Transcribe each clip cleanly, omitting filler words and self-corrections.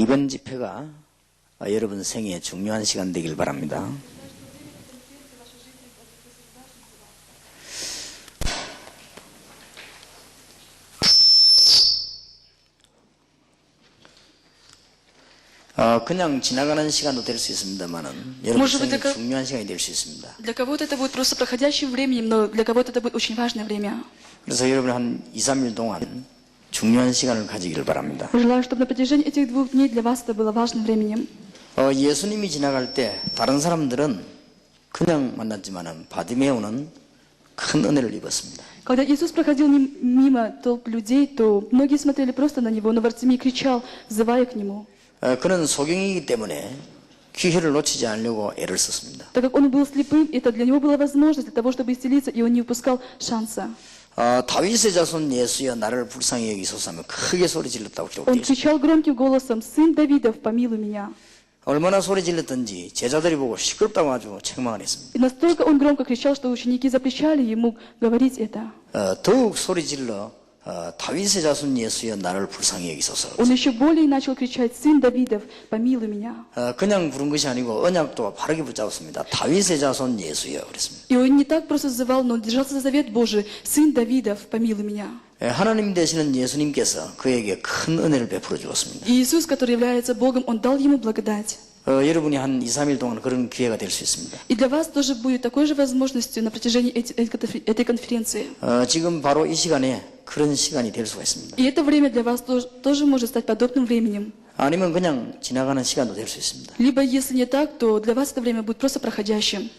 이번 집회가 여러분 생애에 중요한 시간 되길 바랍니다. 그냥 지나가는 시간도 될 수 있습니다만은 여러분 생애 중요한 시간이 될 수 있습니다. Для кого-то это будет просто проходящим временем, но для кого-то это будет очень важное время. 그래서 여러분 한 2, 3일 동안 중요한 시간을 가지기를 바랍니다. Желаю, чтобы на протяжении этих 2 дней для вас это было важным временем. 예수님이 지나갈 때 다른 사람들은 그냥 만났지만은 바디메오는 큰 은혜를 입었습니다. Когда Иисус проходил мимо толп людей, то многие смотрели просто на Него, но Вартимей кричал, взывая к Нему. 그는 소경이기 때문에 기회를 놓치지 않으려고 애를 썼습니다. Так как он был слепым, это для него была возможность для того, чтобы исцелиться, и он не упускал шанса. 다윗의 자손 예수여 나를 불쌍히 여기소서 하며 크게 소리 질렀다고 Он 기록되어 있습니다. кричал громким голосом, «Сын Давидов, помилуй меня». 얼마나 소리 질렀던지 제자들이 보고 시끄럽다고 아주 책망을 했습니다. И настолько он громко кричал, что ученики запрещали ему говорить это. 더욱 소리 질러 다윗의 자손 예수여 나를 불쌍히 여기소서. Он еще более начал кричать, «Сын Давидов, помилуй меня». 그냥 부른 것이 아니고 언약도 바르게 붙잡았습니다. 다윗의 자손 예수여 그랬습니다. И он не так просто зазывал, но он держался за завет Божий, «Сын Давидов, помилуй меня». 하나님 되시는 예수님께서 그에게 큰 은혜를 베풀어 주었습니다. И Иисус, который является Богом, Он дал ему благодать. 여러분이 한 2, 3일 동안 그런 기회가 될 수 있습니다. И для вас тоже будет такой же возможностью на протяжении этой конференции. 지금 바로 이 시간에 그런 시간이 될 수가 있습니다. И это время для вас тоже может стать подобным временем. 아니면 그냥 지나가는 시간도 될 수 있습니다. Либо, если не так, то для вас это время будет просто проходящим.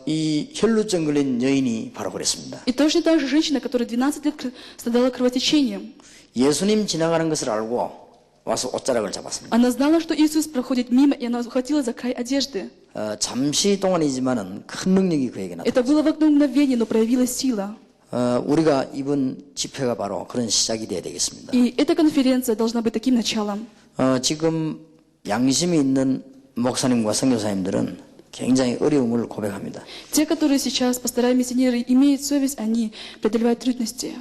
이 혈루증 걸린 여인이 바로 그랬습니다. И точно так же женщина, которая 12 лет страдала кровотечением. 예수님 지나가는 것을 알고 와서 옷자락을 잡았습니다. Она знала, что Иисус проходит мимо, и она ухватила за край одежды. 잠시 동안이지만은 큰 능력이 그에게 Это 나타났습니다. было в одно мгновение, но проявилась сила. 우리가 이번 집회가 바로 그런 시작이 돼야 되겠습니다. И эта конференция должна быть таким началом. 지금 양심이 있는 목사님과 선교사님들은 굉장히 어려움을 고백합니다. Те, которые сейчас, пастора и миссионеры, имеют совесть, они преодолевают трудности.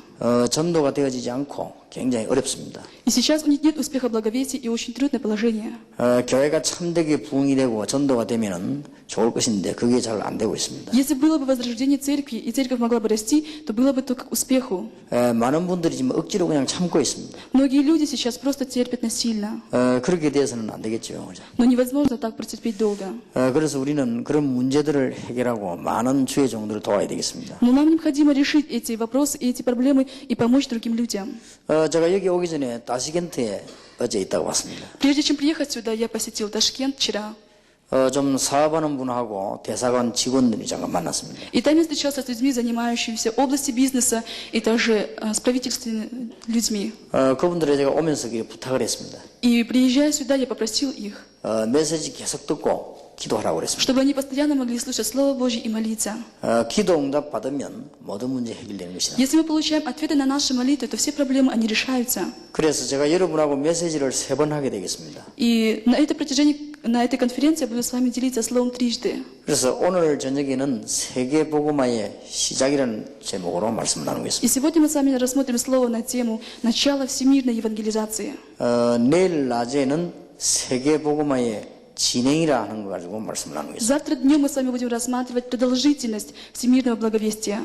전도가 되어지지 않고 굉장히 어렵습니다. И сейчас у них нет успеха благовестия и очень трудное положение. 교회가 참되게 부흥이 되고 전도가 되면은 좋을 것인데 그게 잘 안 되고 있습니다. Если было бы возрождение церкви, и церковь могла бы расти, то было бы только к успеху. 많은 분들이 지금 억지로 그냥 참고 있습니다. Многие люди сейчас просто терпят насильно. 그렇게 돼서는 안 되겠죠. 그죠? Но невозможно так протерпеть долго. 그래서 우리는 그런 문제들을 해결하고 많은 주의 종들을 도와야 되겠습니다. Но нам необходимо решить эти вопросы и эти проблемы и помочь другим людям. 제가 여기 오기 전에 타시켄트에 어제 있다가 왔습니다. Прежде чем приехать сюда, я посетил Ташкент вчера. 좀 사업하는 분하고 대사관 직원들이 잠깐 만났습니다. И там я встречался с людьми, занимающимися области бизнеса, и также с правительственными людьми. 그분들에 제가 오면서 부탁을 했습니다. И приезжая сюда, я попросил их, 메시지 계속 듣고 기도하라고 그랬습니다. чтобы они постоянно могли слышать Слово Божье и молиться. 기도 응답 받으면 모든 문제 해결되는 것이다. Если мы получаем ответы на наши молитвы, то все проблемы, они решаются. 그래서 제가 여러분하고 메시지를 3번 하게 되겠습니다. И на этой конференции я буду с вами делиться Словом трижды. 그래서 오늘 저녁에는 세계 복음화의 시작이라는 제목으로 말씀을 И 나누겠습니다. сегодня мы с вами рассмотрим Слово на тему «Начало всемирной евангелизации». 내일 낮에는 세계 복음화의 진행이라 하는 거 가지고 말씀을 나누겠습니다. Завтра днем мы с вами будем рассматривать продолжительность всемирного благовестия.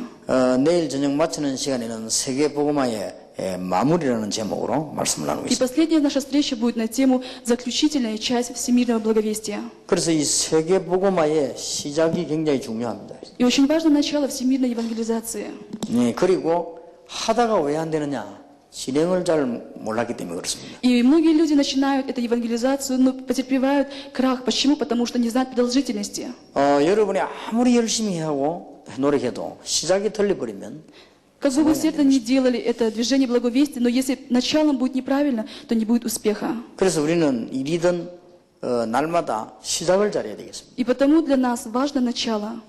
내일 저녁 마치는 시간에는 세계 복음화의 마무리라는 제목으로 말씀을 И 나누겠습니다. последняя наша встреча будет на тему «Заключительная часть всемирного благовестия». 그래서 이 세계 복음화의 시작이 굉장히 중요합니다. И очень важно начало всемирной евангелизации. 그리고 하다가 왜 안 되느냐? 진행을 잘 몰랐기 때문에 그렇습니다. И многие люди начинают эту евангелизацию, но потерпевают крах. Почему? Потому что не знают продолжительности. 여러분이 아무리 열심히 하고 노력해도 시작이 틀려버리면 Как бы вы усердно не делали это движение благовестия, но если началом будет неправильно, то не будет успеха. 그래서 우리는 일이든 날마다 시작을 잘해야 되겠습니다. И потому для нас важно начало.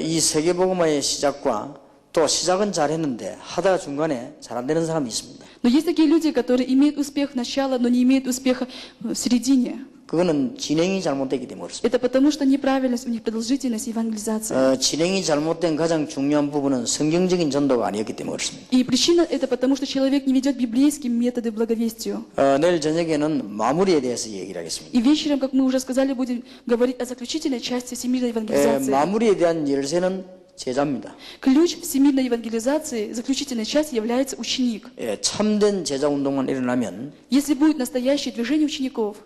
이 세계복음화의 시작과 또 시작은 잘했는데 하다가 중간에 잘 안 되는 사람이 있습니다. Но есть такие люди, которые имеют успех начала, но не имеют успеха в середине. 그거는 진행이 잘못됐기 때문에 그렇습니다. Это потому, что неправильность у них продолжительность евангелизации. 진행이 잘못된 가장 중요한 부분은 성경적인 전도가 아니었기 때문에 그렇습니다. И причина это потому, что человек не ведет библейские методы благовестию. 내일 저녁에는 마무리에 대해서 얘기를 하겠습니다. И вечером, как мы уже сказали, будем говорить о заключительной части всемирной евангелизации. 마무리에 대한 열쇠는 제자입니다. Ключ всемирной евангелизации, заключительной части, является ученик. 참된 제자 운동만 일어나면 Если будет настоящее движение учеников,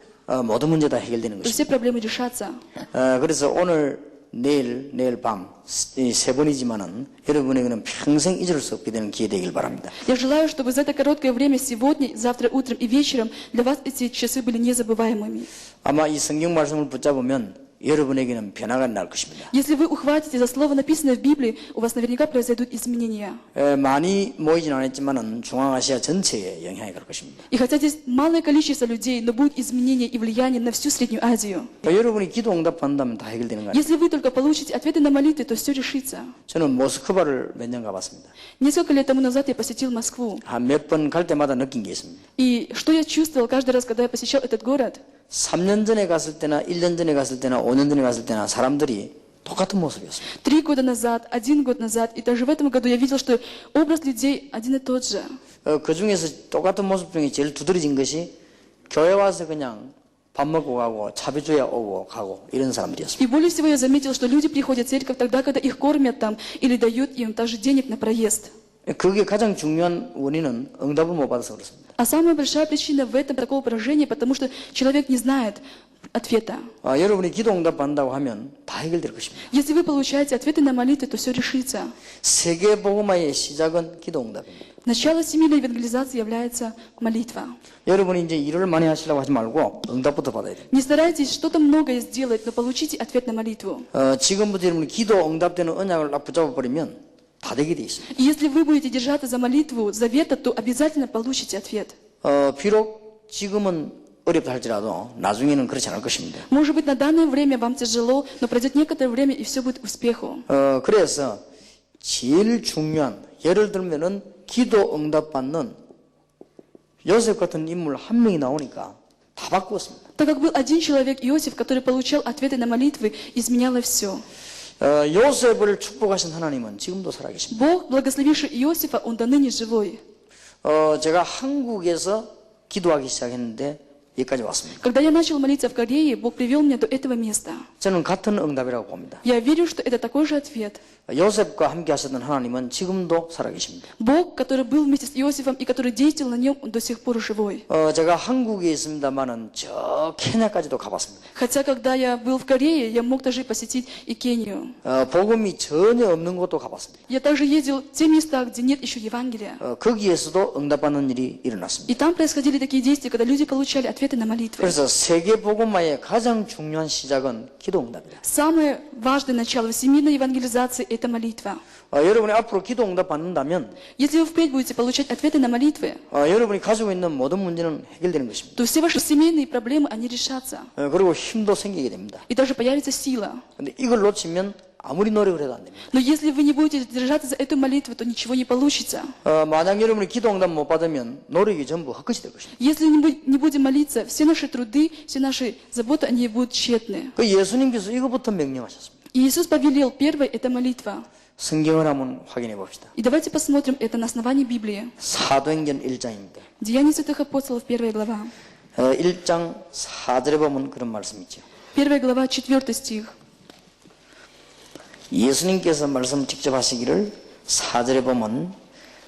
모든 문제 다 해결되는 то все 것입니다. проблемы решатся. 그래서 오늘 내일 밤 세 번이지만은 여러분에게는 평생 잊을 수 없게 되는 기회 되길 바랍니다. Я желаю, чтобы за это короткое время сегодня, завтра утром и вечером для вас эти часы были незабываемыми. 아마 이 성경 말씀을 붙잡으면 여러분에게는 변화가 날 것입니다. Если вы ухватите за слово, написанное в Библии, у вас наверняка произойдут изменения. 많이 모이진 않았지만은 중앙아시아 전체에 영향이 갈 것입니다. И хотя здесь малое количество людей, но будут изменения и влияние на всю Среднюю Азию. 여러분이 기도 응답한다면 다 해결되는 거 아니에요? Если вы только получите ответы на молитвы, то все решится. 저는 모스크바를 몇 년 가봤습니다. Несколько лет тому назад я посетил Москву. 몇 번 갈 때마다 느낀 게 있습니다. И что я чувствовал каждый раз, когда я посещал этот город? 3년 전에 갔을 때나 1년 전에 갔을 때나 5년 전에 갔을 때나 사람들이 똑같은 모습이었습니다. 3 года назад, 1 год назад, и даже в этом году я видел, что образ людей один и тот же. 그 중에서 똑같은 모습 중에 제일 두드러진 것이 교회 와서 그냥 밥 먹고 가고 차비줘야 오고 가고 이런 사람들이었습니다. И более всего я заметил, что люди приходят в церковь тогда, когда их кормят там, или дают им также денег на проезд. 그게 가장 중요한 원인은 응답을 못 받아서 그렇습니다. А самая большая причина в этом такого поражения, потому что человек не знает ответа. 여러분이 기도 응답 받는다고 하면 다 해결될 것입니다. Если вы получаете ответы на молитвы, то все решится. 세계 복음화의 시작은 기도 응답입니다. Начало всемирной евангелизации является молитва. 여러분이 이제 일을 많이 하시려고 하지 말고 응답부터 받아야 돼요. Не старайтесь что-то многое сделать, но получите ответ на молитву. 지금부터 여러분이 기도 응답되는 언약을 딱 붙잡아 버리면 다 되게 돼 있습니다. И если вы будете держаться за молитву завета, то обязательно получите ответ. 비록 지금은 어렵다 할지라도 나중에는 그렇지 않을 것입니다. Может быть, на данное время вам тяжело, но пройдет некоторое время, и все будет к успеху. 그래서 제일 중요한 예를 들면은 기도 응답 받는 요셉 같은 인물 한 명이 나오니까 다 바꾸었습니다. Так как был один человек, Иосиф, который получал ответы на молитвы, изменяло все. 요셉을 축복하신 하나님은 지금도 살아계십니다. Бог, благословивший Иосифа, он до ныне живой. 제가 한국에서 기도하기 시작했는데 여기까지 왔습니다. Когда я начал молиться в Корее, Бог привел меня до этого места. 저는 같은 응답이라고 봅니다. Я верю, что это такой же ответ. 요셉과 함께 하셨던 하나님은 지금도 살아계십니다. Бог, который был вместе с Иосифом и который действовал на нем, он до сих пор живой. 제가 한국에 있습니다만은 저 케냐까지도 가봤습니다. Хотя, когда я был в Корее, я мог даже посетить и Кению. 복음이 전혀 없는 곳도 가봤습니다. Я также ездил в те места, где нет еще Евангелия. 거기에서도 응답받는 일이 일어났습니다. И там происходили такие действия, когда люди получали ответы на молитвы. 그래서 세계 복음화의 가장 중요한 시작은 기도 응답이다. Самое важное начало всемирной евангелизации – это молитва. 여러분이 앞으로 기도 응답 받는다면 Если вы впредь будете получать ответы на молитвы, 여러분이 가지고 있는 모든 문제는 해결되는 것입니다. то все ваши семейные проблемы, они решатся. 그리고 힘도 생기게 됩니다. И даже появится сила. 근데 이걸 놓치면 아무리 노력을 해도 안 됩니다. Но если вы не будете держаться за эту молитву, то ничего не получится. 만약 여러분이 기도 응답 못 받으면 노력이 전부 헛것이 될 것입니다. Если не будем молиться, все наши труды, все наши заботы, они будут тщетны. 예수님께서 이것부터 명령하셨습니다. И Иисус повелел, первое – это молитва. 성경을 한번 확인해 봅시다. И давайте посмотрим это на основании Библии. 사도행전 1장입니다. Деяния святых апостолов, 1 глава. 1장 4절에 보면 그런 말씀이 있죠. 1 глава, 4 стих. 예수님께서 말씀 직접 하시기를 4절에 보면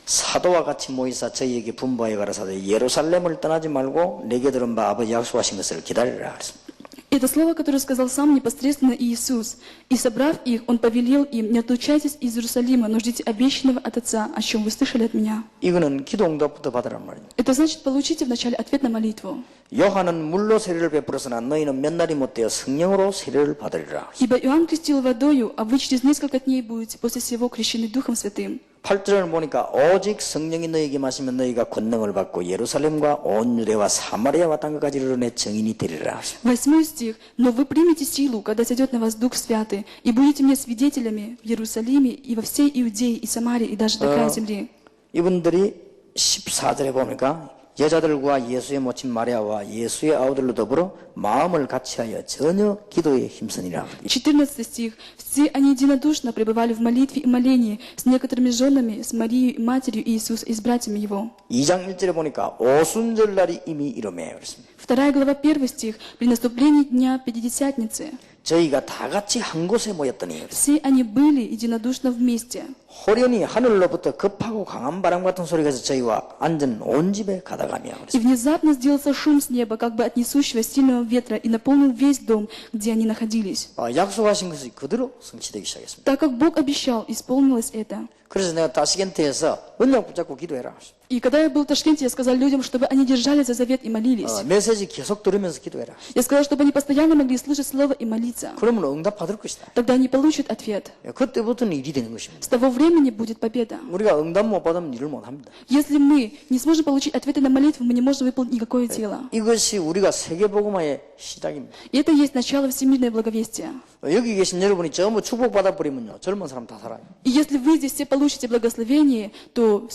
사도와 같이 모이사 저희에게 분부하여 가라사대 예루살렘을 떠나지 말고 내게 들은 바 아버지 약속하신 것을 기다리라 그랬습니다. Это слово, которое сказал сам непосредственно Иисус. И собрав их, Он повелел им: не отлучайтесь из Иерусалима, но ждите обещанного от Отца, о чем вы слышали от меня. 이거는 기도 응답부터 받으란 말입니다. Это значит, получите вначале ответ на молитву. 요한은 물로 세례를 베풀었으나 너희는 몇 날이 못 되어 성령으로 세례를 받으리라. Ибо Иоанн крестил водою, а вы через несколько дней будете после сего крещены Духом Святым. 8절을 보니까 오직 성령이 너희에게 마시면 너희가 권능을 받고 예루살렘과 온 유대와 사마리아와 땅끝까지 이르러 증인이 되리라. 8 стих. «Но вы примете силу, когда сойдет на вас Дух Святый, и будете мне свидетелями в Иерусалиме и во всей Иудее и Самарии, и даже до края земли». 이분들이 14절에 보니까 여자들과 예수의 모친 마리아와 예수의 아우들로 더불어 마음을 같이하여 전혀 기도에 힘쓰니라. 14 стих. «Все они единодушно пребывали в молитве и молении с некоторыми женами, с Марией, матерью Иисуса и с братьями Его». 2장 1절에 보니까 오순절날이 이미 이르매 그랬습니다. 2 глава 1 стих. «При наступлении дня Пятидесятницы 저희가 다 같이 한 곳에 모였더니 все они были единодушно вместе». 호련히 하늘로부터 급하고 강한 바람 같은 소리가 해서 저희와 앉은 온 집에 가다가며 И внезапно сделался шум с неба, как бы от несущего сильного ветра, и наполнил весь дом, где они находились. 약속하신 것이 그대로 성취되기 시작했습니다. Так как Бог обещал, исполнилось это. 그래서 내가 타시겐트에서 언약 붙잡고 기도해라. И когда я был в Ташкенте, я сказал людям, чтобы они держали за завет и молились. 메시지 계속 들으면서 기도해라. Я сказал, чтобы они постоянно могли слышать Слово и молиться. 그러면 응답 받을 것이다. Тогда они получат ответ. 그때부터는 일이 되는 것입니다. С того времени будет победа. 우리가 응답 못 받으면 일을 못 합니다. Если мы не сможем получить ответы на молитву, мы не можем выполнить никакое дело. 이것이 우리가 세계복음화의 시작입니다. И это есть начало всемирное благовестия. 여기 계신 여러분이 전부 축복받아 버리면요, 젊은 사람 다 살아요. И если вы здесь все получите благословение, то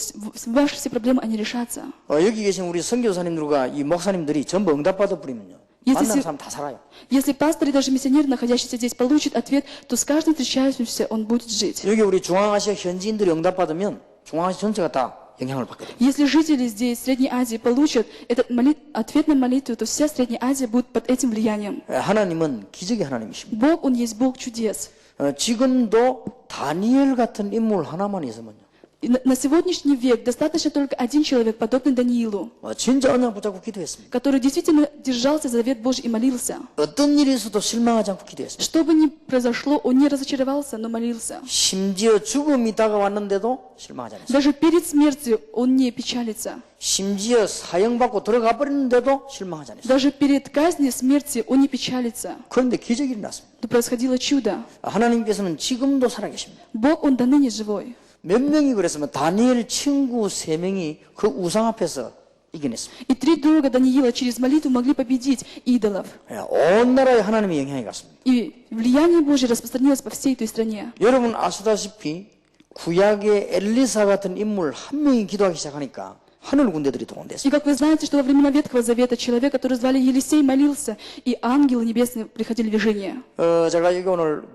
ваши все проблемы, они решатся. 여기 계신 우리 선교사님들과 이 목사님들이 전부 응답받아 버리면요, 만난 사람 다 살아요. Если пастор и даже миссионер, находящийся здесь, получит ответ, то с каждым встречающимся он будет жить. 여기 우리 중앙아시아 현지인들이 응답받으면 중앙아시아 전체가 다 영향을 받게 됩니다. Если жители здесь, Средней Азии, получат этот ответ на молитву, то вся Средняя Азия будет под этим влиянием. 하나님은 기적의 하나님이십니다. Бог, Он есть Бог чудес. 지금도 다니엘 같은 인물 하나만 있으면요, И на сегодняшний век достаточно только один человек, подобный Даниилу, 진짜 언약 붙잡고 기도했습니다. который действительно держался за завет Божий и молился. 어떤 일이 있어도 실망하지 않고 기도했습니다. Что бы ни произошло, он не разочаровался, но молился. 심지어 죽음이 다가왔는데도 실망하지 않았습니다. Даже перед смертью он не печалится. 심지어 사형받고 들어가 버렸는데도 실망하지 않았습니다. Даже перед казнью смерти он не печалится. 그런데 기적이 일어났습니다. Но происходило чудо. 하나님께서는 지금도 살아계십니다. Бог, Он до ныне живой. 몇 명이 그랬으면 다니엘 친구 3명이 그 우상 앞에서 이겨냈습니다. И 3 друга Даниила через молитву могли победить идолов. 온 나라에 하나님의 영향이 갔습니다. И влияние Божье распространилось по всей той стране. 여러분 아시다시피 구약의 엘리사 같은 인물 한 명이 기도하기 시작하니까 하늘 군대들이 И 동원됐습니다. как вы знаете, что во времена Ветхого Завета человек, который звали Елисей, молился, и ангелы небесные приходили в движение. 제가 여기 오늘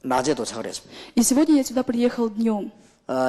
낮에 도착을 했습니다. И сегодня я сюда приехал днем.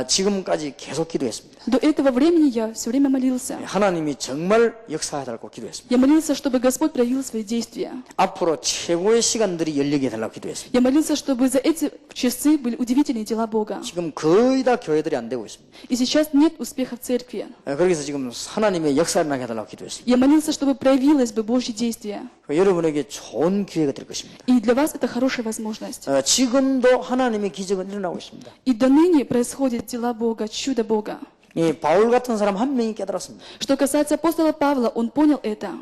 지금까지 계속 기도했습니다. До этого времени я все время молился. 하나님이 정말 역사해달라고 기도했습니다. Я молился, чтобы Господь проявил свои действия. 앞으로 최고의 시간들이 열리게 해달라고 기도했습니다. Я молился, чтобы за эти часы были удивительные дела Бога. 지금 거의 다 교회들이 안 되고 있습니다. И сейчас нет успеха в церкви. 그래서 지금 하나님의 역사를 나게 해달라고 기도했습니다. Я молился, чтобы проявилось бы Божье действие. 여러분에게 좋은 기회가 될 것입니다. И для вас это хорошая возможность. 지금도 하나님의 기적은 일어나고 있습니다. И до ныне происходят дела Бога, чудо Бога. 이 바울 같은 사람 한 명이 깨달았습니다. Что касается апостола Павла, он понял это.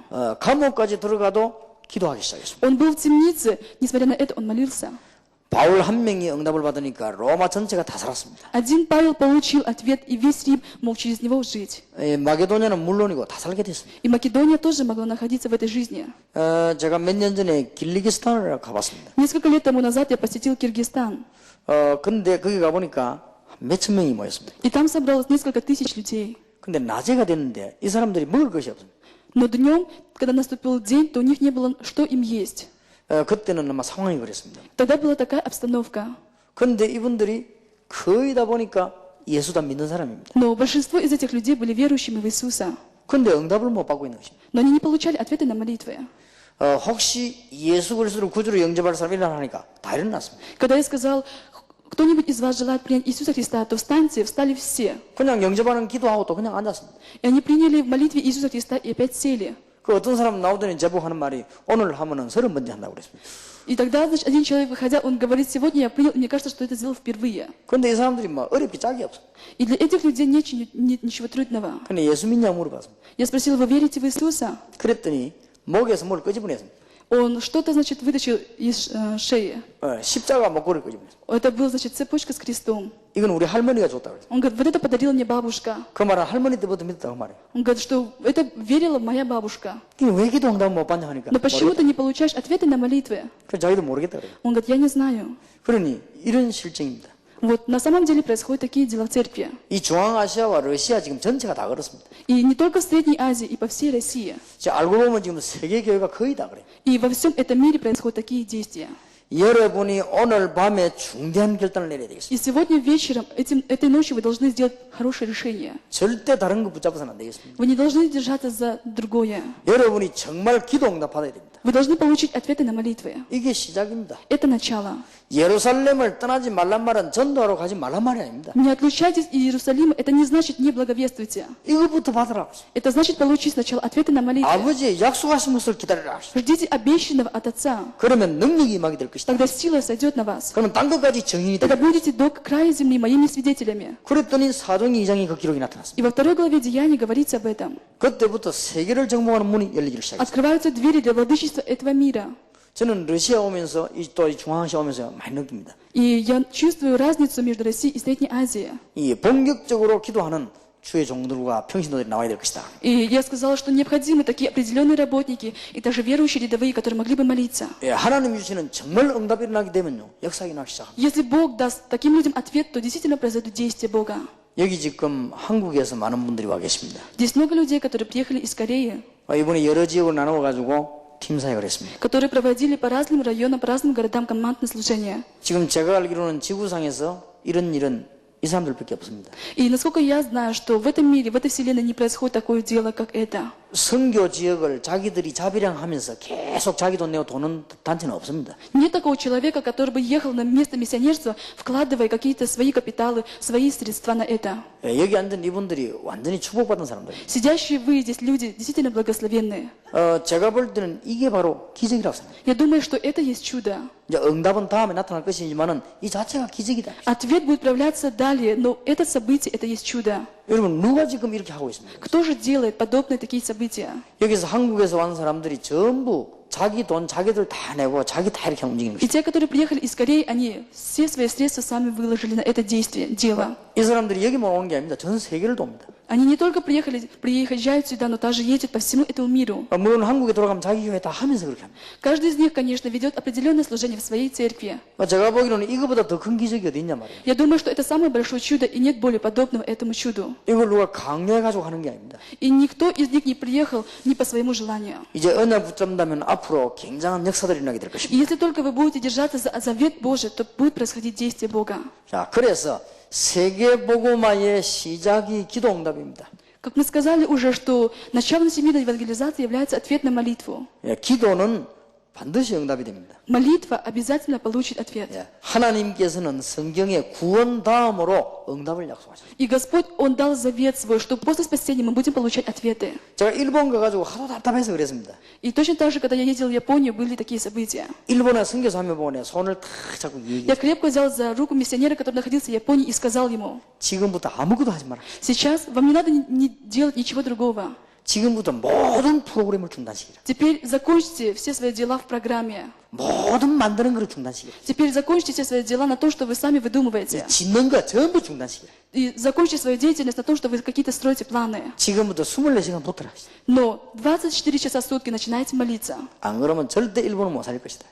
감옥까지 들어가도 기도하기 시작했습니다. Он был в темнице, несмотря на это, он молился. 바울 한 명이 응답을 받으니까 로마 전체가 다 살았습니다. Один Павел получил ответ, и весь Рим мог через него жить. 마게도냐는 물론이고 다 살게 됐습니다. И Македония тоже могла находиться в этой жизни. 제가 몇 년 전에 길리기스탄을 가봤습니다. Несколько лет тому назад я посетил Киргизстан. 근데 거기 가보니까 몇천 명이 모였습니다. И там собралось несколько тысяч людей. 근데 낮에가 됐는데 이 사람들이 먹을 것이 없습니다. Но днем, когда наступил день, то у них не было, что им есть. 그때는 아마 상황이 그랬습니다. Тогда была такая обстановка. 그런데 이분들이 거의 다 보니까 예수 다 믿는 사람입니다. Но большинство из этих людей были верующими в Иисуса. 그런데 응답을 못 받고 있는 것입니다. Но они не получали ответы на молитвы. 혹시 예수 그리스도를 구주로 영접할 사람이 일어나니까 다 일어났습니다. Когда я сказал, кто-нибудь из вас желает принять Иисуса Христа, то встаньте, встали все. 그냥 영접하는 기도하고 또 그냥 앉았습니다. И они приняли в молитве Иисуса Христа и опять сели. 그 어떤 사람 나오더니 제복하는 말이 오늘 하면은 30번째 한다고 그랬습니다. И тогда, значит, один человек, выходя, он говорит, сегодня я принял, и мне кажется, что это сделал впервые. 그런데 이 사람들이 막 어렵게 짝이 없어. И для этих людей нет ничего трудного. 근데 예수 믿냐고 물어봤습니다. Я спросил, вы верите в Иисуса? 그랬더니 목에서 뭘 끄집어냈습니다. Он что-то, значит, вытащил из шеи. 십자가 목걸이를 끄집어냈습니다. Это была, значит, цепочка с крестом. 이건 우리 할머니가 줬다고 그랬어요. Он говорит, вот это подарила мне бабушка. 그 말은 할머니 때부터 믿었다고 말해요. Он говорит, что это верила моя бабушка. 왜 기도 응답 못 받냐 하니까 Но почему ты не получаешь ответы на молитвы? 그 자기도 모르겠다 그래요. Он говорит, я не знаю. 그러니 이런 실정입니다. Вот на самом деле происходят такие дела в церкви. 이 중앙아시아와 러시아 지금 전체가 다 그렇습니다. И не только в Средней Азии, и по всей России. 알고 보면 지금 세계 교회가 거의 다 그래요. И во всем этом мире происходят такие действия. 여러분이 오늘 밤에 중대한 결단을 내려야 되겠습니다. И сегодня вечером, этой ночью вы должны сделать хорошее решение. 절대 다른 거 붙잡아서는 안 되겠습니다. Вы не должны держаться за другое. 여러분이 정말 기도 응답 받아야 됩니다. Вы должны получить ответы на молитвы. 이게 시작입니다. Это начало. 예루살렘을 떠나지 말란 말은 전도하러 가지 말란 말이 아닙니다. Не отлучайтесь из Иерусалима, это не значит не благовествуйте. 이것부터 받으라고. Это значит получить сначала ответы на молитвы. 아버지의 약속하신 것을 기다리라. Ждите обещанного от Отца. 그러면 능력이 임하게 될 것이다. Тогда сила сойдет на вас. 그러면 딴 것까지 증인이 Тогда 되다. будете до края земли моими свидетелями. 그랬더니 사도행 2장이 그 기록이 나타났습니다. И во второй главе Деяний говорится об этом. 그때부터 세계를 정복하는 문이 열리기 시작했습니다. Открываются двери для владычества этого мира. 저는 러시아 오면서 또 중앙아시아 오면서 많이 느낍니다. И я чувствую разницу между Россией и Средней Азией. 이 본격적으로 기도하는 주의 종들과 평신도들이 나와야 될 것이다. И я сказала, что необходимы такие определенные работники и даже верующие рядовые, которые могли бы молиться. 예, 하나님 주시는 정말 응답이 일어나게 되면요, 역사가 일어나기 시작합니다. Если Бог даст таким людям ответ, то действительно произойдут действия Бога. 여기 지금 한국에서 많은 분들이 와 계십니다. Здесь много людей, которые приехали из Кореи, 이번에 여러 지역을 나누어가지고 팀 사역을 했습니다. которые проводили по разным районам, по разным городам командное служение. 지금 제가 알기로는 지구상에서 이런 일은 이 사람들밖에 없습니다. И насколько я знаю, что в этом мире, в этой вселенной не происходит такое дело, как это. 선교 지역을 자기들이 자비량하면서 계속 자기 돈 내고 도는 단체는 없습니다. Нет такого человека, который бы ехал на место миссионерства, вкладывая какие-то свои капиталы, свои средства на это. 예, 여기 앉은 이분들이 완전히 축복받은 사람들. Сидящие вы здесь люди действительно благословенные. 제가 볼 때는 이게 바로 기적이라고 생각해요. Я думаю, что это есть чудо. 이제 응답은 다음에 나타날 것이지만은 이 자체가 기적이다. Ответ будет проявляться далее, но это событие, это есть чудо. 여러분 누가 지금 이렇게 하고 있습니까? Кто же делает подобные такие события? 여기서 한국에서 온 사람들이 전부 자기 돈 자기들 다 내고 자기 다 이렇게 움직이는 И 것이죠. те, которые приехали из Кореи, они все свои средства сами выложили на это действие, дело. 이 사람들이 여기만 오는 게 아닙니다. 전 세계를 돕니다. Они не только приезжают сюда, но также ездят по всему этому миру. 물론 한국에 돌아가면 자기 교회 다 하면서 그렇게 합니다. Каждый из них, конечно, ведет определенное служение в своей церкви. 제가 보기로는 이거보다 더 큰 기적이 어디 있냐 말이에요. Я думаю, что это самое большое чудо, и нет более подобного этому чуду. 이걸 누가 강요해가지고 하는 게 아닙니다. И никто из них не приехал не по своему желанию. 이제 언약 붙잡는다면 앞으로 굉장한 역사들이 일어나게 될 И 것입니다. если только вы будете держаться за завет Божий, то будет происходить действие Бога. 자, 그래서 세계복음화의 시작이 기도응답입니다. Как мы сказали уже, что началом всемирной евангелизации является ответ на молитву. 예, 기도는 반드시 응답이 됩니다. Молитва обязательно получит ответ. 예, 하나님께서는 성경에 구원 다음으로 응답을 약속하셨습니다. И Господь, Он дал завет свой, что после спасения мы будем получать ответы. 제가 일본 가가지고 하도 답답해서 그랬습니다. И точно так же, когда я ездил в Японию, были такие события. 일본에 선교사 한 명 보고 내 손을 탁 잡고 얘기해. Я крепко взял за руку миссионера, который находился в Японии, и сказал ему: 지금부터 아무것도 하지 마라. сейчас вам не надо не делать ничего другого. 지금부터 모든 프로그램을 중단시키라. Теперь закончите все свои дела в программе. 모든 만드는 거를 중단시키라. Теперь закончите все свои дела на том, что вы сами выдумываете. 짓는 거 전부 중단시키라. И закончите свою деятельность на том, что вы какие-то строите планы. 지금부터 24시간 붙들어. Но 24 часа в сутки начинайте молиться. 안 그러면 절대 일본은 못 살릴 것이다.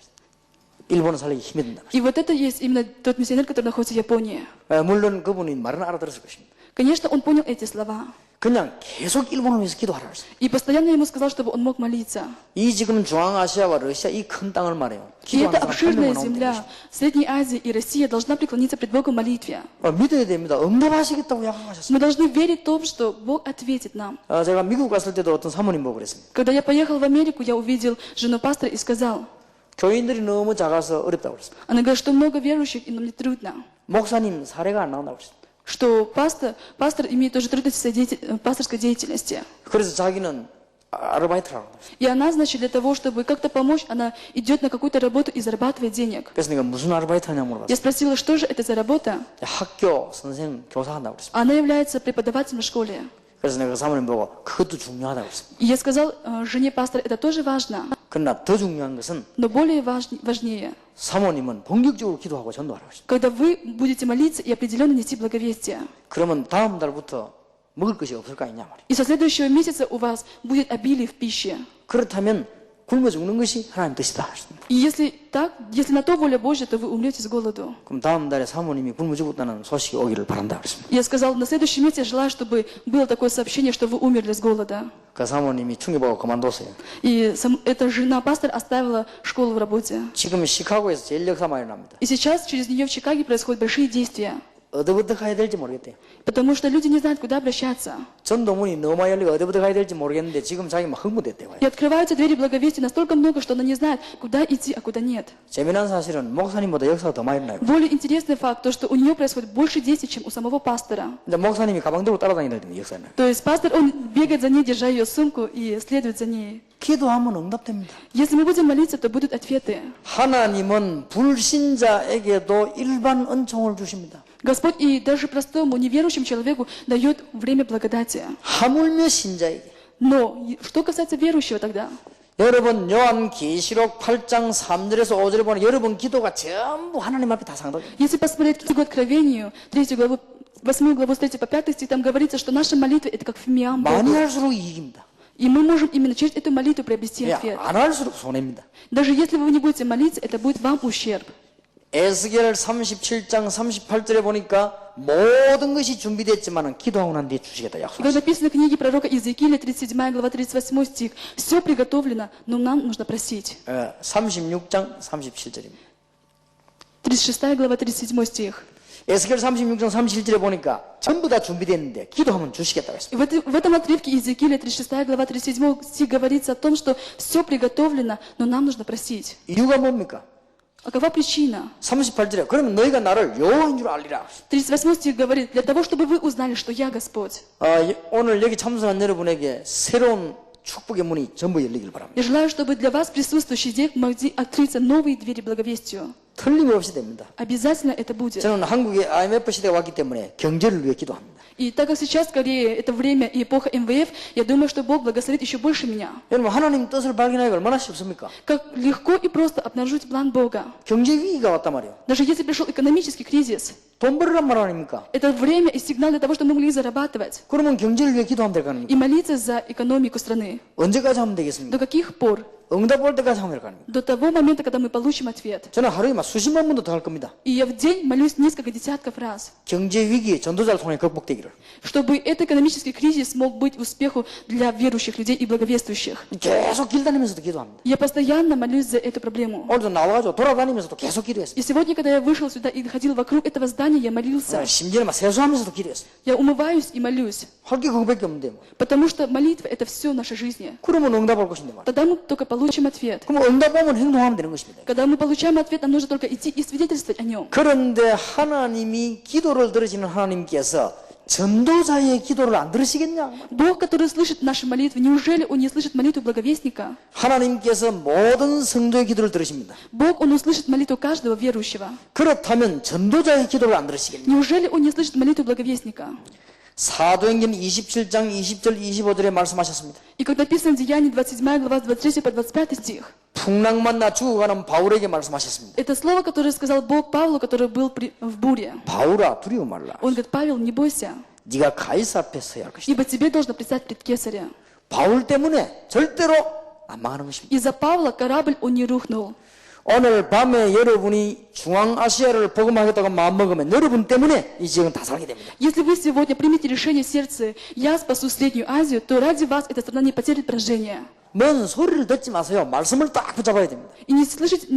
일본은 살리기 힘이 든다. И вот это есть именно тот миссионер, который находится в Японии. 물론 그분이 말은 알아들었을 것입니다. Конечно, он понял эти слова. 그냥 계속 일본을 위해서 기도하라 그랬어요. И постоянно ему сказал, чтобы он мог молиться. 이 지금 중앙아시아와 러시아 이 큰 땅을 말해요. И эта 기도하는 사람 한 обширная 명만 나오면 되는 земля, Средняя Азия и Россия должна преклониться пред Богом в молитве. 것이죠. 믿어야 됩니다. 응답하시겠다고 약속하셨어요. Мы должны верить в том, что Бог ответит нам. 제가 미국 갔을 때도 어떤 사모님 보고 그랬습니다. Когда я поехал в Америку, я увидел жену пастора и сказал, 교인들이 너무 작아서 어렵다고 그랬습니다. она говорит, что много верующих, и мне трудно. 목사님 사례가 안 나온다고 그랬습니다. Что пастор имеет тоже трудности в своей пасторской деятельности. 그래서 자기는 아르바이트를 하고 있어요. И она, значит, для того, чтобы как-то помочь, она идет на какую-то работу и зарабатывает денег. 그래서 내가 무슨 아르바이트 하냐고 물어봤어요. Я спросила, что же это за работа? 학교 선생 교사 한다고 그랬습니다. Она является преподавателем в школе. 그래서 내가 그 사모님 보고 그것도 중요하다고 그랬습니다. И я сказал жене пастора, это тоже важно, 그러나 더 중요한 것은 но более важнее, 사모님은 본격적으로 기도하고 전도하라고 했습니다. когда вы будете молиться и определенно нести благовестие. 그러면 다음 달부터 먹을 것이 없을 거 아니냐 말이에요. И со следующего месяца у вас будет обилие в пище. 그렇다면 굶어 죽는 것이 하나님 뜻이다 하셨습니다. И если так, если на то воля Божья, то вы умрете с голоду. 그럼 다음 달에 사모님이 굶어 죽었다는 소식이 오기를 바란다 그랬습니다. Я сказал, на следующем месяце я желаю, чтобы было такое сообщение, что вы умерли с голода. 그 사모님이 충격받고 그만뒀어요. И эта жена пастора оставила школу в работе. 지금 시카고에서 제일 역사 많이 납니다. И сейчас через нее в Чикаге происходят большие действия. 어디부터 가야 될지 모르겠대요. Потому что люди не знают, куда обращаться. 전도문이 너무 많이 열리고 어디부터 가야 될지 모르겠는데 지금 자기 막 흥분됐대요. И открываются двери благовестия настолько много, что она не знает, куда идти, а куда нет. 재미난 사실은 목사님보다 역사가 더 많이 나요. Более интересный факт, то, что у нее происходит больше действий, чем у самого пастора. 근데 목사님이 가방 들고 따라다니는 역사는. То есть пастор, он бегает за ней, держа ее сумку, и следует за ней. 기도하면 응답됩니다. Если мы будем молиться, то будут ответы. 하나님은 불신자에게도 일반 은총을 주십니다. Господь и даже простому, неверующему человеку дает время благодати. 하물며 신자에게. Но что касается верующего тогда? 여러분 요한 계시록 8장 3절에서 5절에 보면 여러분 기도가 전부 하나님 앞에 다 상달돼요. Если посмотреть книгу Откровению, 3 главу, 8 главу с 3 по 5 стих, там говорится, что наша молитва это как фимиам 많이 Богу. 할수록 이익입니다. И мы можем именно через эту молитву приобрести ответ. 안 할수록 손해입니다. Даже если вы не будете молиться, это будет вам ущерб. 에스겔 37장 38절에 보니까 모든 것이 준비됐지만 기도하고 난 뒤에 주시겠다 И как 약속하셨어요. написано в книге пророка Иезекииля, 37 глава, 38 стих, все приготовлено, но нам нужно просить. 36장 37절입니다. 36 глава, 37 стих. 에스겔 36장 37절에 보니까 전부 다 준비됐는데 기도하면 주시겠다고 했습니다. И в этом отрывке Иезекииля, 36 глава, 37 стих говорится о том, что все приготовлено, но нам нужно просить. 이유가 뭡니까? А какова причина? 38절에 그러면 너희가 나를 여호와인 줄 알리라. 38 стих говорит, для того, чтобы вы узнали, что я Господь. 오늘 여기 참석한 여러분에게 새로운 축복의 문이 전부 열리길 바랍니다. Я желаю, чтобы для вас, присутствующих здесь, могли открыться новые двери благовестию. 틀림없이 됩니다. Обязательно это будет. 저는 한국에 IMF 시대가 왔기 때문에 경제를 위해 기도합니다. И так как сейчас в Корее это время и эпоха МВФ, я думаю, что Бог благословит еще больше меня. 여러분 하나님 뜻을 발견하기가 얼마나 쉽습니까? Как легко и просто обнаружить план Бога. 경제 위기가 왔단 말이에요. Даже если пришел экономический кризис, 돈 벌으란 말 아닙니까? это время и сигнал для того, чтобы мы могли зарабатывать 그러면 경제를 위해 기도하면 될 거 아닙니까? и молиться за экономику страны. 언제까지 하면 되겠습니까? До каких пор? 응답 올 때까지 하면 될 거 아닙니까? До того момента, когда мы получим ответ. 저는 하루에 막 수십만 번도 더 할 겁니다. И я в день молюсь несколько десятков раз, 경제 위기에 전도자를 통해 극복되기를. чтобы этот экономический кризис мог быть успехом для верующих людей и благовествующих. 계속 길다니면서도 기도합니다. Я постоянно молюсь за эту проблему. 오늘도 나와가지고 돌아다니면서도 계속 기도했어요. И сегодня, когда я вышел сюда и ходил вокруг этого здания, я молился. 심지어는 막 세수하면서도 기도했어요. Я умываюсь и молюсь. 할 게 그거밖에 없는데 뭐. Потому что молитва – это все в нашей жизни. 그러면 응답 올 것인데 말이에요. Тогда мы только получим ответ. 그럼 응답 오면 행동하면 되는 것입니다. Когда мы получаем ответ, нам нужно только идти и свидетельствовать о нем. 그런데 하나님이 기도를 들으시는 하나님께서 전도자의 기도를 안 들으시겠냐? Бог, который слышит наши молитвы, неужели Он не слышит молитву благовестника? 하나님께서 모든 성도의 기도를 들으십니다. Бог, Он услышит молитву каждого верующего. 그렇다면 전도자의 기도를 안 들으시겠냐? Неужели Он не слышит молитву благовестника? 사도행전 27장 20절 25절에 말씀하셨습니다. И как написано в Деянии 27 глава с 23 по 25 стих, 풍랑만 나 죽어가는 바울에게 말씀하셨습니다. это слово, которое сказал Бог Павлу, который был в буре. 바울아 두려워 말라. Он говорит: Павел, не бойся, 네가 가이사 앞에 서야 할 것이다. ибо тебе должно предстать пред Кесаря. 바울 때문에 절대로 안 망하는 것입니다. Из-за Павла корабль он не рухнул. 오늘 밤에 여러분이 중앙아시아를 복음하겠다고 마음먹으면 여러분 때문에 이 지역은 다 살게 됩니다. Если вы сегодня примете решение в сердце, я спасу Среднюю Азию, то ради вас эта страна не потерпит поражения. 뭔 소리를 듣지 마세요. 말씀을 딱 붙잡아야 됩니다. И не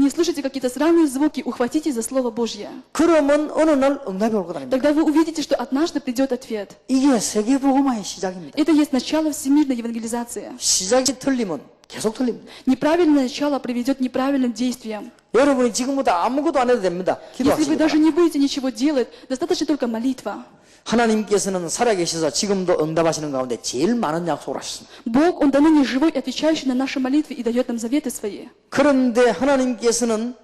слышите какие-то странные звуки, ухватитесь за Слово Божье. 그러면 어느 날 응답이 올 거다. Тогда вы увидите, что однажды придет ответ. 이게 세계 복음화의 시작입니다. Это есть начало всемирной евангелизации. 시작이 틀리면 계속 틀립니다. Неправильное начало приведет к неправильным действиям. 여러분이 지금부터 아무것도 안 해도 됩니다. Если вы 기도하시기 даже 바랍니다. не будете ничего делать, достаточно только молитва. 하나님께서는 살아계셔서 지금도 응답하시는 가운데 제일 많은 약속을 하셨습니다. Бог, Он до ныне живой, отвечающий на наши молитвы и дает нам заветы свои. 그런데 하나님께서는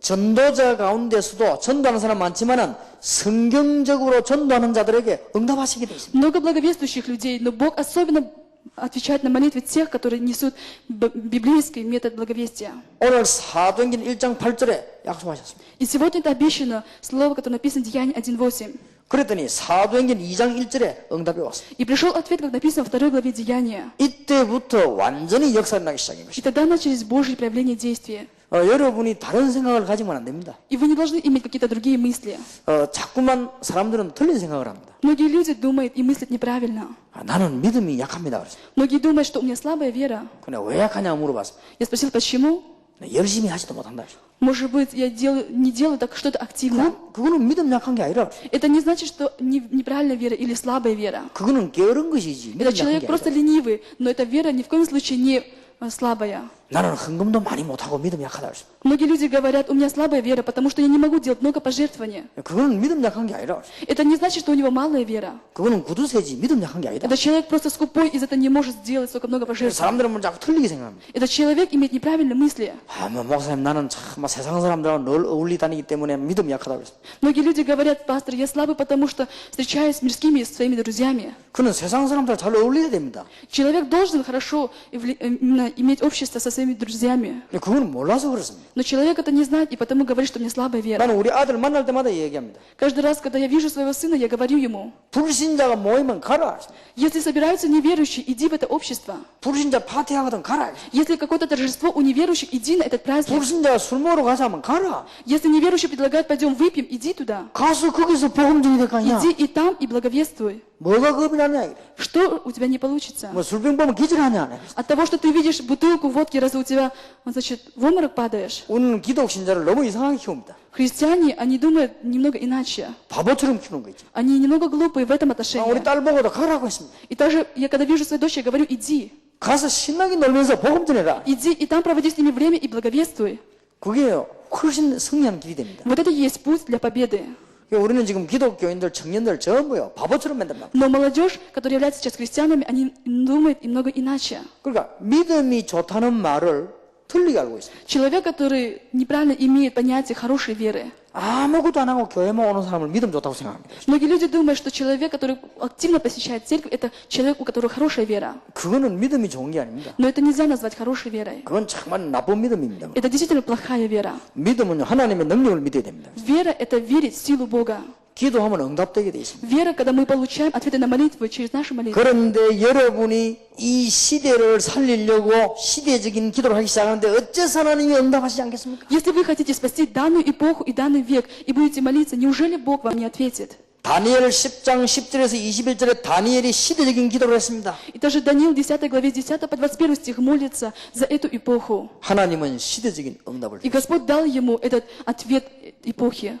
전도자 가운데서도 전도하는 사람 많지만은 성경적으로 전도하는 자들에게 응답하시게 되어 있습니다. Много благовествующих людей, но Бог особенно отвечать на молитвы тех, которые несут библейский метод благовестия. 오늘 사도행전 1장 8절에 약속하셨습니다. И сегодня это обещано слово, которое написано в Деянии 1:8. 그랬더니 사도행전 2장 1절에 응답이 왔습니다. И пришел ответ, как написано во 2 главе Деяния. 이때부터 완전히 역사가 나기 시작한 И 것입니다. тогда начались Божьи проявления действия. 여러분이 다른 생각을 가지면 안 됩니다. И вы не должны иметь какие-то другие мысли. 자꾸만 사람들은 틀린 생각을 합니다. Многие люди думают и мыслят неправильно. 나는 믿음이 약합니다. 그래서 Многие думают, что у меня слабая вера. 근데 왜 약하냐고 물어봤습니다. Я спросил, почему? 열심히 하지도 못한다. Может быть, я не делаю так что-то активно. 그거는 믿음 약한 게 아니라 Это не значит, что неправильная вера или слабая вера. 그거는 게으른 것이지. 믿음 Этот 약한 человек 게 просто 아니라. ленивый, но эта вера ни в коем случае не слабая. 나는 헌금도 많이 못하고 믿음 약하다. 그랬습니다. Многие люди говорят, у меня слабая вера, потому что я не могу делать много пожертвований. 그거는 믿음 약한 게 아니라. Это не значит, что у него малая вера. 그거는 구두쇠지 믿음 약한 게 아니다. Этот человек просто скупой, из-за этого не может сделать столько много пожертвований. 사람들은 뭐 자꾸 틀리게 생각합니다. Этот человек имеет неправильные мысли. 목사님 나는 참 세상 사람들하고 늘 어울리 다니기 때문에 믿음이 약하다 그랬습니다. Многие люди говорят, пастор, я слабый, потому что встречаюсь с мирскими своими друзьями. 그는 세상 사람들 잘 어울려야 됩니다. Человек должен хорошо именно иметь общество со своими друзьями. 그거는 몰라서 그렇습니다. Но человек это не знает, и потому говорит, что у меня слабая вера. 나는 우리 아들 만날 때마다 얘기합니다. Каждый раз, когда я вижу своего сына, я говорю ему, 불신자가 모이면 가라. если собираются неверующие, иди в это общество. 불신자 파티하거든 가라. Если какое-то торжество у неверующих, иди на этот праздник. 불신자가 술 먹으러 가자 하면 가라. Если неверующие предлагают, пойдем выпьем, иди туда. 가서 거기서 복음 전이 될 거 아니야. Иди и там, и благовествуй. 뭐가 겁이 나냐. Что у тебя не получится? 뭐 술병 보면 기절하냐. От того, что ты видишь бутылку водки, разве у тебя, значит, в обморок падаешь? 우리는 기독 신자를 너무 이상하게 키웁니다. Христиане, они думают немного иначе. 바보처럼 키우는 거 있죠. Они немного глупые в этом 우리 отношении. 딸 보고도 가라고 했습니다. И также, я когда вижу свою дочь, я говорю, иди. 가서 신나게 놀면서 복음 전해라. Иди, и там проводи с ними время и благовествуй. 그게 훨씬 승리하는 길이 됩니다. Вот это и есть путь для победы. 우리는 지금 기독교인들, 청년들 전부요 바보처럼 만든다. Но молодежь, которая является сейчас христианами, они думают немного иначе. 그러니까 믿음이 좋다는 말을 틀리게 알고 있습니다. Человек, который неправильно имеет понятие хорошей веры. 아무것도 안 하고 교회만 오는 사람을 믿음 좋다고 생각합니다. Многие люди думают, что человек, который активно посещает церковь, это человек, у которого хорошая вера. 그거는 믿음이 좋은 게 아닙니다. Но это нельзя назвать хорошей верой. 그건 정말 나쁜 믿음입니다. Это действительно плохая вера. 믿음은 하나님의 능력을 믿어야 됩니다. Вера – это верить в силу Бога. 기도하면 응답되게 돼 있습니다. Вера, когда мы получаем ответы на молитвы через наши молитвы. 그런데 여러분이 이 시대를 살리려고 시대적인 기도를 하기 시작하는데 어째서 하나님이 응답하시지 않겠습니까? Если вы хотите спасти данную эпоху и данный век и будете молиться, неужели Бог вам не ответит? 다니엘 10장 10절에서 21절에 다니엘이 시대적인 기도를 했습니다. И даже Даниил 10 главе 10 по 21 стих молится за эту эпоху. 하나님은 시대적인 응답을 И Господь дал ему этот ответ эпохи.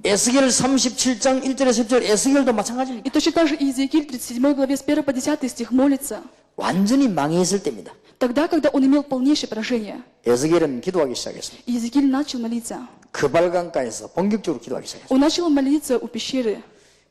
에스겔 37장 1절에서 10절 에스겔도 마찬가지입니다. И точно так же Иезекииль 37 главе с 1 по 10 стих молится. 완전히 망했을 때입니다. Тогда, когда он имел полнейшее поражение, 에스겔은 기도하기 시작했습니다. Иезекииль начал молиться. 그발강가에서 본격적으로 기도하기 시작했습니다. Он начал молиться у пещеры.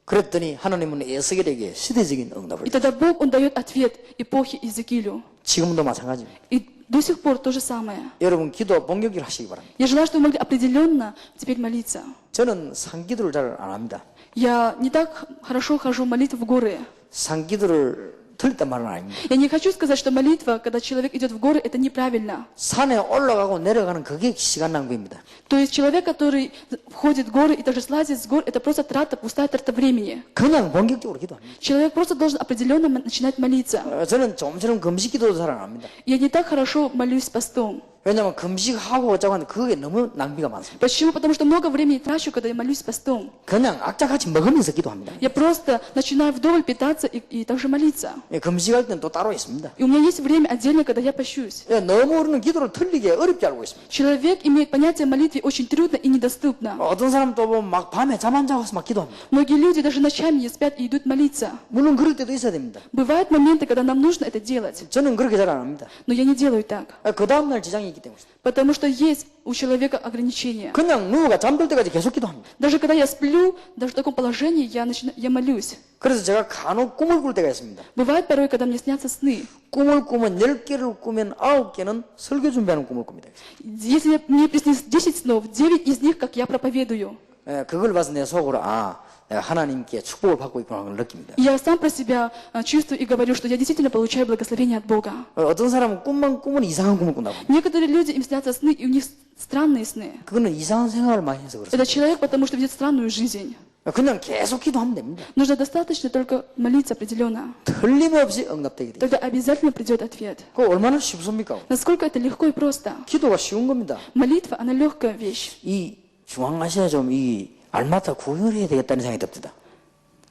그랬더니 하나님은 에스겔에게 시대적인 응답을 И тогда Бог, Он дает ответ эпохе Иезекиилю. 지금도 마찬가지입니다. И до сих пор то же самое. 여러분 기도 본격적으로 하시기 바랍니다. Я желаю, чтобы вы могли определенно теперь молиться. 저는 산기도를 잘 안 합니다. Я не так хорошо хожу в молитву в горы. 산기도를 틀렸단 말은 아닙니다. Я не хочу сказать, что молитва, когда человек идет в горы, это неправильно. 산에 올라가고 내려가는 그게 시간 낭비입니다. То есть человек, который входит в горы и также слазит с гор, это просто трата, пустая трата времени. 그냥 본격적으로 기도합니다. Человек просто должен определенно начинать молиться. 저는 좀처럼 금식 기도도 잘 안 합니다. Я не так хорошо молюсь постом. 왜냐하면 금식하고 어쩌고 하는데 그게 너무 낭비가 많습니다. Почему? Потому что много времени трачу, когда я молюсь постом. 그냥 악착같이 먹으면서 기도합니다. Я просто начинаю вдоволь питаться и также молиться. 금식할 때는 또 따로 있습니다. И у меня есть время отдельно, когда я пощусь. 너무 우리는 기도를 틀리게 어렵게 알고 있습니다. Человек имеет понятие молитвы очень трудно и недоступно. 어떤 사람 또 보면 막 밤에 잠 안 자고서 막 기도합니다. Многие люди даже ночами не спят и идут молиться. 물론 그럴 때도 있어야 됩니다. Бывают моменты, когда нам нужно это делать. 저는 그렇게 잘 안 합니다. Но я не делаю так. 그 다음날 지장이 있기 때문에. Потому что есть у человека ограничения. 그냥 누워가 잠들 때까지 계속 기도합니다. Даже когда я сплю, даже в таком положении я молюсь. 그래서 제가 간혹 꿈을 꿀 때가 있습니다. Бывает порой, когда мне снятся сны. 꿈을 꾸면 10개를 꾸면 9개는 설교 준비하는 꿈을 꿉니다. Если мне приснилось 10 снов, 9 из них, как я проповедую. 그걸 봐서 내 속으로 내가 하나님께 축복을 받고 있구나 하는 걸 느낍니다. И я сам про себя чувствую и говорю, что я действительно получаю благословение от Бога. 어떤 사람은 꿈만 꾸면 이상한 꿈을 꾼다고. Некоторые люди, им снятся сны, и у них странные сны. 그거는 이상한 생각을 많이 해서 그렇습니다. Это человек, потому что ведет странную жизнь. 그냥 계속 기도하면 됩니다. Нужно достаточно только молиться определенно. 틀림없이 응답되게 돼요. Тогда обязательно придет ответ. 그거 얼마나 쉽습니까? Насколько это легко и просто. 기도가 쉬운 겁니다. Молитва, она легкая вещь. 이 중앙아시아 좀 이 알마타 구경을 해야 되겠다는 생각이 듭니다.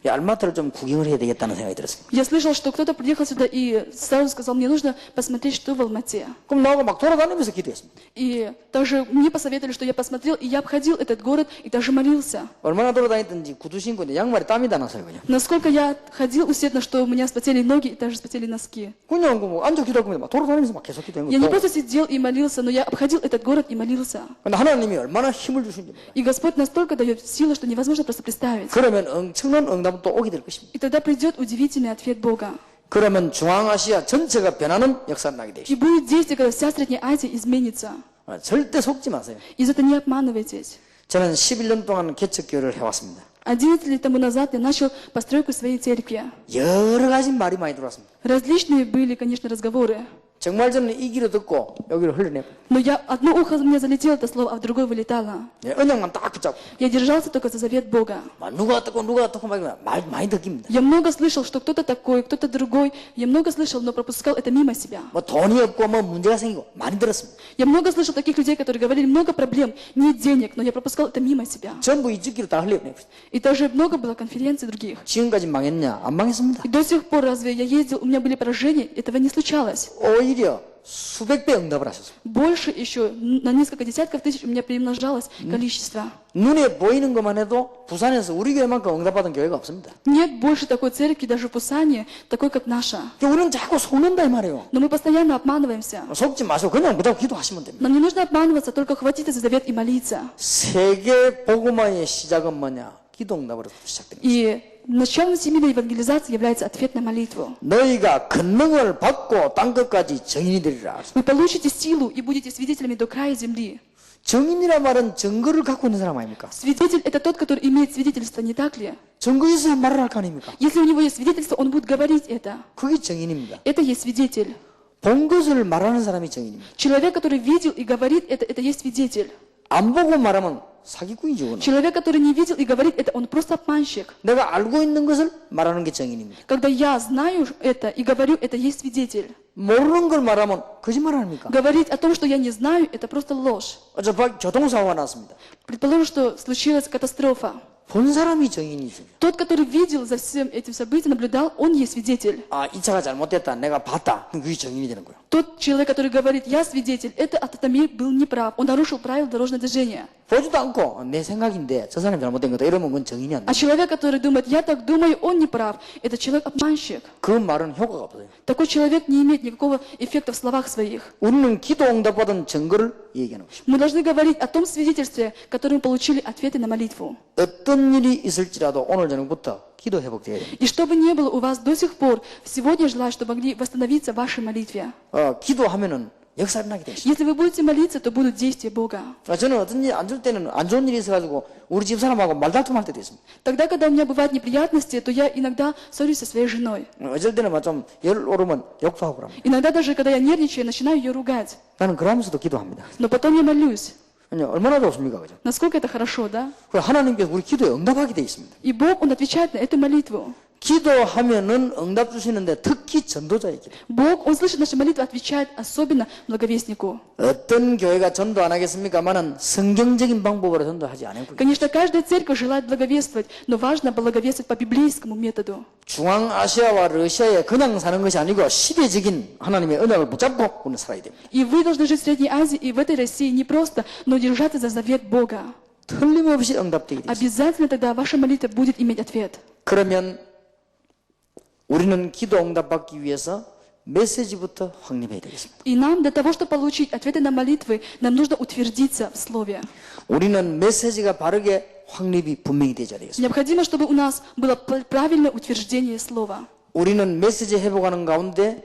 이 알마타를 좀 구경을 해야 되겠다는 생각이 들었습니다. Я слышал, что кто-то приехал сюда и сразу сказал, мне нужно посмотреть, что в Алмате. 그럼 나하고 막 돌아다니면서 기도했습니다. И также мне посоветовали, что я посмотрел, и я обходил этот город и даже молился. 얼마나 돌아다녔든지 구두 신고 이제 양말에 땀이 다 났어요, 그냥. Насколько я ходил усердно, что у меня вспотели ноги и даже вспотели носки. 그냥 뭐 앉아 기도하고 막 돌아다니면서 막 계속 기도한 Я не 거예요. просто сидел и молился, но я обходил этот город и молился. 근데 하나님이 얼마나 힘을 주신지 몰라요. И Господь настолько дает силу, что невозможно просто представить. 그러면 엄청난 응답은 또 오게 될 것입니다. И тогда придет удивительный ответ Бога. 그러면 중앙아시아 전체가 변하는 역사를 나게 되십니다. И будет действие, когда вся Средняя Азия изменится. 절대 속지 마세요. И за это не обманывайтесь. 저는 11년 동안 개척교회를 해왔습니다. 11 лет тому назад я начал постройку своей церкви. 여러 가지 말이 많이 들어왔습니다. Различные были, конечно, разговоры. 정말 저는 이 귀로 듣고 여기로 흘려내고 Но одно ухо у меня залетело это слово, а в другое вылетало. 언약만 딱 붙잡고 Я держался только за завет Бога. 누가 어떻고 말 많이 듣깁니다. Я много слышал, что кто-то такой, кто-то другой. Я много слышал, но пропускал это мимо себя. 뭐 돈이 없고 뭐 문제가 생기고 많이 들었습니다. Я много слышал таких людей, которые говорили, много проблем, нет денег, но я пропускал это мимо себя. 전부 이 귀로 다 흘려내고 И также много было конференций других. 지금까지 망했냐? 안 망했습니다. И до сих пор, разве я ездил, у меня были поражения, этого не случалось. 오히려 수백 배 응답을 하셨습니다. Больше еще, на несколько десятков тысяч у меня перемножалось количество. 눈에 보이는 것만 해도 부산에서 우리 교회만큼 응답받은 교회가 없습니다. Нет больше такой церкви, даже в Пусане, такой, как наша. 우리는 자꾸 속는다 이 말이에요. Но мы постоянно обманываемся. 속지 마시고 그냥 무조건 기도하시면 됩니다. Нам не нужно обманываться, только хватиться за завет и молиться. 세계 복음화의 시작은 뭐냐? 기도 응답으로 시작됩니다. И началом всемирной евангелизации является ответ на молитву. 너희가 권능을 받고 땅 끝까지 증인이 되리라. Вы получите силу и будете свидетелями до края земли. 증인이란 말은 증거를 갖고 있는 사람 아닙니까? Свидетель – это тот, который имеет свидетельство, не так ли? 증거 있어야 말을 할 거 아닙니까? Если у него есть свидетельство, он будет говорить это. 그게 증인입니다. Это есть свидетель. 본 것을 말하는 사람이 증인입니다. Человек, который видел и говорит это есть свидетель. 안 보고 말하면 사기꾼이죠. 그건. Человек, который не видел и говорит это, он просто обманщик. 내가 알고 있는 것을 말하는 게 증인입니다. Когда я знаю это и говорю, это есть свидетель. 모르는 걸 말하면 거짓말 아닙니까? Говорить о том, что я не знаю, это просто ложь. 어제 교통사고가 났습니다. Предположим, что случилась катастрофа. 본 사람이 증인이죠. Тот, который видел за всем этим событием, наблюдал, он есть свидетель. 이 차가 잘못됐다. 내가 봤다. 그럼 그게 증인이 되는 거예요. Тот человек, который говорит, я свидетель, это автомобиль был неправ. Он нарушил правила дорожного движения. 보지도 않고 내 생각인데 저 사람이 잘못된 거다. 이러면 그건 증인이 안 돼. А человек, который думает, я так думаю, он не прав. Это человек обманщик. 그 말은 효과가 없어요. Такой человек не имеет никакого эффекта в словах своих. 우리는 기도 응답받은 증거를 얘기하는 것입니다. Мы должны говорить о том свидетельстве, которым мы получили ответы на молитву. 어떤 일이 있을지라도 오늘 저녁부터 기도 회복돼야 됩니다. И что бы ни было у вас до сих пор, сегодня желаю, чтобы могли восстановиться в вашей молитве. 기도하면은 역사를 나게 되십니다. Если вы будете молиться, то будут действия Бога. 저는 어떤 일 안 줄 때는 안 좋은 일이 있어가지고 우리 집 사람하고 말다툼할 때도 있습니다. Тогда, когда у меня бывают неприятности, то я иногда ссорюсь со своей женой. 어쩔 때는 막 좀 열 오르면 욕도 하고 그럽니다. Иногда даже, когда я нервничаю, я начинаю ее ругать. 나는 그러면서도 기도합니다. Но потом я молюсь. 얼마나 좋습니까, 그죠? Насколько это хорошо, да? 하나님께서 우리 기도에 응답하게 돼 있습니다. И Бог, Он отвечает на эту молитву. 기도하면은 응답 주시는데 특히 전도자의 기도. Бог, Он слышит наши молитвы, отвечает особенно благовестнику. 어떤 교회가 전도 안 하겠습니까만은 성경적인 방법으로 전도하지 않고. Конечно, каждая церковь желает благовествовать, но важно благовествовать по библейскому методу. 중앙아시아와 러시아에 그냥 사는 것이 아니고 시대적인 하나님의 언약을 붙잡고 우리는 살아야 됩니다. И вы должны жить в Средней Азии и в этой России не просто, но держаться за завет Бога. 틀림없이 응답되게 되죠. Обязательно тогда ваша молитва будет иметь ответ. 그러면 우리는 기도 응답받기 위해서 메시지부터 확립해야 되겠습니다. И нам для того, чтобы получить ответы на молитвы, нам нужно утвердиться в Слове. 우리는 메시지가 바르게 확립이 분명히 되어야 되겠습니다. Необходимо, чтобы у нас было правильное утверждение Слова. 우리는 메시지 회복하는 가운데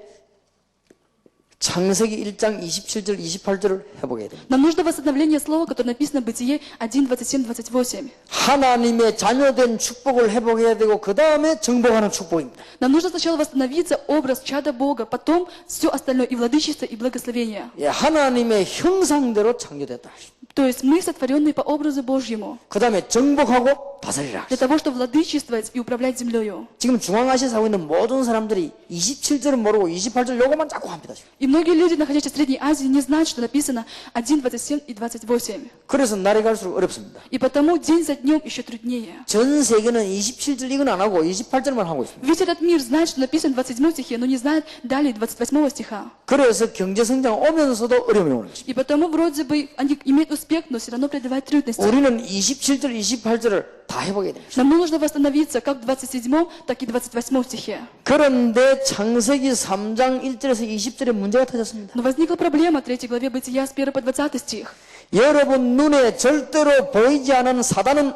창세기 1장 27절 28절을 회복해야 됩니다. Нам нужно восстановление слова, которое написано в Бытие 1, 27, 28. 하나님의 자녀된 축복을 회복해야 되고 그 다음에 정복하는 축복입니다. Нам нужно сначала восстановиться образ чада Бога, потом все остальное, и владычество, и благословение. 예, 하나님의 형상대로 창조됐다. То есть мы сотворенные по образу Божьему, 그 다음에 정복하고 다스리라. для того, чтобы владычествовать и управлять землею. 지금 중앙아시아 살고 있는 모든 사람들이 27절은 모르고 28절 요것만 자꾸 합니다. 지금. И многие люди, находящиеся в Средней Азии, не знают, что написано 1, 27 и 28. 그래서 날이 갈수록 어렵습니다. И потому день за днем еще труднее. 전 세계는 27절 이건 안 하고 28절만 하고 있습니다. Весь этот мир знает, что написано в 27 стихе, но не знает далее 28 стиха. 그래서 경제 성장 오면서도 어려움이 오는 것입니다. И потому вроде бы они имеют успех, но все равно преодолевают трудности. 우리는 27절, 28절을 다 회복해야 됩니다. Нам нужно восстановиться как в 27, так и в 28 стихе. 그런데 창세기 3장 1절에서 20절에 문제가 터졌습니다. Но возникла проблема в 3 главе Бытия с 1 по 20 стих. 여러분 눈에 절대로 보이지 않은 사단은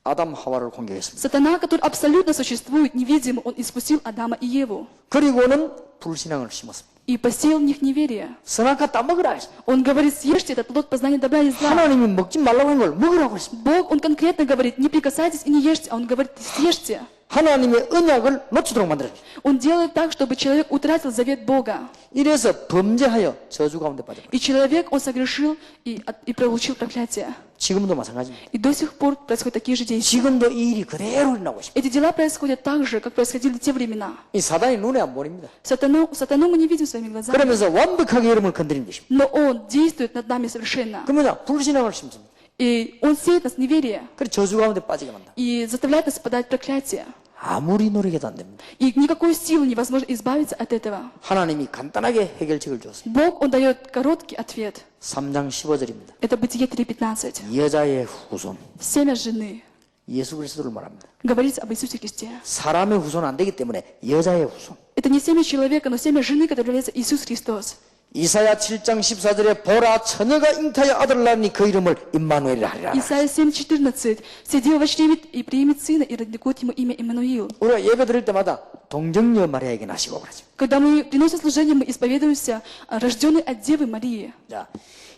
아담 하와를 공격했습니다. Сатана, который абсолютно существует, невидимо, он искусил Адама и Еву. 그리고는 불신앙을 심었습니다. И посеял в них неверие. 선악과 따먹으라 했습니다. Он говорит, съешьте этот плод познания добра и зла. 하나님이 먹지 말라고 한 걸 먹으라고 했습니다. Бог, Он конкретно говорит, не прикасайтесь и не ешьте, а Он говорит, съешьте. 하나님의 언약을 놓치도록 만들었습니다. Он делает так, чтобы человек утратил завет Бога. 이래서 범죄하여 저주 가운데 빠져버렸습니다. И человек, он согрешил и получил проклятие. 지금도 마찬가지입니다. И до сих пор происходят такие же действия. 지금도 이 일이 그대로 일어나고 있습니다. Эти дела происходят так же, как происходили в те времена. 이 사단이 눈에 안 보입니다. Сатану мы не видим своими глазами, 그러면서 완벽하게 여러분을 건드리는 것입니다. но Он действует над нами совершенно. 그러면 불신앙을 심습니다. И Он сеет нас неверие 그래 저주 가운데 빠지게 만다. и заставляет нас попадать в проклятие. 아무리 노력해도 안 됩니다. И никакой силы невозможно избавиться от этого. 하나님이 간단하게 해결책을 주었습니다. Бог, Он дает короткий ответ. 3장 15절입니다. Это Бытие 3:15. 여자의 후손, Семя жены. 예수 그리스도를 말합니다. Говорится об Иисусе Христе. 사람의 후손은 안 되기 때문에 여자의 후손. Это не семя человека, но семя жены, которое является Иисус Христос. 이사야 7장 14절에 보라 처녀가 잉타여 아들을 낳으니 그 이름을 임마누엘이라 하리라. Исайя 7:14. «Сидел во чреве и примет сына, и родникут ему имя Иммануил». 우리가 예배 드릴 때마다 동정녀 마리아에게 나시고 그러죠. Когда мы приносим служение, мы исповедуемся рожденной от Девы Марии. 자,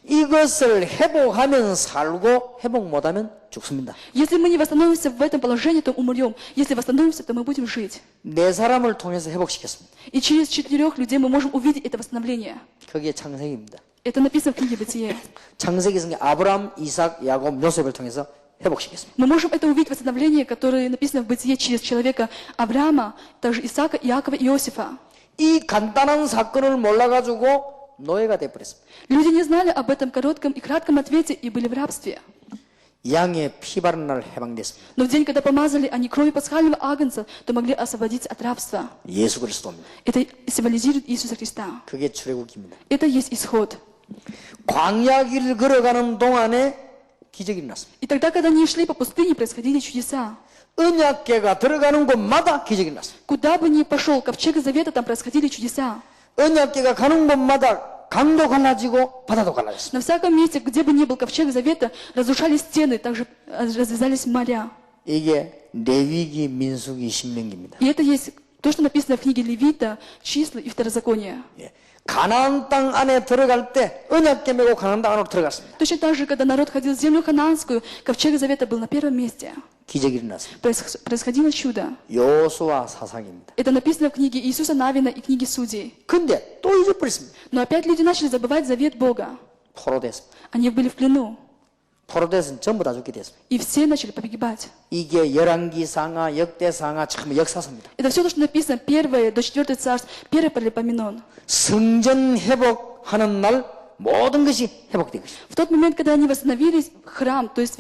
이것을 회복하면 살고 회복 못하면 죽습니다. Если мы не восстановимся в этом положении, то умрем. Если восстановимся, то мы будем жить. 네 사람을 통해서 회복시켰습니다. И через 4 людей мы можем увидеть это восстановление. 그게 창세기입니다. Это написано в книге Бытие. 창세기 성경 아브라함, 이삭, 야곱, 요셉을 통해서 회복시켰습니다. Мы можем это увидеть восстановление, которое написано в Бытие через человека Авраама, также Исаака, Иакова и Иосифа. 이 간단한 사건을 몰라가지고 노예가 돼버렸습니다. Люди не знали об этом коротком и кратком ответе и были в рабстве. 양의 피 바른 날 해방됐습니다. Но в день, когда помазали они кровью пасхального агнца, то могли освободиться от рабства. 예수 그리스도입니다. Это символизирует Иисуса Христа. 그게 출애굽기입니다. Это есть исход. 광야길을 걸어가는 동안에 기적이 일어났습니다. И тогда, когда они шли по пустыне, происходили чудеса. 언약궤가 들어가는 곳마다 기적이 일어났습니다. Куда бы ни пошел ковчег Завета, там происходили чудеса. 언약궤가 가는 곳마다 강도 갈라지고 바다도 갈라졌습니다. На всяком месте, где бы ни был ковчег Завета, разрушались стены, также развязались моря. 이게 레위기, 민수기, 신명기입니다. И это есть то, что написано в книге Левита, Числа и Второзакония. 예. 가나안 땅 안에 들어갈 때 언약궤 메고 가나안 땅 안으로 들어갔습니다. Точно так же, когда народ ходил в землю ханаанскую, ковчег Завета был на первом месте. 기적이 일어났습니다. Происходило чудо. 여호수아 사상입니다. Это написано в книге Иисуса Навина и книге Судей. 근데 또 잊어버렸습니다. Но опять люди начали забывать завет Бога. 포로됐습니다. Они были в плену. 포로됐으면 전부 다 죽게 됐습니다. И все начали погибать. 이게 열왕기상하, 역대상하, 참 역사서입니다. Это все то, что написано 1 до 4 царств, 1 Паралипоменон. 성전 회복하는 날 모든 것이 회복된 것입니다. В тот момент, когда они восстановились, храм, то есть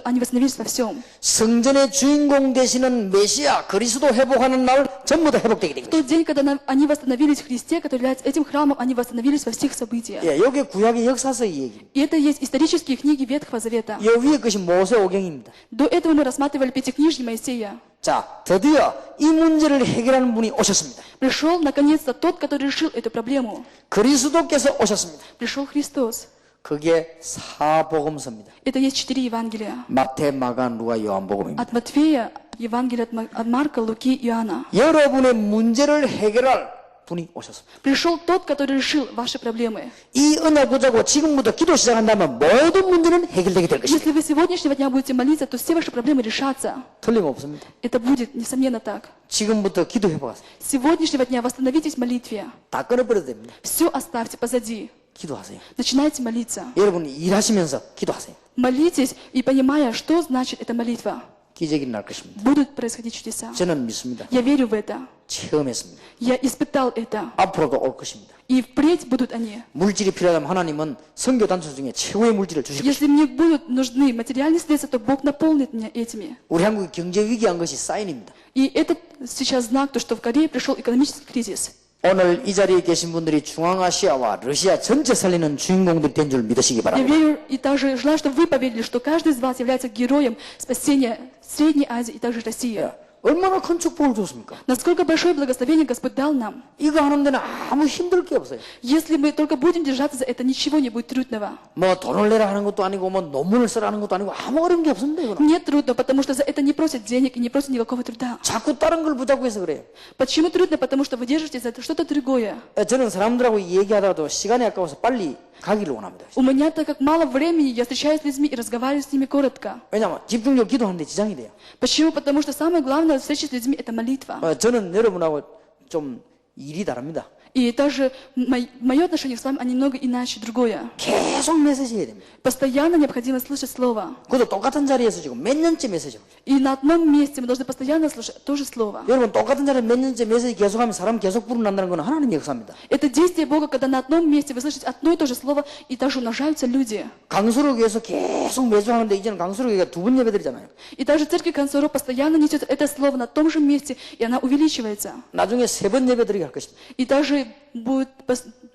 они восстановились во всем. 성전의 주인공 되시는 메시아 그리스도 회복하는 날 전부 다 회복되게 된 В 것입니다. тот день, когда они восстановились в Христе, который является этим храмом, они восстановились во всех событиях. 예, 이게 구약의 역사서의 얘기입니다. И это есть исторические книги Ветхого Завета. 이 위에 것이 모세오경입니다. До этого мы рассматривали Пятикнижье Моисея. 자, 드디어 이 문제를 해결하는 분이 오셨습니다. Пришел, наконец-то, тот, который решил эту проблему. 그리스도께서 오셨습니다. Пришел Христос. 그게 사복음서입니다. Это есть 4 Евангелия. 마태, 마가, 누가, 요한복음입니다. От Матфея, Евангелие от Марка, Луки, Иоанна. 여러분의 문제를 해결할 분이 오셨습니다. Пришел тот, который решил ваши проблемы. 이 언약 보자고 지금부터 기도 시작한다면 모든 문제는 해결되게 될 것입니다. Если вы сегодняшнего дня будете молиться, то все ваши проблемы решатся. 틀림없습니다. Это будет, несомненно, так. 지금부터 기도해보세요. С сегодняшнего дня восстановитесь в молитве. 다 끊어버려도 됩니다. Все оставьте позади. 기도하세요. Начинайте молиться. 여러분 일하시면서 기도하세요. Молитесь и понимая, что значит эта молитва. 기적이 날 것입니다. Будут происходить чудеса. 저는 믿습니다. Я верю в это. 체험했습니다. Я испытал это. 앞으로도 올 것입니다. И впредь будут они. 물질이 필요하다면 하나님은 선교 단체 중에 최고의 물질을 주실 것입니다. Если мне будут нужны материальные средства, то Бог наполнит меня этими. 우리 한국이 경제 위기한 것이 사인입니다. И это сейчас знак, то, что в Корее пришел экономический кризис. 오늘 이 자리에 계신 분들이 중앙아시아와 러시아 전체 살리는 주인공들이 된 줄 믿으시기 Я 바랍니다. верю и также желаю, чтобы вы поверили, что каждый из вас является героем спасения Средней Азии и также России. 얼마나 큰 축복을 줬습니까? Насколько большое благословение Господь дал нам. 이거 하는 데는 아무 힘들 게 없어요. Если мы только будем держаться за это, ничего не будет трудного. 뭐 돈을 내라 하는 것도 아니고 뭐 논문을 쓰라 하는 것도 아니고 아무 어려운 게 없습니다. 이거는. Нет трудно, потому что за это не просят денег и не просят никакого труда. 자꾸 다른 걸 붙잡고 해서 그래요. Почему трудно? Потому что вы держите за это что-то другое. 저는 사람들하고 얘기하다가도 시간이 아까워서 빨리 가기를 원합니다. У меня, так как мало времени, я встречаюсь с людьми и разговариваю с ними коротко. 왜냐하면 집중적으로 기도하는데 지장이 돼요. Почему? Потому что самое главное в встрече с людьми – это молитва. 저는 여러분하고 좀 일이 다릅니다. И также мое отношение с вами, оно немного иначе, другое. 계속 메시지 해야 됩니다. Постоянно необходимо слышать Слово. 그것도 똑같은 자리에서 지금 몇 년째 메시지. И на одном месте мы должны постоянно слушать то же Слово. 여러분 똑같은 자리에 몇 년째 메시지 계속하면 사람 계속 불어난다는 건 하나님의 역사입니다. Это действие Бога, когда на одном месте вы слышите одно и то же Слово, и также умножаются люди. 강수로교에서 계속 매주 하는데 이제는 강수로교가 2번 예배드리잖아요. И также церковь Консоро постоянно несет это Слово на том же месте, и она увеличивается. 나중에 3번 예배드리게 할 것입니다. И также будет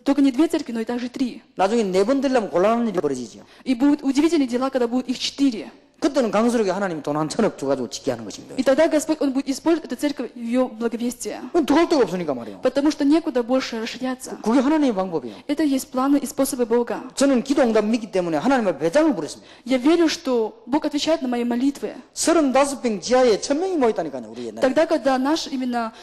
только не 2 церкви, но и также 3. 나중에 4번 드리려면 곤란한 일이 벌어지죠. И будут удивительные дела, когда будет их 4. 그때는 강수로교 하나님이 돈 한 1,000억 줘가지고 짓게 하는 것입니다. И тогда Господь, Он будет использовать эту церковь в ее благовестие. 들어갈 데가 없으니까 말이에요. Потому что некуда больше расширяться. 그게 하나님의 방법이에요. Это есть планы и способы Бога. 저는 기도 응답 믿기 때문에 하나님의 배장을 부렸습니다. Я верю, что Бог отвечает на мои молитвы. 35평 지하에 1,000명이 모였다니까요, 우리 옛날에. Тогда, когда наш именно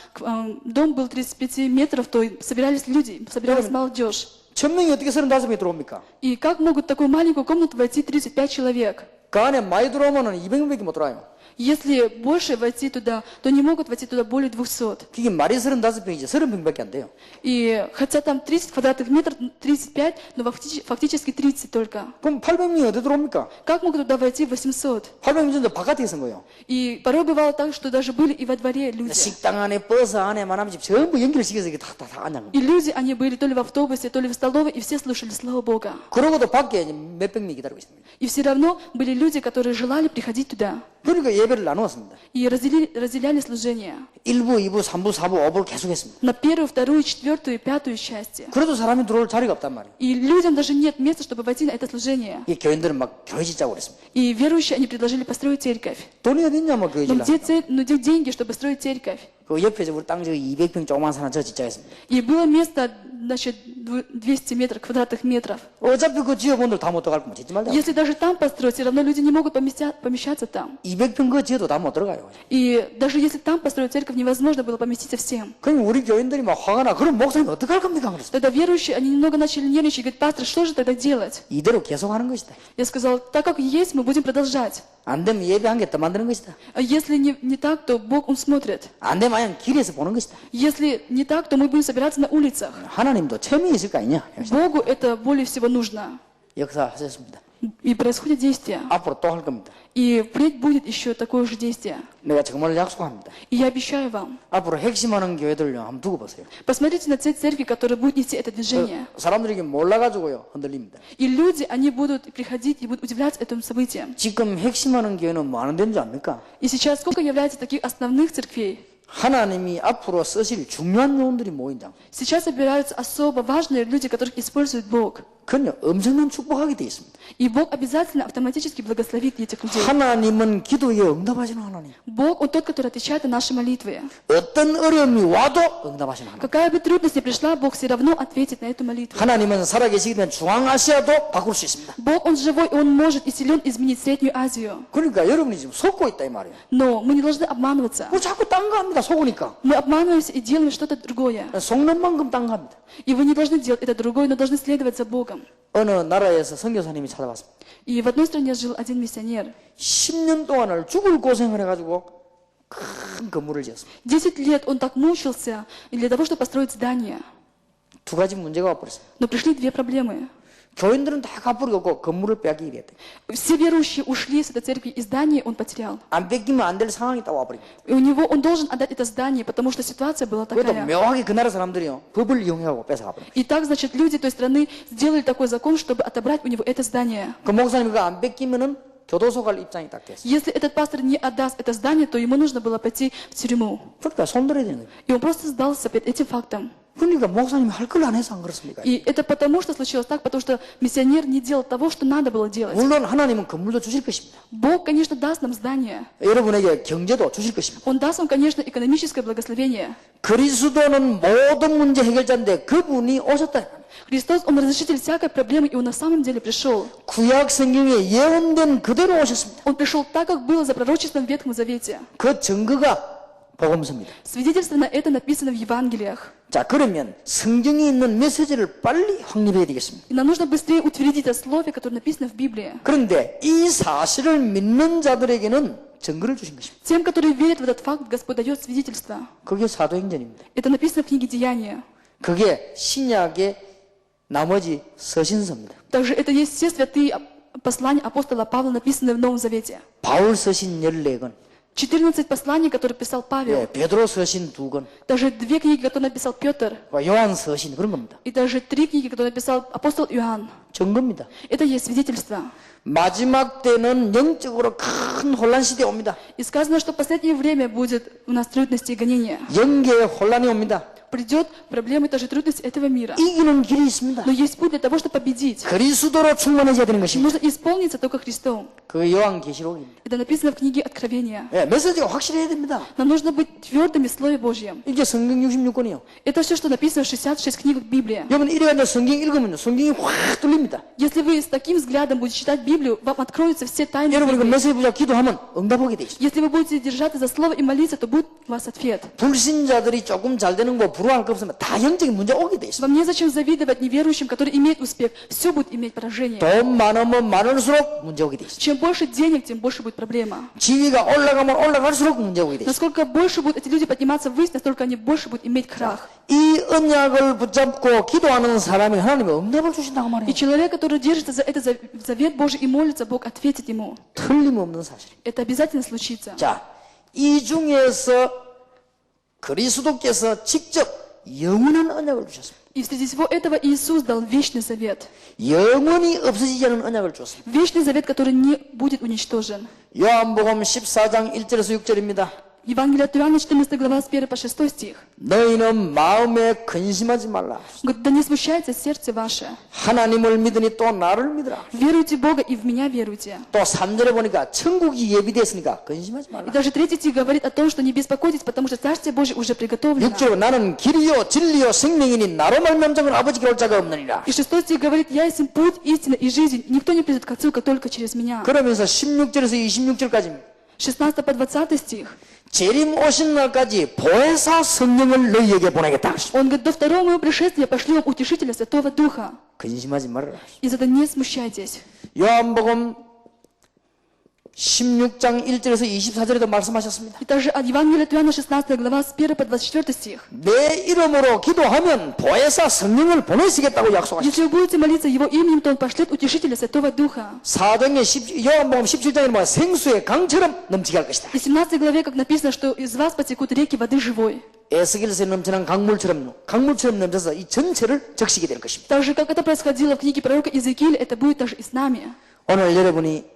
дом был 35 метров, то собирались люди, собиралась молодежь. 1,000명이 어떻게 35명이 들어옵니까? И как могут в такую маленькую комнату войти 35 человек? 그 안에 많이 들어오면은 200명밖에 못 들어와요. Если больше войти туда, то не могут войти туда более 200. 그게 말이 35평이지 30평밖에 안 돼요. И хотя там 30 квадратных метров, 35, но фактически 30 только. 그럼 800명이 어디 들어옵니까? Как могут туда войти 800? 800명 전에 바깥에 있은 거예요. И порой бывало так, что даже были и во дворе люди. 식당 안에, 버스 안에, 만화집 전부 연결시켜서 이게 다 앉는 거예요. И люди, они были то ли в автобусе, то ли в столовой, и все слушали Слово Бога. 그러고도 밖에 몇백 명이 기다리고 있습니다. И все равно были люди, которые желали приходить туда. 그러니까 예배를 나누었습니다. И разделяли служение 1부, 2부, 3부, 4부, 5부를 계속 했습니다. на первую, вторую, четвертую и пятую части. 그래도 사람이 들어올 자리가 없단 말이에요. И людям даже нет места, чтобы войти на это служение. 이 교인들은 막 교회 짓자고 그랬습니다. И верующие, они предложили построить церковь. 돈이 어디 있냐, 뭐 교회 Но 짓라. где деньги, чтобы строить церковь? 그 옆에 우리 땅 저기 200평 조그만 사람 저 짓자겠습니다. И было место, значит, 200 метров, квадратных метров. 어차피 그 지역분들 다 못 들어갈 거면 짓지 말자. Если даже там построить, все равно люди не могут помещаться там. 200평 그 지역도 다 못 들어가요. И даже если там построить церковь, невозможно было поместиться всем. 그럼 우리 교인들이 막 화가 나. 그럼 목사님 어떡할 겁니까? 그랬어요. Тогда верующие, они немного начали нервничать и говорят: пастор, что же тогда делать? 이대로 계속하는 것이다. Я сказал: так как есть, мы будем продолжать. 안 되면 예배 한 개 더 만드는 것이다. А если не так, то Бог, Он смотрит. 안 되면 그냥 길에서 보는 것이다. Если не так, то мы будем собираться на улицах. 하나님도 체면이 있을 거 아니냐? Богу это более всего нужно. 역사하셨습니다. И происходит действие. 앞으로 또 할 겁니다. И впредь будет еще такое же действие. 내가 정말 약속합니다. И я обещаю вам. 앞으로 핵심하는 교회들요 한번 두고 보세요. Посмотрите на те церкви, которые будут нести это движение. 사람들이 몰라가지고요 흔들립니다. И люди, они будут приходить и будут удивляться этим событиям. 지금 핵심하는 교회는 뭐 하는 데인 줄 압니까? И сейчас сколько является таких основных церквей? 하나님이 앞으로 쓰실 중요한 요원들이 모인 장. Сейчас собираются особо важные люди, которых использует Бог. 그건 엄청난 축복하게 되어 있습니다. И Бог обязательно автоматически благословит этих людей. 하나님은 기도에 응답하시는 하나님. Бог, Он тот, который отвечает на наши молитвы. 어떤 어려움이 와도 응답하시는 하나님. Какая бы трудность ни пришла, Бог все равно ответит на эту молитву. 하나님은 살아계시기 때문에 중앙아시아도 바꿀 수 있습니다. Бог, Он живой, и Он может и силен изменить Среднюю Азию. 그러니까 여러분이 지금 속고 있다 이 말이에요. Но мы не должны обманываться. 뭐 자꾸 딴 거 합니다. 속으니까. Мы обманываемся и делаем что-то другое. 속는 만큼 딴 거 합니다. И вы не должны делать это другое, но должны следовать за Богом. 어느 나라에서 선교사님이 찾아왔습니다. И в одной стране жил один миссионер. 10년 동안을 죽을 고생을 해가지고 큰 건물을 지었습니다. 10 лет он так мучился для того, чтобы построить здание. 두 가지 문제가 와버렸습니다. Но пришли две проблемы. 교인들은 다 갚으려고 건물을 빼앗기게 됐대. Все верующие ушли с этой церкви, и здание он потерял. 안 뺏기면 안 될 상황이 딱 와버린 거예요. И у него он должен отдать это здание, потому что ситуация была 그것도 такая. 묘하게 그 나라 사람들이요 법을 이용해가고 뺏어가버린 거예요. И так, значит, люди той страны сделали такой закон, чтобы отобрать у него это здание. 그 목사님이 그거 안 뺏기면은 교도소 갈 입장이 딱 됐어요. Если этот пастор не отдаст это здание, то ему нужно было пойти в тюрьму. 그러니까 손들어야 되는 거예요. И он просто сдался перед этим фактом. 그러니까 목사님이 할 걸 안 해서 안 그렇습니까? И это потому, что случилось так, потому что миссионер не делал того, что надо было делать. 물론 하나님은 건물도 주실 것입니다. Бог, конечно, даст нам здание. 여러분에게 경제도 주실 것입니다. Он даст вам, конечно, экономическое благословение. 그리스도는 모든 문제 해결자인데 그분이 오셨다. Христос, Он разрешитель всякой проблемы, и Он на самом деле пришел. 구약 성경에 예언된 그대로 오셨습니다. Он пришел так, как было за пророчеством в Ветхом Завете. 그 증거가 복음서입니다. Свидетельство на это написано в Евангелиях. 자, 그러면 성경에 있는 메시지를 빨리 확립해야 되겠습니다. И нам нужно быстрее утвердить это слово, которое написано в Библии. 그런데 이 사실을 믿는 자들에게는 증거를 주신 것입니다. Тем, которые верят в этот факт, Господь дает свидетельство. 그게 사도행전입니다. Это написано в книге Деяния. 그게 신약의 나머지 서신서입니다. Также это есть все святые послания апостола Павла, написанные в Новом Завете. 바울 서신 14권, 14 посланий, которые писал Павел. 베드로 서신 2권, Также 2 книги, которые написал Петр. 요한 서신 그런 겁니다. И также 3 книги, которые написал апостол Иоанн. 증거입니다. Это есть свидетельство. 마지막 때는 영적으로 큰 혼란 시대 옵니다. И сказано, что в последнее время будет у нас трудности и гонения. 영계의 혼란이 옵니다. Придет проблемы и даже трудности этого мира. 이기는 길이 있습니다. Но есть путь для того, чтобы победить. 그리스도로 충만해져야 되는 것입니다. Нужно исполниться только Христом. 그 요한계시록입니다. Это написано в книге Откровения. 메시지가 확실해야 됩니다. Нам нужно быть твердыми в Слове Божьем. 이게 성경 66권이요. Это все, что написано в 66 книгах Библии. 여러분 이래가지고 성경 읽으면 성경이 확 뚫립니다. Если вы с таким взглядом будете читать Библию, вам откроются все тайны 여러분 그 Библии. 메시지 보자 기도하면 응답하게 돼 있습니다. Если вы будете держаться за Слово и молиться, то будет у вас ответ. 불신자들이 조금 잘 되는 거 부러워할 거 없으면 다 영적인 문제 오게 돼 있습니다. Вам незачем завидовать неверующим, которые имеют успех. Все будет иметь поражение. 돈 많으면 많을수록 문제 오게 돼 있습니다. Чем больше денег, тем больше будет проблема. 지위가 올라가면 올라갈수록 문제 오게 돼 있습니다. Насколько больше будут эти люди подниматься ввысь, настолько они больше будут иметь крах. 이 언약을 붙잡고 기도하는 사람이 하나님이 응답을 주신다고 И 말해요. человек, который держится за этот завет Божий и молится, Бог ответит ему. 틀림없는 사실이에요. Это обязательно случится. 자, 이 중에서 그리스도께서 직접 영원한 언약을 주셨습니다. И среди всего этого Иисус дал вечный завет. 영원히 없어지지 않은 언약을 주었습니다. Вечный завет, который не будет уничтожен. 요한복음 14장 1절에서 6절입니다. Евангелие от Иоанна, 14 глава, с 1 по 6 стих. 너희는 마음에 근심하지 말라. Говорит, да не смущается сердце ваше. 하나님을 믿으니 또 나를 믿으라. Веруйте в Бога и в меня веруйте. 또 3절에 보니까 천국이 예비됐으니까 근심하지 И 말라. даже 3 стих говорит о том, что не беспокойтесь, потому что Царствие Божие уже приготовлено. 6절에 나는 길이요 진리요 생명이니 나로 말미암자는 아버지께 올 자가 없느니라. И 6 стих говорит, я есть путь, истина и жизнь. Никто не придет к Отцу, как только через меня. 그러면서 16절에서 26절까지 16 по 20 стих. 재림 오신 날까지 보혜사 성령을 너희에게 보내겠다. Он говорит, до второго моего пришествия пошлю вам утешителя Святого Духа. 근심하지 말아라. И за это не смущайтесь. 요한복음 16장 1절에서 24절에도 말씀하셨습니다. И также от Евангелия от Иоанна, 16 глава, с 1 по 24 стих. 내 이름으로 기도하면 보혜사 성령을 보내시겠다고 약속하셨습니다. Если вы будете молиться Его именем, то Он пошлет утешителя Святого Духа. 요한복음 17장에 보면 생수의 강처럼 넘치게 할 것이다. И в 17 главе, как написано, что из вас потекут реки воды живой. 에스겔서에 넘치는 강물처럼 넘쳐서 이 전체를 적시게 될 것입니다. Так же, как это происходило в книге пророка Иезекииля, это будет также и с нами. 오늘 여러분이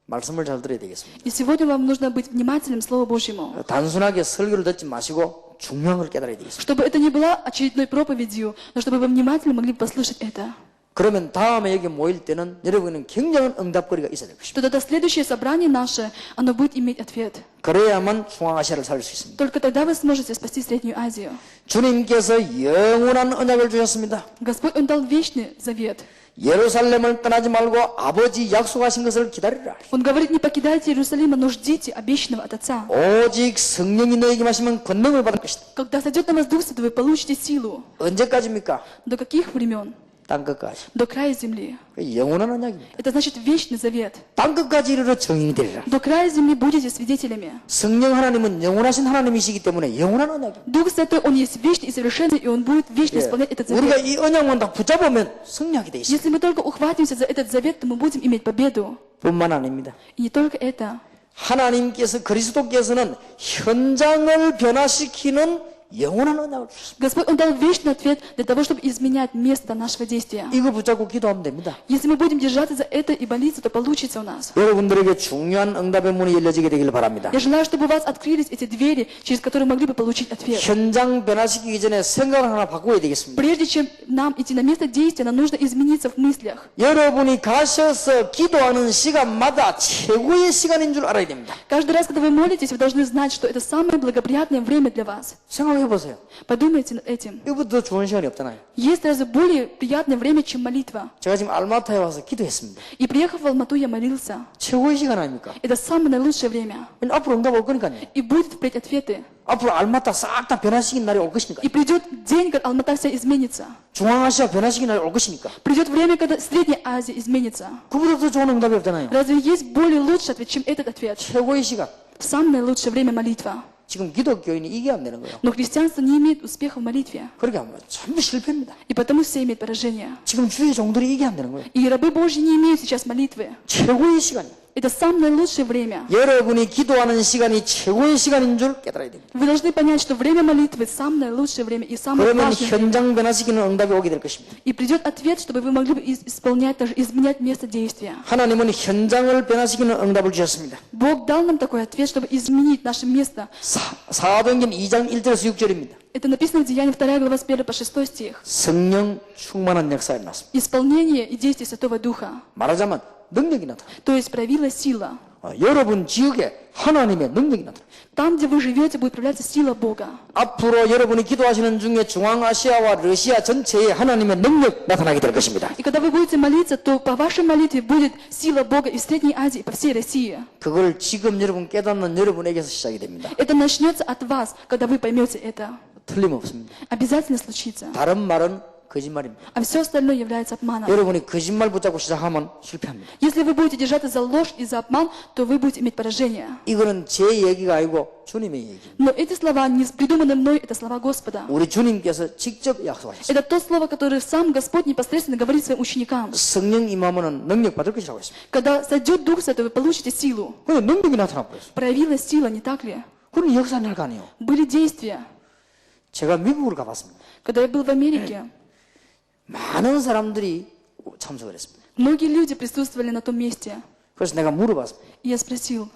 말씀을 잘 들어야 되겠습니다. И сегодня вам нужно быть внимательным Слову Божьему. 단순하게 설교를 듣지 마시고 중요한 걸 깨달아야 되겠습니다. Чтобы это не была очередной проповедью, но чтобы вы внимательно могли послушать это. 그러면 다음에 여기 모일 때는 여러분은 굉장한 응답거리가 있어야 될 것입니다. то тогда следующее собрание наше, оно будет иметь ответ. 그래야만 중앙아시아를 살릴 수 있습니다. Только тогда вы сможете спасти Среднюю Азию. 주님께서 영원한 언약을 주셨습니다. Господь, Он дал вечный завет. 예루살렘을 떠나지 말고 아버지 약속하신 것을 기다리라. Он говорит, не покидайте Иерусалима, но ждите обещанного от Отца. 오직 성령이 너에게 마시면 권능을 받을 것이다. Когда сойдет на вас Дух Святой, вы получите силу. 언제까지입니까? До каких времен? 땅끝까지. До края земли. 영원한 언약입니다. Это значит вечный завет. 땅끝까지 이르러 증인이 되리라. До края земли будете свидетелями. 성령 하나님은 영원하신 하나님이시기 때문에 영원한 언약입니다. Дух Святой, Он есть вечный и совершенный, и Он будет вечно исполнять этот 우리가 завет. 이 언약만 다 붙잡으면 승리하게 돼 있습니다. Если мы только ухватимся за этот завет, то мы будем иметь победу. 뿐만 아닙니다. И не только это. 하나님께서 그리스도께서는 현장을 변화시키는 영원한 언약을 주셨습니다. Господь, Он дал вечный ответ для того, чтобы изменять место нашего действия. 이거 붙잡고 기도하면 됩니다. Если мы будем держаться за это и молиться, то получится у нас. 여러분들에게 중요한 응답의 문이 열려지게 되길 바랍니다. Я желаю, чтобы у вас открылись эти двери, через которые могли бы получить ответ. 현장 변화시키기 전에 생각을 하나 바꿔야 되겠습니다. Прежде чем нам идти на место действия, нам нужно измениться в мыслях. 여러분이 가셔서 기도하는 시간마다 최고의 시간인 줄 알아야 됩니다. Каждый раз, когда вы молитесь, вы должны знать, что это самое благоприятное время для вас. 생각해 보세요. Подумайте над этим. 이거보다 더 좋은 시간이 없잖아요. Есть разве более приятное время, чем молитва? 제가 지금 알마타에 와서 기도했습니다. И приехав в Алмату, я молился. 최고의 시간 아닙니까? Это самое наилучшее время. 앞으로 응답 올 거니까요. И будет впредь ответы. 앞으로 알마타 싹 다 변화시킨 날이 올 것이니까. И придет день, когда Алмата вся изменится. 중앙아시아 변화시킨 날이 올 것이니까. Придет время, когда Средняя Азия изменится. 그보다 더 좋은 응답이 없잖아요. Разве есть более лучший ответ, чем этот ответ? 최고의 시간. Самое лучшее время молитва. 지금 기독교인이 이게 안 되는 거예요. Но христианство не имеет успеха в молитве. 그렇게 하면 전부 실패입니다. И потому все имеют поражение. 지금 주의 종들이 이게 안 되는 거예요. И рабы Божьи не имеют сейчас молитвы. 최고의 시간이에요. Это самое лучшее время. 여러분이 기도하는 시간이 최고의 시간인 줄 깨달아야 됩니다. Вы должны понять, что время молитвы самое лучшее время и самое 그러면 важное время. 현장 변화시키는 응답이 오게 될 것입니다. И придет ответ, чтобы вы могли бы исполнять, даже изменять место действия. 하나님은 현장을 변화시키는 응답을 주셨습니다. Бог дал нам такой ответ, чтобы изменить наше место. 사도행전 2장 1절에서 6절입니다. Это написано в Деянии 2 глава с 1 по 6 стих. 성령 충만한 역사에 났습니다. Исполнение и действие Святого Духа. 말하자면 능력이 나타납니다. То есть проявилась сила. 여러분 지역에 하나님의 능력이 나타납니다. Там, где вы живете, будет проявляться сила Бога. 앞으로 여러분이 기도하시는 중에 중앙아시아와 러시아 전체에 하나님의 능력 나타나게 될 것입니다. И когда вы будете молиться, то по вашей молитве будет сила Бога и в Средней Азии, и по всей России. 그걸 지금 여러분 깨닫는 여러분에게서 시작이 됩니다. Это начнется от вас, когда вы поймете это. 틀림없습니다. Обязательно случится. 다른 말은 거짓말입니다. А все остальное является обманом. 여러분이 거짓말 붙잡고 시작하면 실패합니다. Если вы будете держаться за ложь и за обман, то вы будете иметь поражение. 이거는 제 얘기가 아니고 주님의 얘기. Но эти слова не придуманы мной, это слова Господа. 우리 주님께서 직접 약속하셨습니다. Это то слово, которое сам Господь непосредственно говорит своим ученикам. 성령 임하면 능력 받을 것이라고 했습니다. Когда сойдет Дух Святой, вы получите силу. 근데 능력이 나타나 버렸어요. Проявилась сила, не так ли? 그런 역사 날 거 아니에요. Были действия. 제가 미국을 가봤습니다. Когда я был в Америке, 많은 사람들이 참석을 했습니다. многие люди присутствовали на том месте. 그래서 내가 물어봤습니다. И я спросил,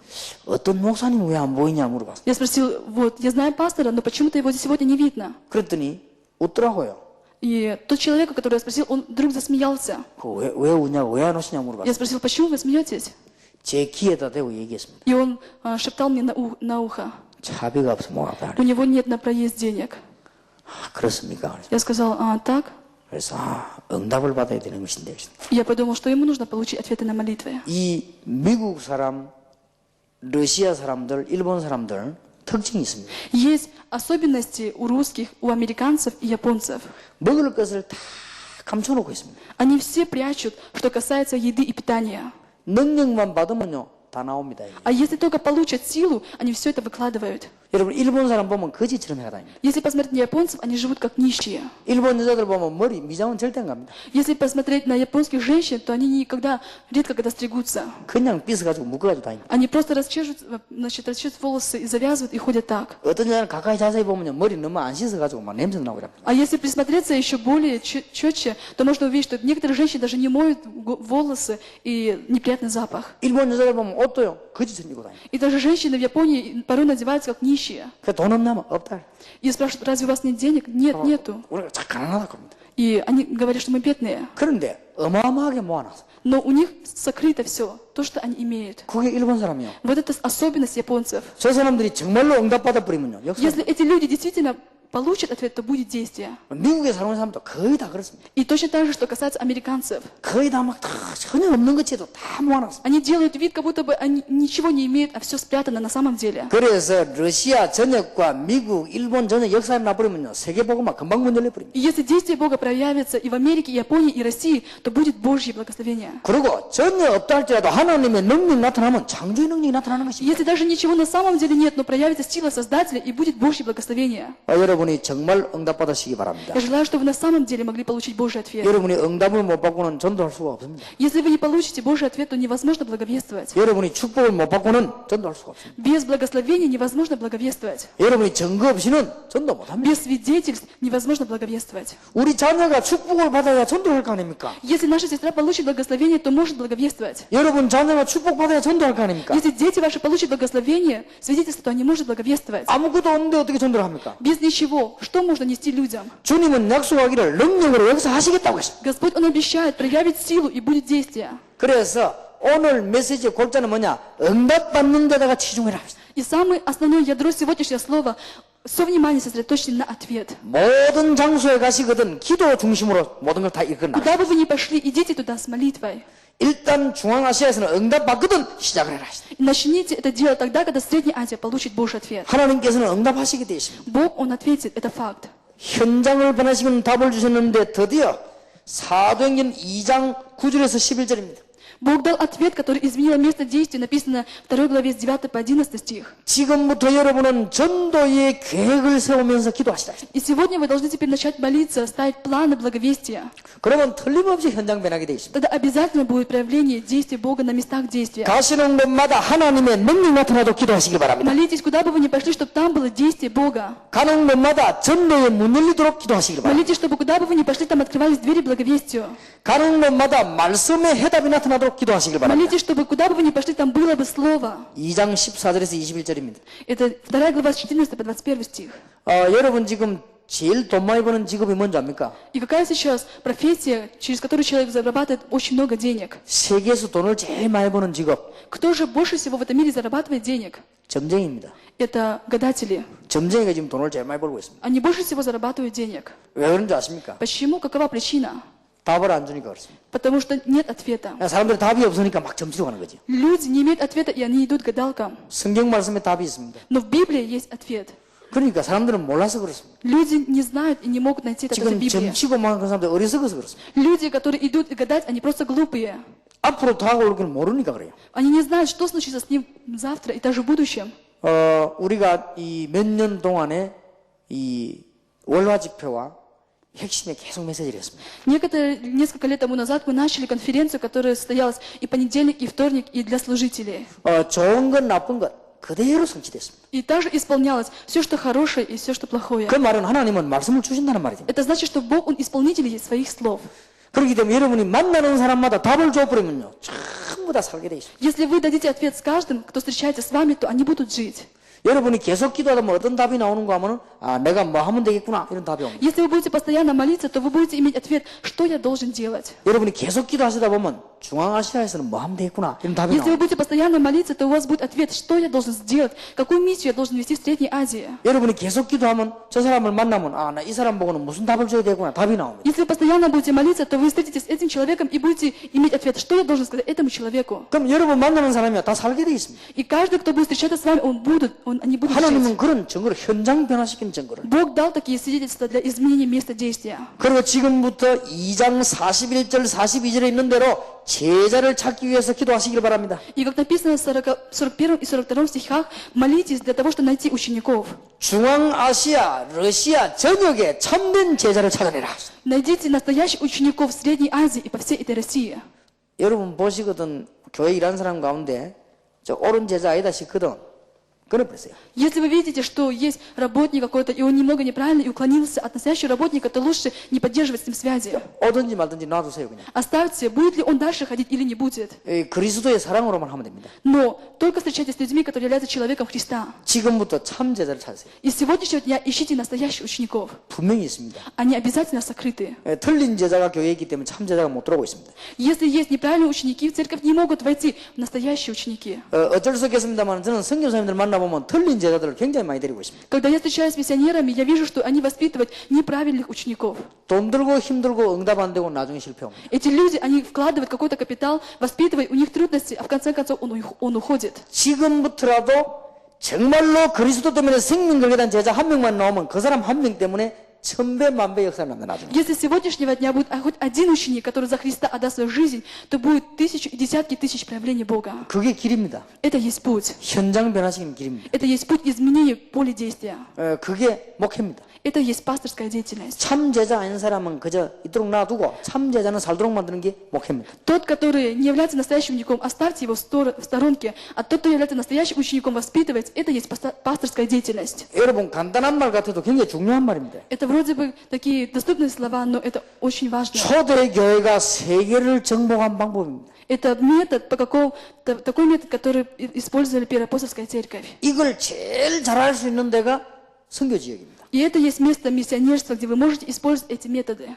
어떤 목사님 왜 안 보이냐 물어봤어요. я спросил, вот, я знаю пастора, но почему-то его сегодня не видно. 그랬더니 웃더라고요. И тот человек, которого я спросил, он вдруг засмеялся. 왜 웃냐고 왜 안 오시냐고 Я 물어봤어요. спросил, почему вы смеетесь? 제 귀에다 대고 얘기했습니다. И он шептал мне на ухо, 차비가 없어 뭐 없다. у него нет на проезд денег. 그렇습니까? Я сказал, так? 그래서 응답을 받아야 되는 것인데 И я подумал, что ему нужно получить ответы на молитвы. 이 미국 사람, 러시아 사람들, 일본 사람들 특징이 있습니다. Есть особенности у русских, у американцев и японцев. 먹을 것을 다 감춰놓고 있습니다. Они все прячут, что касается еды и питания. 능력만 받으면요 다 나옵니다. 이게. А если только получат силу, они все это выкладывают. 여러분 일본 사람 보면 거지처럼 해다닙니다. Если посмотреть на японцев, они живут как нищие. 일본 여자들 보면 머리 미장은 절대 안 갑니다. Если посмотреть на японских женщин, то они никогда, редко когда стригутся. 그냥 빗어가지고 묶어가지고 다닙니다. Они просто расчешут волосы и завязывают и ходят так. 어떤 여자는 가까이 자세히 보면 머리 너무 안 씻어가지고 막 냄새 나고 그럽니다. А если присмотреться еще более четче, то можно увидеть, что некоторые женщины даже не моют волосы и неприятный запах. 일본 여자들 보면 옷도요 거짓을 입고 다녀요. И даже женщины в Японии порой надеваются как нищие. 그 돈 없나면 없다. И спрашивают, разве у вас нет денег? Нет, нету. 우리가 참 가난하다고 합니다. И они говорят, что мы бедные. 그런데 어마어마하게 모아놨어. Но у них сокрыто все, то, что они имеют. 그게 일본 사람이요. Вот это особенность японцев. 저 사람들이 정말로 응답받아 버리면요. 역사. Если эти люди действительно получат ответ, то будет действие. 미국에 살아온 사람도 거의 다 그렇습니다. И точно так же, что касается американцев. 거의 다 막 다 전혀 없는 것처럼 다 모아놨어. Они делают вид, как будто бы они ничего не имеют, а все спрятано на самом деле. 그래서 러시아 전역과 미국, 일본 전역 역사에 나버리면요. 세계복음화 금방 문 열려버립니다. И если действие Бога проявится и в Америке, и Японии, и России, то будет Божье благословение. 그리고 전혀 없다 할지라도 하나님의 능력이 나타나면 창조의 능력이 나타나는 И 것입니다. если даже ничего на самом деле нет, но проявится сила Создателя, и будет Божье благословение. 여러분이 정말 응답받으시기 바랍니다. Я желаю, чтобы вы на самом деле могли получить Божий ответ. 여러분이 응답을 못 받고는 전도할 수가 없습니다. Если вы не получите Божий ответ, то невозможно благовествовать. 여러분이 축복을 못 받고는 전도할 수가 없습니다. Без благословения невозможно благовествовать. 여러분이 증거 없이는 전도 못 합니다. Без свидетельств невозможно благовествовать. 우리 자녀가 축복을 받아야 전도할 거 아닙니까? Если наша сестра получит благословение, то может благовествовать. 여러분 자녀가 축복받아야 전도할 거 아닙니까? Если дети ваши получат благословение, свидетельство, то они могут благовествовать. 아무것도 없는데 어떻게 전도를 합니까? Без ничего. Что можно нести людям? 주님은 약속하기를 능력으로 역사하시겠다고 했어요. Господь, Он обещает проявить силу, и будет действие. 그래서 오늘 메시지의 골자는 뭐냐? 응답받는 데다가 치중해라. И самое основное ядро сегодняшнего слова – все внимание сосредоточено на ответ. 모든 장소에 가시거든 기도 중심으로 모든 걸 다 이끌어나. Куда бы вы ни пошли, идите туда с молитвой. 일단 중앙아시아에서는 응답받거든 시작을 해라. И начните это делать тогда, когда Средняя Азия получит Божий ответ. 하나님께서는 응답하시게 되어 있습니다. Бог, Он ответит, это факт. 현장을 변화시키는 답을 주셨는데 드디어 사도행전 2장 9절에서 11절입니다. Бог дал ответ, который изменил место действия, написано в 2 главе с 9 по 11 стих. 지금부터 여러분은 전도의 계획을 세우면서 기도하시라. И сегодня вы должны теперь начать молиться, ставить планы благовестия. 그러면 틀림없이 현장 변하게 되어 있습니다. Тогда обязательно будет проявление действия Бога на местах действия. 가시는 곳마다 하나님의 능력이 나타나도록 기도하시길 바랍니다. Молитесь, куда бы вы ни пошли, чтобы там было действие Бога. 가는 곳마다 전도의 문 열리도록 기도하시길 바랍니다. Молитесь, чтобы куда бы вы ни пошли, там открывались двери благовестию. 가는 곳마다 말씀의 해답이 나타나도록 기도하시길 바랍니다. Молитесь, чтобы куда бы вы ни пошли, там было бы Слово. 2장 14절에서 21절입니다. Это 2 глава с 14 по 21 стих. 여러분 지금 제일 돈 많이 버는 직업이 뭔지 압니까? И какая сейчас профессия, через которую человек зарабатывает очень много денег? 세계에서 돈을 제일 많이 버는 직업 Кто же больше всего в этом мире зарабатывает денег? 점쟁이입니다. Это гадатели. 점쟁이가 지금 돈을 제일 많이 벌고 있습니다. Они больше всего зарабатывают денег. 왜 그런지 아십니까? Почему? Какова причина? 답을 안 주니까 그렇습니다. Потому что нет ответа. 사람들이 답이 없으니까 막 점치러 가는 거죠. Люди не имеют ответа, и они идут к гадалкам. 성경 말씀에 답이 있습니다. Но в Библии есть ответ. 그러니까 사람들은 몰라서 그렇습니다. Люди не знают и не могут найти это в 지금 Библии. 점치고 막 그런 사람들 어리석어서 그렇습니다. Люди, которые идут гадать, они просто глупые. 앞으로 다가올 걸 모르니까 그래요. Они не знают, что случится с ним завтра и даже в будущем. 우리가 이 몇 년 동안에 이 월화지표와 핵심에 계속 메시지를 했습니다. Несколько лет тому назад мы начали конференцию, которая состоялась и понедельник, и вторник, и для служителей. 좋은 것, 나쁜 것 그대로 성취됐습니다. И также исполнялось все, что хорошее, и все, что плохое. 그 말은 하나님은 말씀을 주신다는 말이죠. Это значит, что Бог, Он исполнитель своих слов. 그렇기 때문에 여러분이 만나는 사람마다 답을 줘버리면요. 전부 다 살게 돼 있습니다. Если вы дадите ответ с каждым, кто встречается с вами, то они будут жить. 여러분이 계속 기도하다 보면 어떤 답이 나오는가 하면은 내가 뭐 하면 되겠구나 이런 답이 옵니다. Если вы будете постоянно молиться, то вы будете иметь ответ, что я должен делать. 여러분이 계속 기도하시다 보면 중앙아시아에서는 뭐 하면 되겠구나 이런 답이 Если вы 나옵니다. будете постоянно молиться, то у вас будет ответ, что я должен сделать, какую миссию я должен вести в Средней Азии. 여러분이 계속 기도하면 저 사람을 만나면 나 이 사람 보고는 무슨 답을 줘야 되겠구나 답이 나옵니다. Если вы постоянно будете молиться, то вы встретитесь с этим человеком и будете иметь ответ, что я должен сказать этому человеку. 그럼 여러분 만나는 사람이 다 살게 돼 있습니다. И каждый, кто будет встречаться с вами, они будут жить. 하나님은 그런 증거를 현장 변화시키는 증거를. Бог дал такие свидетельства для изменения места действия. 그리고 지금부터 2장 41절 42절에 있는 대로 제자를 찾기 위해서 기도하시길 바랍니다. И как написано в 41 и 42 стихах, молитесь для того, чтобы найти учеников. 중앙아시아, 러시아 전역에 참된 제자를 찾아내라. Найдите настоящих учеников в Средней Азии и по всей этой России. 여러분 보시거든 교회 일하는 사람 가운데 저 옳은 제자 아니다 싶거든. 끊어버렸어요. Если вы видите, что есть работник какой-то, и он немного неправильно и уклонился от настоящего работника, то лучше не поддерживать с ним связи. 오든지 말든지 놔두세요 그냥. Оставьте, будет ли он дальше ходить или не будет. 그리스도의 사랑으로만 하면 됩니다. Но только встречайтесь с людьми, которые являются человеком Христа. 지금부터 참 제자를 찾으세요. И с сегодняшнего дня ищите настоящих учеников. 분명히 있습니다. Они обязательно сокрыты. 틀린 제자가 교회에 있기 때문에 참 제자가 못 들어오고 있습니다. Если есть неправильные ученики, в церковь не могут войти настоящие ученики. 어쩔 수 없겠습니다만 저는 선교사님들 만나보면 틀린 제자들을 굉장히 많이 데리고 있습니다. Когда я встречаюсь с миссионерами, я вижу, что они воспитывают неправильных учеников. 돈 들고 힘들고 응답 안 되고 나중에 실패합니다. Эти люди, они вкладывают какой-то капитал, воспитывают, у них трудности, а в конце концов он уходит. 지금부터라도 정말로 그리스도 때문에 생명 걸게 된 제자 한 명만 나오면 그 사람 한 명 때문에 천배 만배 역사를 남다 나중에. Если с сегодняшнего дня будет хоть один ученик, который за Христа отдаст свою жизнь, то будет тысячи и десятки тысяч проявлений Бога. 그게 길입니다. Это есть путь. 현장 변화시키는 길입니다. Это есть путь изменения поля действия. 그게 목회입니다. Это есть пасторская деятельность. 참 제자 아닌 사람은 그저 있도록 놔두고 참 제자는 살도록 만드는 게 목회입니다. Тот, который не является настоящим учеником, оставьте его в сторонке. А тот, кто является настоящим учеником, воспитывать, это есть пасторская деятельность. 여러분 간단한 말 같아도 굉장히 중요한 말입니다. Это вроде бы такие доступные слова, но это очень важно. 초대교회가 세계를 정복한 방법입니다. Это метод, такой метод, который использовали Первоапостольская церковь. 이걸 제일 잘할 수 있는 데가 선교지역입니다. И это есть место миссионерства, где вы можете использовать эти методы.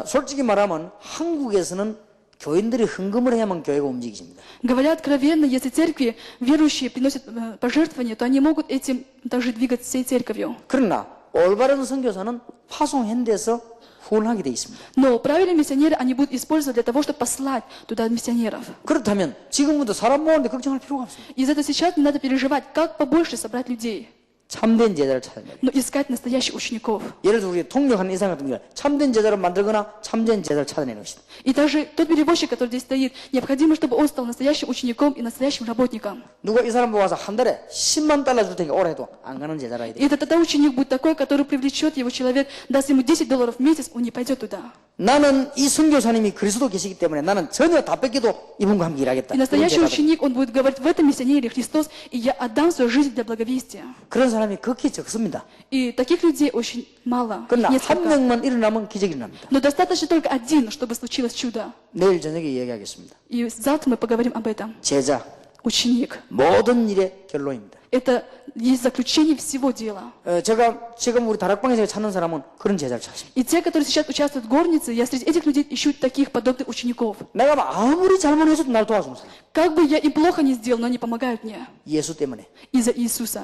솔직히 말하면 한국에서는 교인들이 헌금을 해야만 교회가 움직이십니다. Говоря откровенно, если церкви верующие приносят пожертвования, то они могут этим также двигать всей церковью. 그러나 올바른 선교사는 파송현대에서 후원하게 돼 있습니다. Но правильные миссионеры, они будут использовать для того, чтобы послать туда миссионеров. 그렇다면 지금부터 사람 모으는데 걱정할 필요가 없습니다. Из этого сейчас не надо переживать, как побольше собрать людей, 참된 제자를 찾아야 돼요. но искать настоящих учеников. 예를 들어 우리 통역하는 이상 같은 경우 참된 제자를 만들거나 참된 제자를 찾아내는 것이다. И также тот переводчик, который здесь стоит, необходимо, чтобы он стал настоящим учеником и настоящим работником. 누가 이 사람 보고 와서 한 달에 10만 달러 줄 테니까 오라 해도 안 가는 제자라 해야 И 돼. тогда ученик будет такой, который привлечет его человек, даст ему $10 в месяц, он не пойдет туда. 나는 이 선교사님이 그리스도 계시기 때문에 나는 전혀 다 뺏겨도 이분과 함께 일하겠다. И настоящий ученик, он будет говорить, в этом миссионере Христос, и я отдам свою жизнь для благовестия. 그런 사람이 극히 적습니다. И таких людей очень мало. 그러나 한 Несколько. 명만 일어나면 기적이 일어납니다. Но достаточно только один, чтобы случилось чудо. 내일 저녁에 이야기하겠습니다. И завтра мы поговорим об этом. 제자, Ученик. 모든 일의 결론입니다. Это есть заключение всего дела. 제가 지금 우리 다락방에서 찾는 사람은 그런 제자를 찾습니다. И те, которые сейчас участвуют в горнице, я среди этих людей ищу таких подобных учеников. 내가 아무리 잘못해도 날 도와주는 사람. Как бы я им плохо не сделал, но они помогают мне. 예수 때문에. Из-за Иисуса.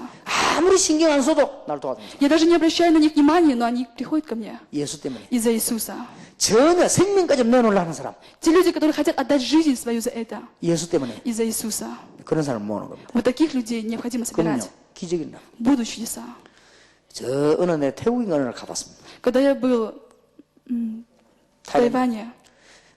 아무리 신경 안 써도 날 도와주는 사람. Я даже не обращаю на них внимания, но они приходят ко мне. 예수 때문에. Из-за Иисуса. 전혀 생명까지 내놓으려 하는 사람. Те люди, которые хотят отдать жизнь свою за это. 예수 때문에. Из-за Иисуса. 그런 사람을 모으는 겁니다. Вот таких людей необходимо 그럼요. собирать. 기적이 나. Будут чудеса. 저 어느 내 태국인 어느 날 가봤습니다. Когда я был в Тайване,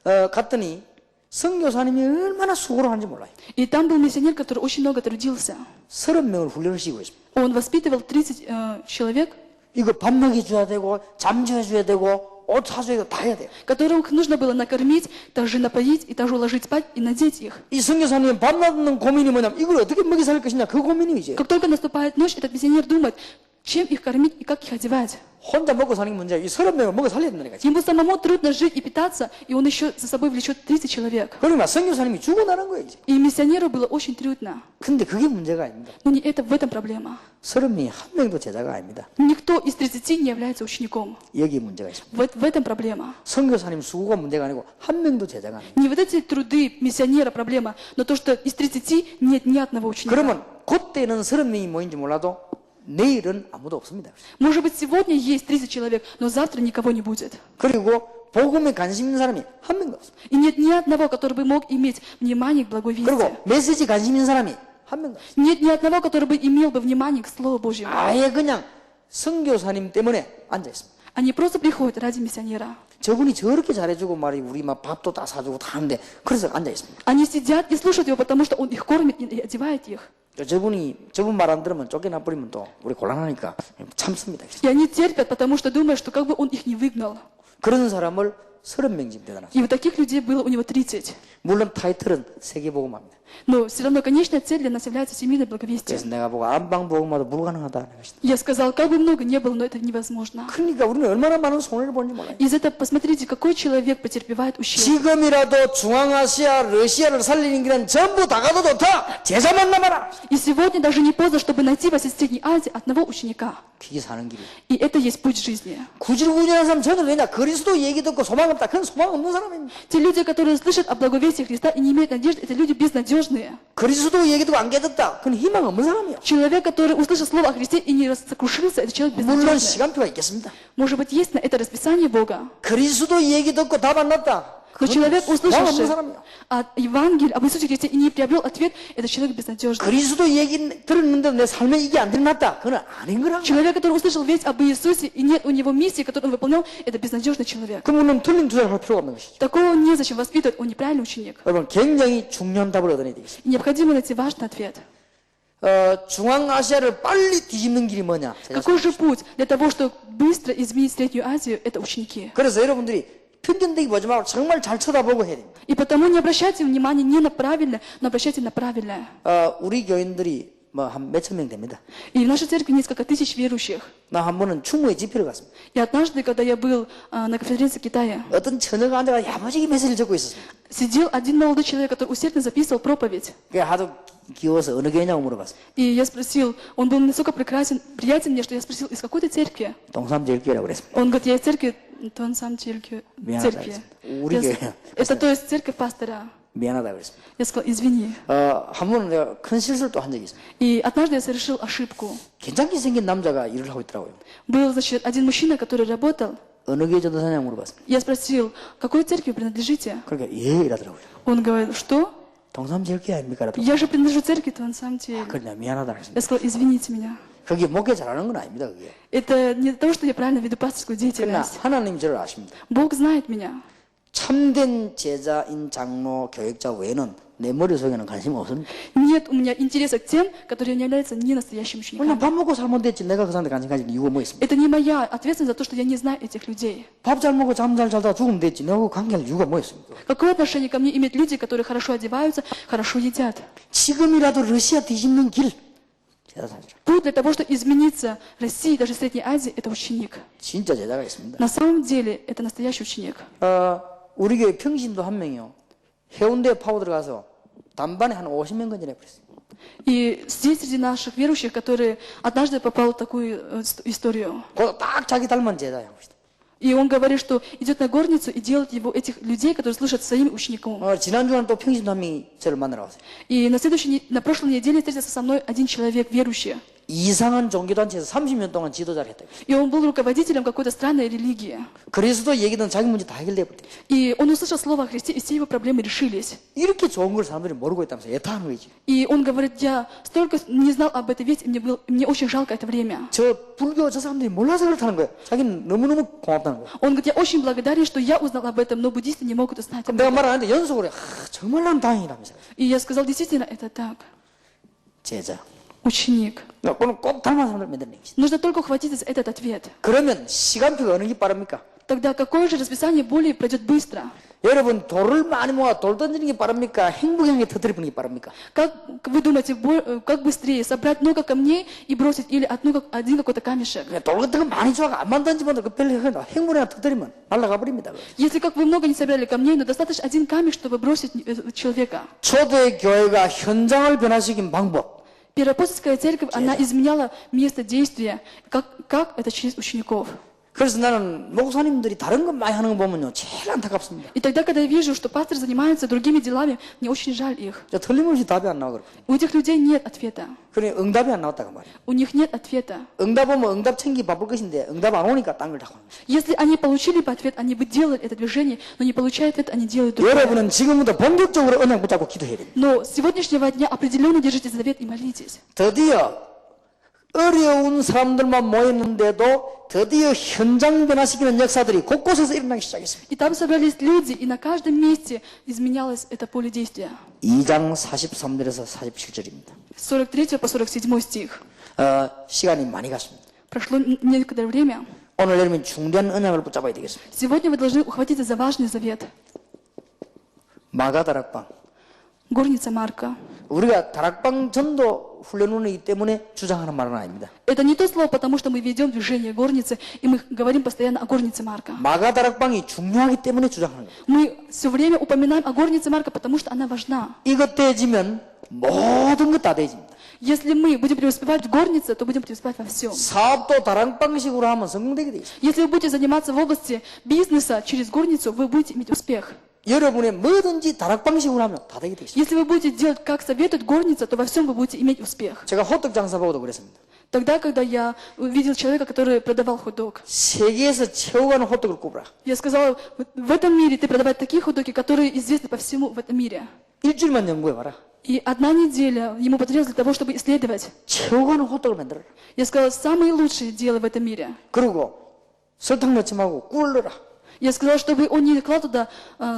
갔더니 선교사님이 얼마나 수고를 하는지 몰라요. и там был миссионер, который очень много трудился. 30명을 훈련을 시키고 있습니다. Он воспитывал 30 человек, 이거 밥 먹여줘야 되고 잠자줘야 되고 옷 사줘야 되고 다 해야 돼요. которых нужно было накормить, также напоить, и также уложить спать и надеть их. 이 선교사님 밤낮는 고민이 뭐냐면 이걸 어떻게 먹여 살 것이냐 그 고민이 이제 Как только наступает ночь, этот миссионер думает, чем их кормить и как их одевать. 혼자 먹고 사는 게 문제야. 이 30명을 먹여 살려야 된다니까. Ему самому трудно жить и питаться, и он еще за собой влечет 30 человек. 그러니까 선교사님이 죽어나는 거예요 이제. И миссионеру было очень трудно. 근데 그게 문제가 아닙니다. Но не это, в этом проблема. 30명이 한 명도 제자가 아닙니다. Никто из 30 не является учеником. 여기 문제가 있습니다. В этом проблема. 선교사님 수고가 문제가 아니고 한 명도 제자가 아닙니다. Не вот эти труды миссионера проблема, но то, что из 30 нет ни одного ученика. 그러면 그때는 30명이 모인지 몰라도 내일은 아무도 없습니다. Может быть, сегодня есть 30 человек, но завтра никого не будет. 그리고 복음에 관심 있는 사람이 한 명도 없습니다. И нет ни одного, который бы мог иметь внимание к благой вести. 그리고 메시지 관심 있는 사람이 한 명도 없습니다. Нет ни одного, который бы имел бы внимание к Слову Божьему. 아예 그냥 선교사님 때문에 앉아 있습니다. Они просто приходят ради миссионера. 저분이 저렇게 잘해주고 말이 우리 막 밥도 다 사주고 다 하는데 그래서 앉아 있습니다. Они сидят и слушают его, потому что он их кормит и одевает их. 저분 말 안 들으면 쫓겨나 버리면 또 우리 곤란하니까 참습니다. И они терпят, потому что думают, что как бы он их не выгнал. 그런 사람을 30명 지금 대단하죠. И вот таких людей было у него 30. 물론 타이틀은 세계복음화입니다. Но все равно конечная цель для нас является всемирное благовестие. 그래서 내가 보고 안방복음화도 불가능하다는 것이다. Я сказал, как бы много не было, но это невозможно. 그러니까 우리는 얼마나 많은 손해를 보는지 몰라요. Из этого посмотрите, какой человек претерпевает ущерб. 지금이라도 중앙아시아, 러시아를 살리는 길은 전부 다 가도 좋다. 제자만 남아라. И сегодня даже не поздно, чтобы найти во Средней Азии одного ученика. 그게 사는 길이에요. И это есть путь жизни. 구질구질한 사람 전혀 왜냐 그리스도 얘기 듣고 소망 없다. 그건 소망 없는 사람입니다. Те люди, которые слышат о благовестии Христа и не имеют надежды, это люди безнадежные. 그리스도 얘기 듣고 안 깨닫다. 그건 희망 없는 사람이에요. Человек, который услышал слово о Христе и не сокрушился, это человек 물론 безнадежный. 시간표가 있겠습니다. Может быть, есть на это расписание Бога. 그리스도 얘기 듣고 답 안 났다. Но человек, 소망 없는 услышавший 사람이에요. от Евангелия об Иисусе Христе и не приобрел ответ, это человек безнадежный. 그리스도 얘기 들었는데 내 삶에 이게 안 드러났다. 그건 아닌 거라. Человек, который услышал весть об Иисусе и нет у него миссии, которую он выполнял, это безнадежный человек. 그러면 틀린 투자를 할 필요가 없는 것이죠. Такого незачем воспитывать, он неправильный ученик. 여러분 굉장히 중요한 답을 얻어내야 되겠습니다. И необходимо найти важный ответ. 중앙아시아를 빨리 뒤집는 길이 뭐냐? Какой же путь для того, чтобы быстро изменить Среднюю Азию, это ученики. 그래서 여러분들이 편견되기 보지 말고 정말 잘 쳐다보고 해야 됩니다. И потому не обращайте внимания не на правильное, но обращайте на правильное. 우리 교인들이 뭐 한 몇천 명 됩니다. И в нашей церкви несколько тысяч верующих. 나 한 번은 충무에 집회를 갔습니다. И однажды, когда я был на конференции в Китае, 어떤 처녀가 앉아가 야무지게 메시지를 적고 있었습니다. сидел один молодой человек, который усердно записывал проповедь. 그게 하도 귀여워서 어느 교회냐고 물어봤어요. И я спросил, он был настолько приятен мне, что я спросил, из какой ты церкви? 동삼제일교회라고 그랬습니다. Он говорит, я из церкви Тонсам церкви. 미안하다 그랬습니다. 우리 교회는 Это то есть церковь пастора. 미안하다 그랬습니다. Я сказал, извини. 한 번은 내가 큰 실수를 또 한 적이 있습니다. И однажды я совершил ошибку. 괜찮게 생긴 남자가 일을 하고 있더라고요. Был, значит, один мужчина, который работал. 어느 교회 전도사냐고 물어봤습니다. Я спросил, какой церкви принадлежите? 그러니까 예 이러더라고요. Он говорит, что? 동삼제일교회 아닙니까? 그랬더니 Я же принадлежу церкви Тонсам церкви. 그냥 미안하다 그랬습니다. Я сказал, извините меня. 그게 목회 잘하는 건 아닙니다. 그게. Это не то, что я правильно веду пасторскую 그러나 деятельность. 하나님 저를 아십니다. Бог знает меня. 참된 제자인 장로 교육자 외에는 내 머릿속에는 관심 없습니다. Нет у меня интереса к тем, которые не являются не настоящими 그냥 учениками. 밥 먹고 살면 됐지 내가 그 사람한테 관심 가질 이유가 뭐 있습니까? Это не моя ответственность за то, что я не знаю этих людей. 밥 잘 먹고 잠 잘 자다 죽으면 됐지 내가 그 관계할 이유가 뭐 있습니까? Какое отношение ко мне имеют люди, которые хорошо одеваются, хорошо едят? 지금이라도 러시아 뒤집는 길 제자 사실 Путь для того, чтобы измениться России, даже Средней Азии, это ученик. 진짜 제자가 있습니다. На самом деле, это настоящий ученик. 우리 교회 평신도 한 명이요. 해운대에 파고 들어가서 단반에 한 50명 건져내 버렸어요. И здесь среди наших верующих, которые однажды попал в такую историю. 그거 딱 자기 닮은 제자야. И он говорит, что идет на горницу и делает его, этих людей, которые слышат своим учеником. 지난주에는 또 평신도 한 명이 저를 만나러 왔어요. И на прошлой неделе встретился со мной один человек, верующий. 이상한 종교단체에서 30년 동안 지도자를 했다. И он был руководителем какой-то странной религии. 그리스도 얘기든 자기 문제 다 해결돼 버렸대. И он услышал слово о Христе, и все его проблемы решились. 이렇게 좋은 걸 사람들이 모르고 있다면서 애타하는 거지. И он говорит, я столько не знал об этой вести, и мне очень жалко это время. 저 불교 저 사람들이 몰라서 그렇다는 거예요. 자기는 너무너무 고맙다는 거예요. Он говорит, я очень благодарен, что я узнал об этом, но буддисты не могут узнать об 내가 этом. 말 안 하는데 연속으로 정말 난 다행이라면서. И я сказал, действительно, это так. 제자. Ученик. 그럼 꼭 닮은 사람들 만드는 것이다. Нужно только ухватиться за этот ответ. 그러면 시간표가 어느 게 빠릅니까? Тогда какое же расписание более пройдет быстро? 여러분 돌을 많이 모아 돌 던지는 게 빠릅니까? 행복하게 터뜨리는 게 빠릅니까? Как вы думаете, как быстрее собрать много камней и бросить или один какой-то камешек? 그냥 돌 같은 거 많이 좋아가 안만 던지면 그 별로 행복하게 터뜨리면 날아가 버립니다. Если как вы много не собрали камней, но достаточно один камень, чтобы бросить человека. 초대 교회가 현장을 변화시킨 방법. Первоапостольская церковь, она изменяла место действия. Как это через учеников? 그래서 나는 목사님들이 다른 것 많이 하는 거 보면요 제일 안타깝습니다. И тогда, когда я вижу, что пастор занимается другими делами, мне очень жаль их. 틀림없이 답이 안 나오거든요. У этих людей нет ответа. 그래 응답이 안 나왔다고 말이에요. У них нет ответа. 응답 오면 응답 챙기 바쁠 것인데 응답 안 오니까 딴 걸 다 하는 거예요. Если они получили бы ответ, они бы делали это движение, но не получают ответ, они делают другое. 여러분은 지금부터 본격적으로 언약 붙잡고 기도해야 됩니다. Но с сегодняшнего дня определенно держите завет и молитесь. 드디어 어려운 사람들만 모였는데도 드디어 현장 변화시키는 역사들이 곳곳에서 일어나기 시작했습니다. И там собрались люди, и на каждом месте изменялось это поле действия. 2장 43절에서 47절입니다. 43 по 47 стих. 시간이 많이 갔습니다. Прошло некоторое время. 오늘 여러분 중대한 언약을 붙잡아야 되겠습니다. Сегодня вы должны ухватиться за важный завет. 마가 다락방. Горница Марка. 우리가 다락방 전도 훈련원이기 때문에 주장하는 말은 아닙니다. Это не то слово, потому что мы ведем движение горницы, и мы говорим постоянно о горнице Марка. 마가 다락방이 중요하기 때문에 주장하는 거예요. Мы все время упоминаем о горнице Марка, потому что она важна. 이것 떼지면 모든 것 다 떼집니다. Если мы будем преуспевать в горнице, то будем преуспевать во всем. 사업도 다락방식으로 하면 성공되게 돼 있어요. Если вы будете заниматься в области бизнеса через горницу, вы будете иметь успех. 여러분의 뭐든지 다락방식으로 하면 다 되게 돼 있어요. Если вы будете делать, как советует горница, то во всем вы будете иметь успех. 제가 호떡 장사 보고도 그랬습니다. Тогда, когда я увидел человека, который продавал хот-дог, 세계에서 최고 가는 호떡을 꼽으라. я сказала, в этом мире ты продавай такие хот-доги, которые известны по всему в этом мире. 일주일만 연구해봐라. И 1 неделя ему потребовалась для того, чтобы исследовать. 최고 가는 호떡을 만들어라. Я сказала, самые лучшие делай в этом мире. 그리고 설탕 넣지 말고 꿀 넣어라. Я сказала, чтобы он не клал туда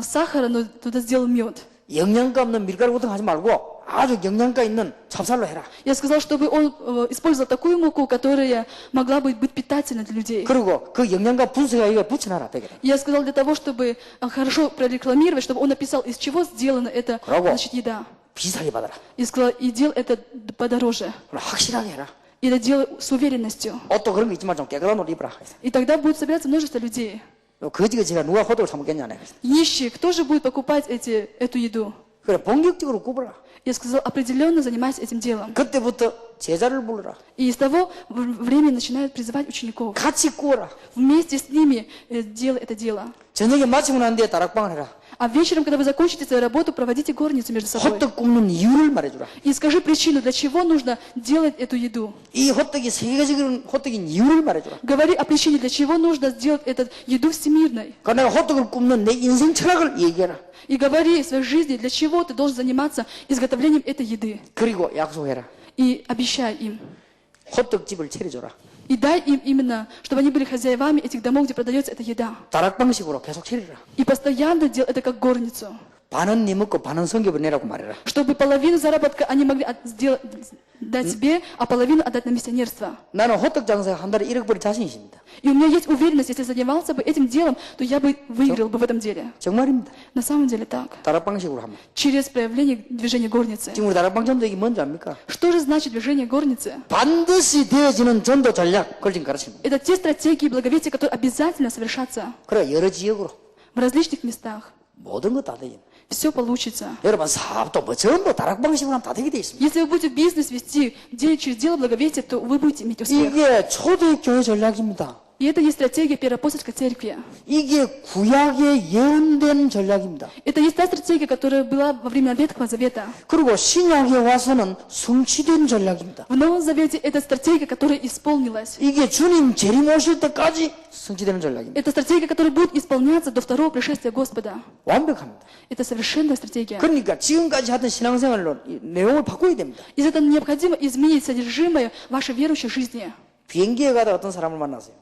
сахара, но туда сделал мед. 영양가 없는 밀가루 같은 거 하지 말고 아주 영양가 있는 찹쌀로 해라. Я сказала, чтобы он использовал такую муку, которая могла бы быть питательной для людей. 그리고 그 영양가 분석에 이거 붙여놔라, 베개를. Я сказала для того, чтобы хорошо прорекламировать, чтобы он написал, из чего сделана эта значит, еда. 비싸게 받아라. И сказала, и делай это подороже. 그럼 확실하게 해라. И это делай с уверенностью. 옷도 그런 거 있지만 좀 깨끗한 옷 입어라. И тогда будет собираться множество людей. 거지가 누가 호떡을 사 먹겠냐. Нищие, кто же будет покупать эту еду? 그래, 본격적으로 굽어라. Я сказала, определенно занимайся этим делом. 그때부터 제자를 불러라. И с того времени начинают призывать учеников. 같이 구워라. Вместе с ними делай это дело. 저녁에 마치고 난 뒤에 다락방을 해라. А вечером, когда вы закончите свою работу, проводите горницу между собой. 호떡 굽는 이유를 말해주라. И скажи причину, для чего нужно делать эту еду. 이 호떡이 세계적인 호떡인 이유를 말해주라. Говори о причине, для чего нужно сделать эту еду всемирной. 그러니까 내가 호떡을 굽는 내 인생 철학을 얘기해라. И говори в своей жизни, для чего ты должен заниматься изготовлением этой еды. 그리고 약속해라. И обещай им. 호떡집을 차려줘라. И дай им именно, чтобы они были хозяевами этих домов, где продается эта еда. 다락방식으로 계속 차리라. И постоянно делай это как горницу. 반은 네 먹고 반은 성경을 내라고 말해라. Чтобы половину заработка они могли дать себе, а половину отдать на миссионерство. 나는 호떡 장사에 한 달에 1억 벌 자신이 있습니다. И у меня есть уверенность, если занимался бы этим делом, то я бы выиграл бы в этом деле. 정말입니다. На самом деле так. 다락방식으로 하면. Через проявление движения горницы. 지금 우리 다락방 전도이 뭔지 압니까? Что же значит движение горницы? 반드시 되어지는 전도 전략, 그걸 지금 가르칩니다. Это те стратегии благовестия, которые обязательно совершатся 그래, 여러 지역으로 в различных местах. 모든 거 다 되죠. Все получится. 여러분 사업도 뭐 전부 다락방식으로 하면 다 되게 돼 있습니다. Если вы будете бизнес вести через дело благовестия, то вы будете иметь успех. 이게 초대교회 전략입니다. И это есть стратегия Первоапостольской церкви. 이게 구약의 예언된 전략입니다. Это есть та стратегия, которая была во время Ветхого Завета. 그리고 신약에 와서는 성취된 전략입니다. В Новом Завете это стратегия, которая исполнилась. 이게 주님 재림 오실 때까지 성취되는 전략입니다. Это стратегия, которая будет исполняться до второго пришествия Господа. 완벽합니다. Это совершенная стратегия. 그러니까 지금까지 하던 신앙생활로 이 내용을 바꿔야 됩니다. Из этого необходимо изменить содержимое вашей верующей жизни. 비행기에 가다 어떤 사람을 만났어요.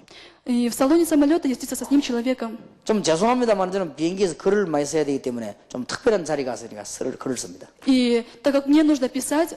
И в салоне самолета я встретился с одним человеком. 좀 죄송합니다만 저는 비행기에서 글을 많이 써야 되기 때문에 좀 특별한 자리 가서 글을 씁니다. И так как мне нужно писать,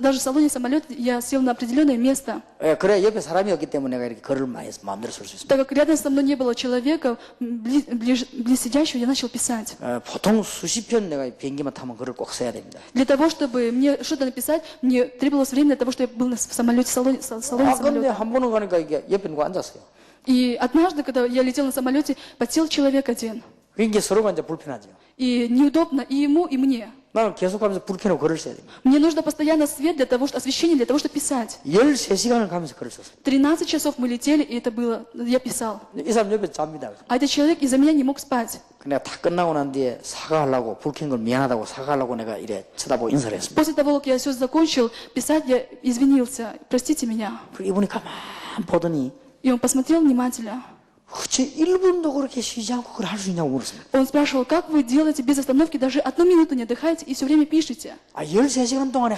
даже в салоне самолета я сел на определенное место. 예, 그래 옆에 사람이 없기 때문에 내가 이렇게 글을 많이 마음대로 쓸 수 있습니다. Так как рядом со мной не было человека, близ сидящего, я начал писать. 보통 수십 편 내가 비행기만 타면 글을 꼭 써야 됩니다. Для того, чтобы мне что-то написать, мне требовалось время для того, чтобы я был в самолете, в салоне 근데 самолета. 한 번은 가니까 이게 옆에 누가 앉았어요. И однажды, когда я летел на самолете, подсел человек один. 이게 서로가 이제 불편하죠. И неудобно и ему, и мне. 나는 계속하면서 불 켜놓고 글을 써야 됩니다. Мне нужно постоянно свет для того, освещение для того, чтобы писать. 13시간을 가면서 글을 썼어요. 13 часов мы летели, и это было, я писал. 이 사람 옆에 잡니다. А этот человек из-за меня не мог спать. 내가 다 끝나고 난 뒤에 사과하려고 불 켠 걸 미안하다고 사과하려고 내가 이래 쳐다보고 인사를 했습니다. После того, как я все закончил писать, я извинился. Простите меня. 그리고 이분이 가만 보더니 И он посмотрел внимательно. 어째 1분도 그렇게 쉬지 않고 그걸 할 수 있냐고 물었습니다. Он спрашивал, как вы делаете без остановки, даже 1 минуту не отдыхаете и все время пишете? 13시간 동안에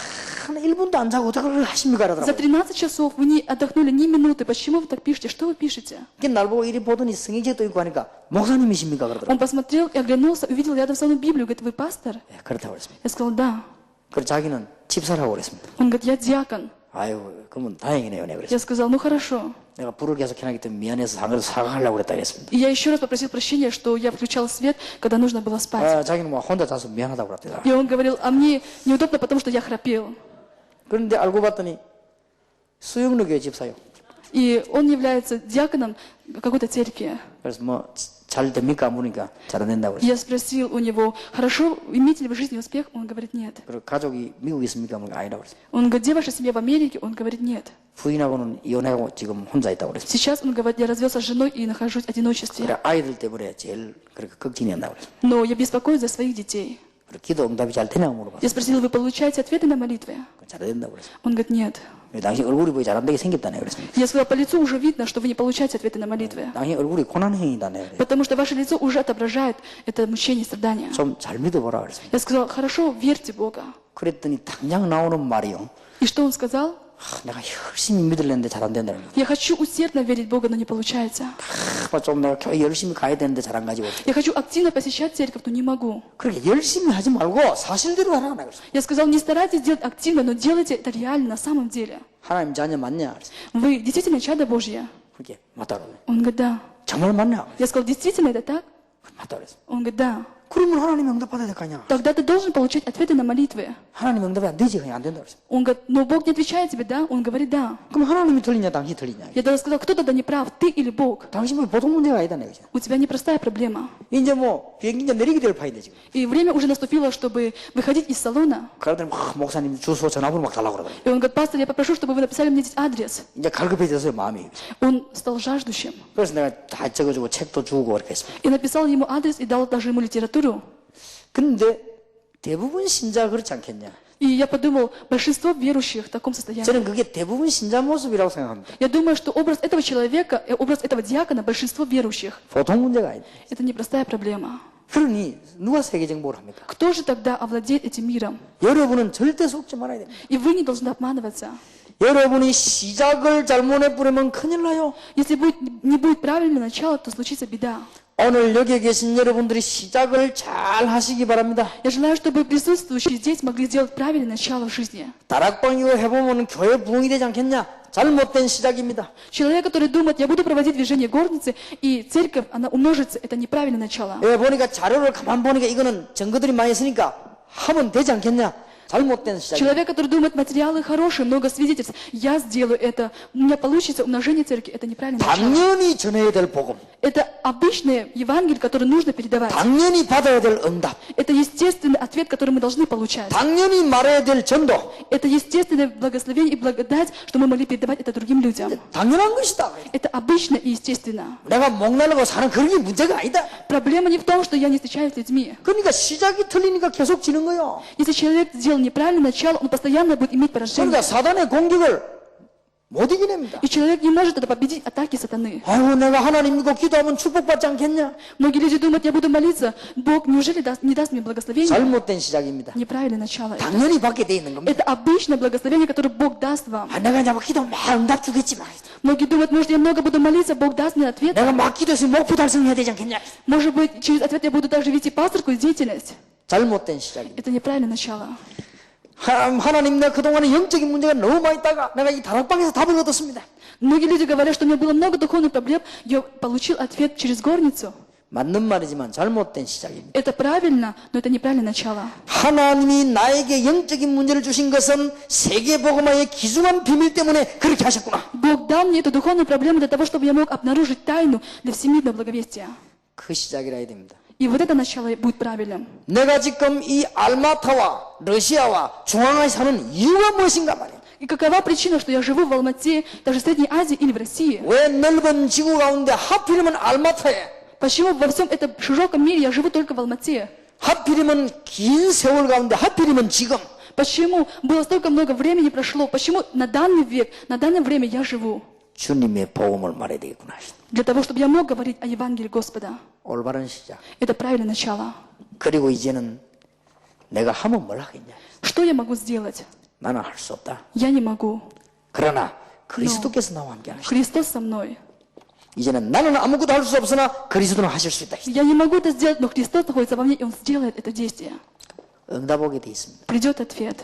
한 1분도 안 자고 어떻게 그걸 하십니까? За 그러더라고요. 13 часов вы не отдохнули ни минуты. Почему вы так пишете? Что вы пишете? 날 보고 이리 보더니 성경책도 있고 하니까 목사님이십니까? 그러더라고요. Он посмотрел и оглянулся, увидел рядом со мной Библию. Говорит, вы пастор? 예, 그렇다고 그랬습니다. Я сказал, да. 그리고 자기는 집사라고 그랬습니다. Он говорит, я диакон. 아유, 그러면 다행이네요. 네, Я 그랬습니다. сказал, ну хорошо. 내가 불을 계속 켜놨기 때문에 미안해서 상으로 사과하려고 그랬다 그랬습니다. И я еще раз попросил прощения, что я включал свет, когда нужно было спать. 자기는 뭐 혼자 자서 미안하다고 그랬대요. И он говорил, а мне неудобно, потому что я храпел. 그런데 알고 봤더니 수영로교회 집사요. И он является диаконом какой-то церкви. 그래서 뭐 잘 됩니까? 물으니까 잘 안 된다고 그랬어요. Я спросил у него, хорошо, имеете ли вы в жизни успех? Он говорит, нет. 그리고 가족이 미국에 있습니까? 물으니까 아니라고 그랬어요. Он говорит, где ваша семья в Америке? Он говорит, нет. 부인하고는 이혼하고 지금 혼자 있다고 그랬어요. Сейчас он говорит, я развелся с женой и нахожусь в одиночестве. 그래 아이들 때문에 제일 그렇게 걱정이 된다고 그랬어요. Но я беспокоюсь за своих детей. 그래 기도 응답이 잘 되냐고 물어봤어요. Я спросил, вы получаете ответы на молитвы? 잘 된다고 그랬어요. Он говорит, нет. 당신 얼굴이 보기 잘 안 되게 생겼다네 그랬습니다. Я сказал, по лицу уже видно, что вы не получаете ответы на молитвы. 당신 얼굴이 고난행이다네. Потому что ваше лицо уже отображает это мучение и страдание. 좀 잘 믿어보라 그랬습니다. Я сказал, хорошо, верьте Бога. 그랬더니 당장 나오는 말이요. И что он сказал? 내가 열심히 믿으려는데 잘 안 된다는 거예요. Я хочу усердно верить в Бога, но не получается. 좀 내가 교회 열심히 가야 되는데 잘 안 가지고. Я хочу активно посещать церковь, но не могу. 그렇게 열심히 하지 말고 사실대로 하라 그랬어요. Я сказал, не старайтесь делать активно, но делайте это реально, на самом деле. 하나님 자녀 맞냐? 그랬어요. Вы действительно чадо Божье? 그렇게 맞다 그러네. Он говорит, да. 정말 맞냐? Я сказал, действительно это так? 맞다 그랬어요. Он говорит, да. 그러면 하나님 응답받아야 될 거 아니야? Тогда ты должен получать ответы на молитвы. 하나님 응답이 안 되지 그냥 안 된다 그랬어요. Он говорит, но Бог не отвечает тебе, да? Он говорит, да. 그럼 하나님이 틀리냐 당신이 틀리냐? Я тогда сказал, кто тогда не прав, ты или Бог? 당신 뭐 보통 문제가 아니다네 그죠? У тебя непростая проблема. 이제 뭐 비행기 이제 내리게 될 파인데 지금. И время уже наступило, чтобы выходить из салона. 그러더니 막 목사님 주소 전화번호 막 달라고 그러더라고요. И он говорит, пастор, я попрошу, чтобы вы написали мне здесь адрес. 이제 갈급해졌어요 마음이. Он стал жаждущим. 그래서 내가 다 적어주고 책도 주고 그렇게 했습니다. И написал ему адрес и дал даже ему литературу. 근데 대부분 신자가 그렇지 않겠냐? И я подумал, большинство верующих в таком состоянии. 저는 그게 대부분 신자 모습이라고 생각합니다. Я думаю, что образ этого человека, образ этого диакона, большинство верующих. 보통 문제가 아니다. Это непростая проблема. 그러니 누가 세계 정복을 합니까? Кто же тогда овладеет этим миром? 여러분은 절대 속지 말아야 됩니다. И вы не должны обманываться. 여러분이 시작을 잘못해 뿌리면 큰일 나요. Если не будет правильного начала, то случится беда. 오늘 여기 계신 여러분들이 시작을 잘 하시기 바랍니다. Я желаю, чтобы присутствующие здесь могли сделать правильное начало в жизни. 다락방 이거 해보면 교회 부흥이 되지 않겠냐? 잘못된 시작입니다. Человек, который думает, я буду проводить движение горницы, и церковь, она умножится, это неправильное начало. 예, 보니까 자료를 가만 보니까 이거는 증거들이 많이 있으니까 하면 되지 않겠냐? 잘못된 시작입니다. Человек, который думает, материалы хорошие, много свидетельств, я сделаю это, у меня получится умножение церкви, это неправильное начало. 당연히 전해야 될 복음, Это обычное Евангелие, которое нужно передавать. 당연히 받아야 될 응답, Это естественный ответ, который мы должны получать. 당연히 말해야 될 전도, Это естественное благословение и благодать, что мы могли передавать это другим людям. 당연한 것이다. Это обычно и естественно. 내가 목 날라고 사는 그런 게 문제가 아니다. Проблема не в том, что я не встречаюсь с людьми. 그러니까 시작이 틀리니까 계속 지는 거예요. Если человек сделал неправильное начало, он постоянно будет иметь поражение. 그러니까 사단의 공격을 못 이겨냅니다. И человек не может это победить атаки сатаны. 아이고 내가 하나님 믿고 기도하면 축복받지 않겠냐? Многие люди думают, я буду молиться, Бог неужели не даст мне благословение? 잘못된 시작입니다. Неправильное начало. 당연히 받게 돼 있는 겁니다. Это обычное благословение, которое Бог даст вам. 아, 내가 이제 막 기도 막 응답 주겠지만 Многие думают, может, я много буду молиться, Бог даст мне ответ. 내가 막 기도해서 목표 달성해야 되지 않겠냐? Может быть, через ответ я буду даже вести пасторскую деятельность. 잘못된 시작입니다. Это неправильное начало. 하나님 내가 그동안에 영적인 문제가 너무 많이 있다가 내가 이 다락방에서 답을 얻었습니다. Многие люди говорят, что у меня было много духовных проблем, я получил ответ через горницу. 맞는 말이지만 잘못된 시작입니다. Это правильно, но это неправильное начало. 하나님이 на에게 영적인 문제를 주신 것은 세계복음화의 귀중한 비밀 때문에 그렇게 하셨구나. Бог дал мне эту духовную проблему для того, чтобы я мог обнаружить тайну для всемирного благовестия. 그 시작이라 해야 됩니다. И вот это начало будет правильным. 내가 지금 이 알마타와 러시아와 중앙아시아에 사는 이유가 무엇인가 말이야. И какова причина, что я живу в Алмате, даже в Средней Азии или в России? 왜 넓은 지구 가운데 하필이면 알마타에 Почему во всем этом широком мире я живу только в Алмате? 하필이면 긴 세월 가운데 하필이면 지금 Почему было столько много времени прошло? Почему на данный век, на данное время я живу? 주님의 복음을 말해야 되겠구나. Для того, чтобы я мог говорить о Евангелии Господа. 올바른 시작. Это правильное начало. 그리고 이제는 내가 하면 뭘 하겠냐. Что я могу сделать? 나는 할 수 없다. Я не могу. 그러나 그리스도께서 나와 함께 하시다. Христос со мной. 이제는 나는 아무것도 할 수 없으나 그리스도는 하실 수 있다. Я не могу это сделать, но Христос находится во мне, и Он сделает это действие. 응답 오게 돼 있습니다. Придет ответ.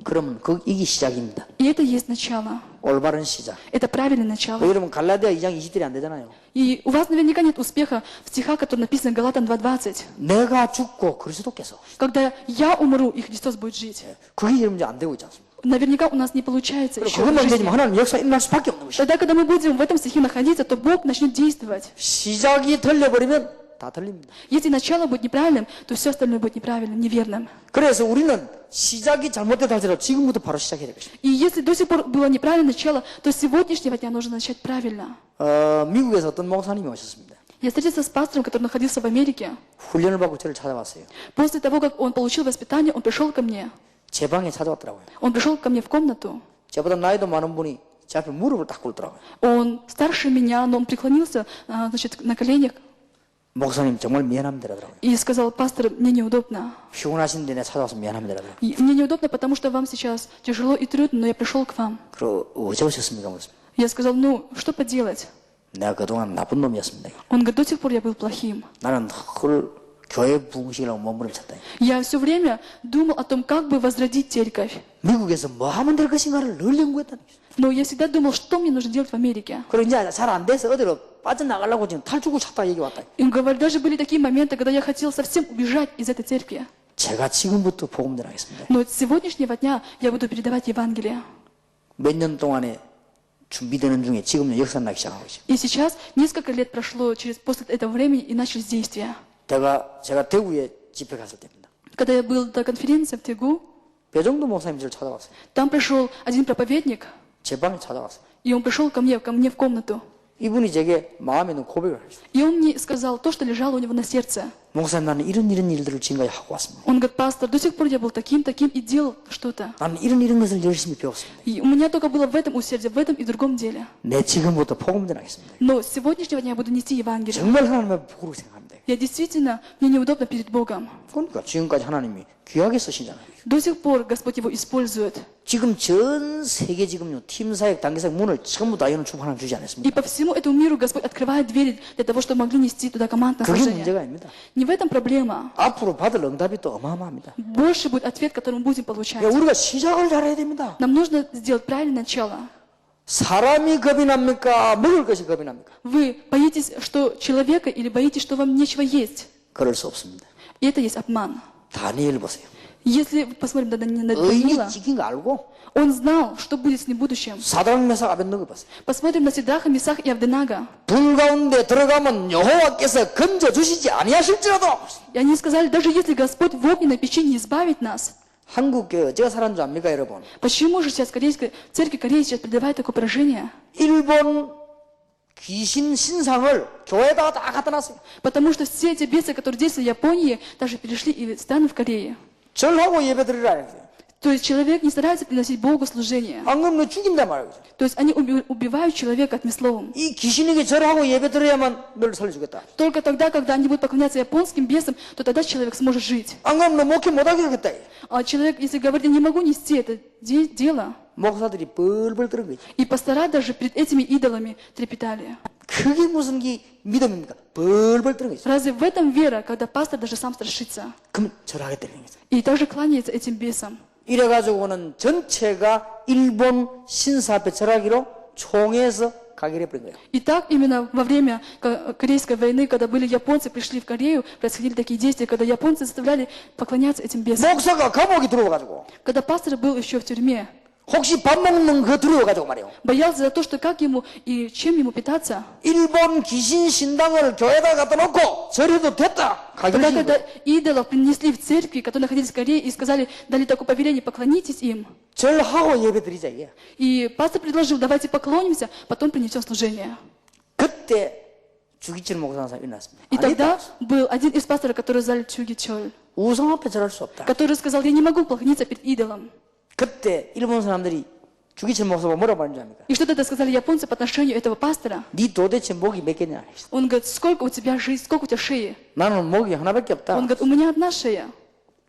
그러면 이게 시작입니다. И это есть начало. 올바른 시작. Это правильное начало. 왜 여러분 갈라디아 2장 20절이 안 되잖아요. И у вас наверняка нет успеха в стихах, которые написаны Галатам 2:20. 내가 죽고 그리스도께서. Когда я умру, и Христос будет жить. 그게 여러분 이제 안 되고 있지 않습니까? Наверняка у нас не получается 그리고 еще. 그것만 되지만 하나님 역사 일어날 수밖에 없는 것이죠. Тогда, когда мы будем в этом стихе находиться, то Бог начнет действовать. 시작이 틀려버리면 다 틀립니다. Если начало будет неправильным, то все остальное будет неправильным, неверным. 그래서 우리는 시작이 잘못됐다 할지라도 지금부터 바로 시작해야 될 것입니다. И если до сих пор было неправильное начало, то с сегодняшнего дня нужно начать правильно. 미국에서 어떤 목사님이 오셨습니다. Я встретился с пастором, который находился в Америке. 훈련을 받고 저를 찾아왔어요. После того, как он получил воспитание, он пришел ко мне. 제 방에 찾아왔더라고요. Он пришел ко мне в комнату. 저보다 나이도 많은 분이 제 앞에 무릎을 딱 꿇더라고요. Он старше меня, но он преклонился, значит, на коленях 목사님 정말 미안합니다. 그러더라고요. и сказал: пастор, мне неудобно. 피곤하신데 내가 찾아와서 미안합니다. 그러더라고요. И мне неудобно, потому что вам сейчас тяжело и трудно, но я пришел к вам. 그리고 어제 오셨습니까? 그랬습니다. Я сказал: ну, что поделать? 내가 그동안 나쁜 놈이었습니다. Он говорит: до сих пор я был плохим. 나는 그걸 교회 부흥시키려고 몸부림쳤다. Я все время думал о том, как бы возродить церковь. 미국에서 뭐 하면 될 것인가를 늘 연구했다는 거죠. Но я всегда думал, что мне нужно делать в Америке. 그리고 이제 잘 안 돼서 어디로 빠져나가려고 지금 탈주고 찾다 얘기 왔다. И говорит, даже были такие моменты, когда я хотел совсем убежать из этой церкви. 제가 지금부터 복음 전하겠습니다. Но с сегодняшнего дня я буду передавать Евангелие. 몇 년 동안에 준비되는 중에 지금은 역사 나기 시작하고 있어요. И сейчас несколько лет прошло после этого времени и начались действия. 제가 대구에 집회 갔을 때입니다. Когда я был на конференции в Тегу, 배정도 목사님 저를 찾아왔어요. там пришел один проповедник, 제 방에 찾아왔어요. и он пришел ко мне в комнату. 이분이 제게 마음에 있는 고백을 하셨어요. И он мне сказал то, что лежало у него на сердце. 목사님 나는 이런 일들을 지금까지 하고 왔습니다. Он говорит: пастор, до сих пор я был таким и делал что-то. 나는 이런 것을 열심히 배웠습니다. И у меня только было в этом усердие, в этом и другом деле. 내 지금부터 복음 전하겠습니다. Но с сегодняшнего дня я буду нести Евангелие. 정말 하나님의 복으로 생각합니다. Я действительно, мне неудобно перед Богом. 그러니까 지금까지 하나님이 귀하게 쓰시잖아요. До сих пор Господь его использует. 지금 전 세계 지금요 팀사역 단계사역 문을 전부 다 여는 축복 하나 주지 И 않았습니까? по всему этому миру Господь открывает двери для того, чтобы могли нести туда командное 그게 служение. 문제가 아닙니다. Не в этом проблема. 앞으로 받을 응답이 또 어마어마합니다. Больше будет ответ, который мы будем получать. 그러니까 우리가 시작을 잘해야 됩니다. Нам нужно сделать правильное начало. 사람이 겁이 납니까? 먹을 것이 겁이 납니까? Вы боитесь, что человека, или боитесь, что вам нечего есть? 그럴 수 없습니다. И это есть обман. 다니엘 보세요. Если посмотрим на 의인이 Даниила, 찍힌 거 알고 он знал, что будет с ним в будущем. 사드락 메삭 아벤노고 봤어요. Посмотрим на Сидраха, Месах и Авденага. 불 가운데 들어가면 여호와께서 건져 주시지 아니하실지라도 И они сказали: даже если Господь в огненной печи не избавит нас, 한국 교회 어제가 살았는 줄 압니까 여러분? почему же сейчас церковь Кореи сейчас предавает такое поражение? 일본 귀신 신상을 교회에다가 다 갖다 놨어요. Потому что все эти бесы, которые действовали в Японии, даже перешли и в страны в Корее. 절하고 예배 드리라 이랬어요. То есть человек не старается приносить Богу служение. 안 그러면 죽인단 말이죠. То есть они убивают человека одним словом. 이 귀신에게 절하고 예배 드려야만 너를 살려주겠다. Только тогда, когда они будут поклоняться японским бесам, то тогда человек сможет жить. 안 그러면 너 목회 못하게 하겠다. А человек, если говорит: я не могу нести это дело, 목사들이 뻘뻘 떨은 거지. и пастора даже перед этими идолами трепетали. 그게 무슨 믿음입니까? 뻘뻘 떨은 거지. Разве в этом вера, когда пастор даже сам страшится 그럼 절하겠다는 거죠. и также кланяется этим бесам? 이래가지고는 전체가 일본 신사 앞에 절하기로 총회에서 가기로 해버린 거예요. И так именно во время Корейской войны, когда были японцы, пришли в Корею, происходили такие действия, когда японцы заставляли поклоняться этим бесам. 목사가 감옥에 들어와가지고 Когда пастор был еще в тюрьме, 혹시 밥 먹는 거 두려워가지고 말이에요. боялся за то, что как ему и чем ему питаться. 일본 귀신 신당을 교회에다 갖다 놓고 절해도 됐다. Тогда, 가기로 когда идолов принесли в церкви, которые находились в Корее, и сказали, дали такое повеление: поклонитесь им. 절하고 예배 드리자 이게. И пастор предложил: давайте поклонимся, потом принесем служение. 그때 주기철 목사 사람이 일어났습니다. И 아니다. тогда был один из пасторов, который звали Чугичоль, 우상 앞에 절할 수 없다. который сказал: я не могу поклониться перед идолом. 그때 일본 사람들이 주기철 목사가 뭐라고 하는지 압니까? И что тогда сказали японцы по отношению этого пастора? 네 도대체 목이 몇 개냐? Он говорит: сколько у тебя жизнь, сколько у тебя шеи? 나는 목이 하나밖에 없다. Он говорит: у меня одна шея.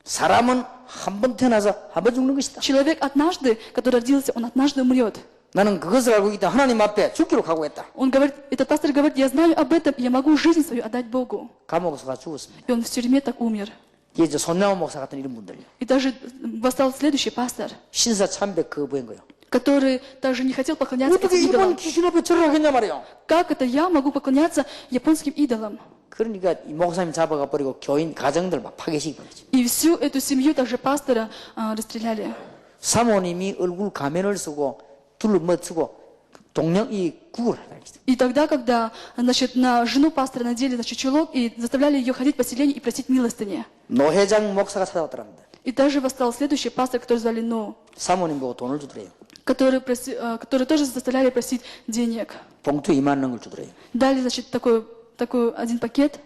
사람은 한 번 태어나서 한 번 죽는 것이다. Человек однажды, который родился, он однажды умрет. 나는 그것을 알고 있다. 하나님 앞에 죽기로 각오했다. Он говорит, этот пастор говорит: я знаю об этом, и я могу жизнь свою отдать Богу. 감옥에서 가 죽었습니다. И он в тюрьме так умер. 이게 이제 손나무 목사 같은 이런 분들 И даже восстал следующий пастор. 신사 참배 거부한 거예요. который также не хотел поклоняться 어떻게 этим 일본 идолам. 귀신 앞에 절을 하겠냐 말이에요. Как это я могу поклоняться японским идолам? 그러니까 이 목사님 잡아가 버리고 교인 가정들 막 파괴시킨 거지. И всю эту семью, также пастора, расстреляли. 사모님이 얼굴 가면을 쓰고 둘을 멋쓰고 동령이 구걸 하라 그랬어. И тогда, когда, значит, на жену пастора надели, значит, чулок и заставляли ее ходить по селению и просить милостыни. 노회장 목사가 찾아왔더랍니다. И также восстал следующий пастор, который звали Ну, 사모님 보고 돈을 주더래요. который тоже заставляли просить денег. 봉투 2만 원을 주더래요. Дали, значит, такой один пакет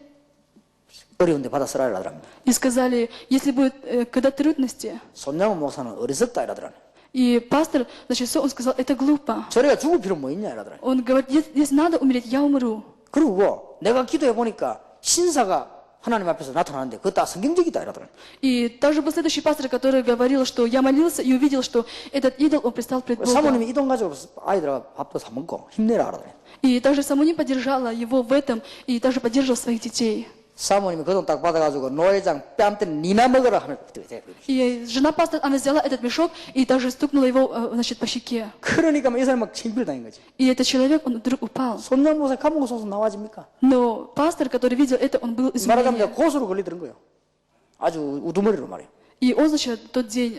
어려운데 받아 쓰라 이러더랍니다. и сказали, если будет, когда трудности. 손양호 목사는 어리석다 이러더라. И пастор, значит, он сказал, это глупо. 저래가 죽을 필요 뭐 있냐 이러더라. Он говорит, если надо умереть, я умру. 그리고 내가 기도해 보니까 신사가 하나님 앞에서 나타나는데 그거 다 성경적이다 이러더라. И также был следующий пастор, который говорил, что я молился и увидел, что этот идол, он предстал пред Богом. 사모님이 이 돈 가지고 아이들하고 밥도 사 먹고 힘내라 이러더라. И также Самуним поддержала его в этом, и также поддерживал своих детей. 사모님이 그 돈 딱 받아가지고 노회장 뺨 때는 니나 먹어라 하면 그때 돼. И жена пастора, она взяла этот мешок и также стукнула его, значит, по щеке. 그러니까 이 사람 막 침필당한 거지. И этот человек, он вдруг упал. 손양 목사 감옥 소송 나와집니까? Но пастор, который видел это, он был 말하자면 изумлен. 고소로 걸리더란 거예요. 아주 우두머리로 말이에요. И он, значит, в тот день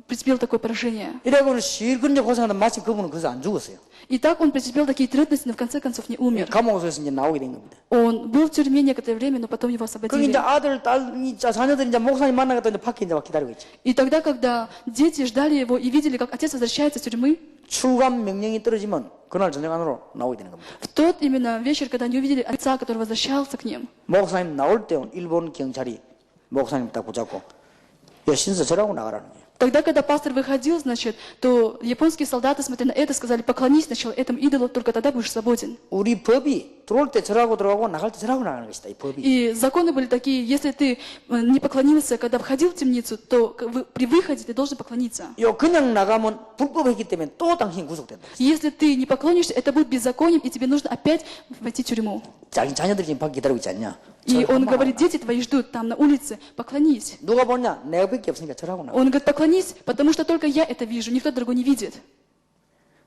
претерпел такое поражение. 이래고는 실컷 고생하다 마침 그분은 거기서 안 죽었어요. И так он претерпел такие трудности, но в конце концов не умер. 감옥에서 이제 나오게 된 겁니다. Он был в тюрьме некоторое время, но потом его 거기 이제 освободили. 아들, 딸, 자녀들이 이제 목사님 만나겠다 이제 밖에 이제 막 기다리고 있지. И тогда, когда дети ждали его и видели, как отец возвращается из тюрьмы, 출감 명령이 떨어지면 그날 저녁 안으로 나오게 되는 겁니다. в тот именно вечер, когда они увидели отца, который возвращался к ним, 목사님 나올 때 일본 경찰이 목사님 딱 붙잡고 야 신서 저라고 나가라는 거예요. тогда, когда пастор выходил, значит, то японские солдаты, смотря на это, сказали, поклонись сначала этому идолу, только тогда будешь свободен. 우리 법이 들어올 때 저라고 들어가고 나갈 때 저라고 나가는 것이다. 이 법이. И законы были такие, если ты не поклонился, когда входил в темницу, то при выходе ты должен поклониться. 요 그냥 나가면 불법했기 때문에 또 당신 구속된다. Если ты не поклонишься, это будет беззаконием, и тебе нужно опять войти в тюрьму. 자기 자녀들이 지금 밖에 기다리고 있지 않냐? И он говорит, дети твои ждут там на улице, поклонись. 누가 보냐? 내가 밖에 없으니까 저라고 나가. Он говорит, поклонись, потому что только я это вижу, никто другой не видит.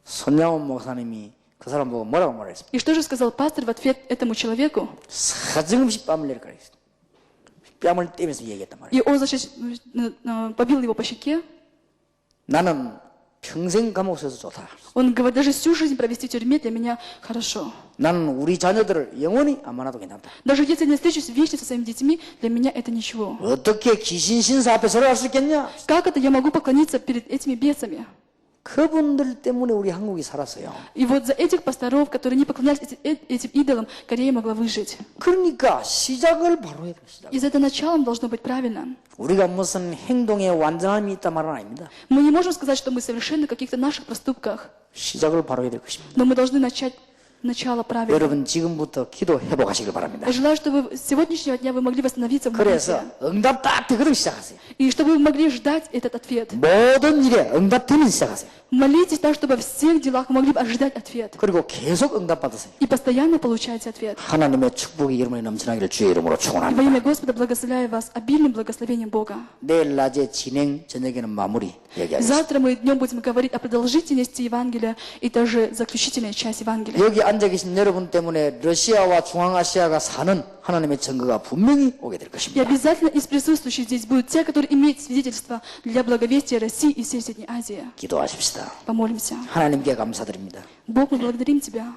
손양원 목사님이 그 사람 보고 뭐라고 말했습니까? И что же сказал пастор в ответ этому человеку? 사정없이 뺨을 내릴 거랬어. 뺨을 떼면서 얘기했단 말이야. И он, значит, побил его по щеке. 나는 평생 감옥에서 좋다. Он говорит, даже всю жизнь провести в тюрьме для меня хорошо. 나는 우리 자녀들을 영원히 안 만나도 괜찮다. Даже если не встречусь вечно со своими детьми, для меня это ничего. 어떻게 귀신 신사 앞에 절할 수 있겠냐? Как это я могу поклониться перед этими бесами? 그분들 때문에 우리 한국이 살았어요. И вот за этих пасторов, которые не поклонялись этим идолам, Корея могла выжить. 그러니까 시작을 바로 해야 돼. 시작. И за это началом должно быть правильно. 우리가 무슨 행동에 완전함이 있단 말은 아닙니다. Мы не можем сказать, что мы совершенны в каких-то наших проступках, 시작을 바로 해야 될 것입니다. но мы должны начать начало правильно. 여러분 지금부터 기도 회복하시길 바랍니다. Я желаю, чтобы с сегодняшнего дня вы могли восстановиться в 그래서 молитве. 응답 딱 되거든 시작하세요. И чтобы вы могли ждать этот ответ. 모든 일에 응답되면 시작하세요. Молитесь так, чтобы во всех делах вы могли бы ожидать ответ. 그리고 계속 응답 받으세요. И постоянно получаете ответ. 하나님의 축복이 여러분에 넘쳐나기를 주의 이름으로 И во 축원합니다. имя Господа благословляю вас обильным благословением Бога. 내일 낮에 진행, 저녁에는 마무리 얘기하겠습니다. Завтра мы днем будем говорить о продолжительности Евангелия и также заключительная часть Евангелия. 여기 앉아 계신 여러분 때문에 러시아와 중앙아시아가 사는 하나님의 증거가 분명히 오게 될 И 것입니다. обязательно из присутствующих здесь будут те, которые имеют свидетельство для благовестия России и всей Средней Азии. 기도하십시다. Помолимся. 하나님께 감사드립니다. Бог, мы благодарим Тебя.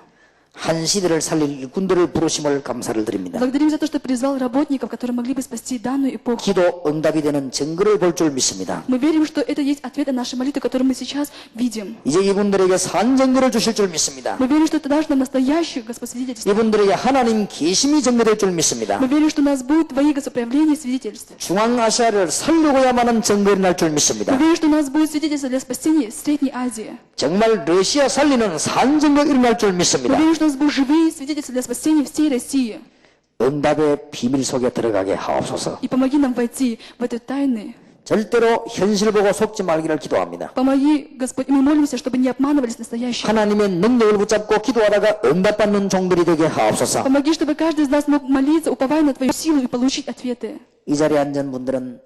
한 시대를 살릴 일꾼들을 부르심을 감사를 드립니다. Благодарим за то, что призвал работников, которые могли бы спасти данную эпоху. 기도 응답이 되는 증거를 볼 줄 믿습니다. Мы верим, что это есть ответ на наши молитвы, которые мы сейчас видим. 이제 이분들에게 산 증거를 주실 줄 믿습니다. Мы верим, что это даст нам настоящее Господсвидетельство. 이분들에게 하나님 계심이 증거될 줄 믿습니다. Мы верим, что у нас будет Твои Господпроявления свидетельств. 중앙아시아를 살려고야만은 증거를 날 줄 믿습니다. Мы верим, что у нас будет свидетельство для спасения Средней Азии. 정말 러시아 살리는 산 증거 일어날 줄 Мы 믿습니다. верим, что у нас будут живые свидетельства для спасения всей России. 응답의 비밀 속에 들어가게 하옵소서. И помоги нам войти в эту тайну. 절대로 현실 보고 속지 말기를 기도합니다. Помоги, Господь, и мы молимся, чтобы не обманывались настоящим. 하나님의 능력을 붙잡고 기도하다가 응답받는 종들이 되게 하옵소서. Помоги, чтобы каждый из нас мог молиться, уповая на Твою силу и получить ответы. 이 자리에 앉은 분들은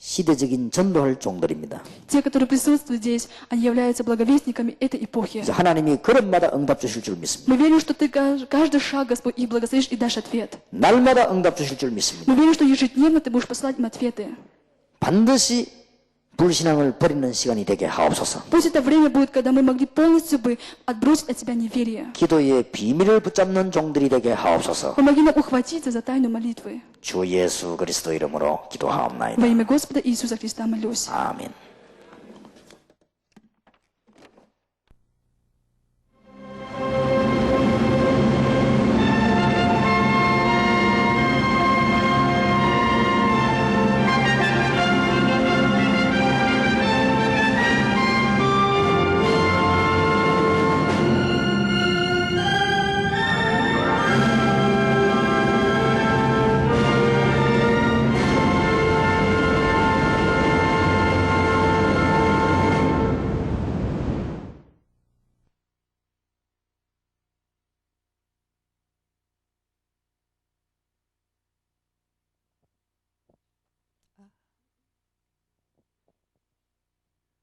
시대적인 전도할 종들입니다. Те, которые присутствуют здесь, они являются благовестниками этой эпохи. 그래서 하나님이 걸음마다 응답 주실 줄 믿습니다. Мы верим, что ты каждый шаг, Господь, их благословишь и дашь ответ. 날마다 응답 주실 줄 믿습니다. Мы верим, что ежедневно ты будешь посылать им ответы. 반드시 불신앙을 버리는 시간이 되게 하옵소서. Пусть это время будет, когда мы могли полностью бы отбросить от себя неверие. 기도의 비밀을 붙잡는 종들이 되게 하옵소서. Помоги нам ухватиться за тайну молитвы. 주 예수 그리스도 이름으로 기도하옵나이다. Во имя Господа Иисуса Христа молюсь. 아멘.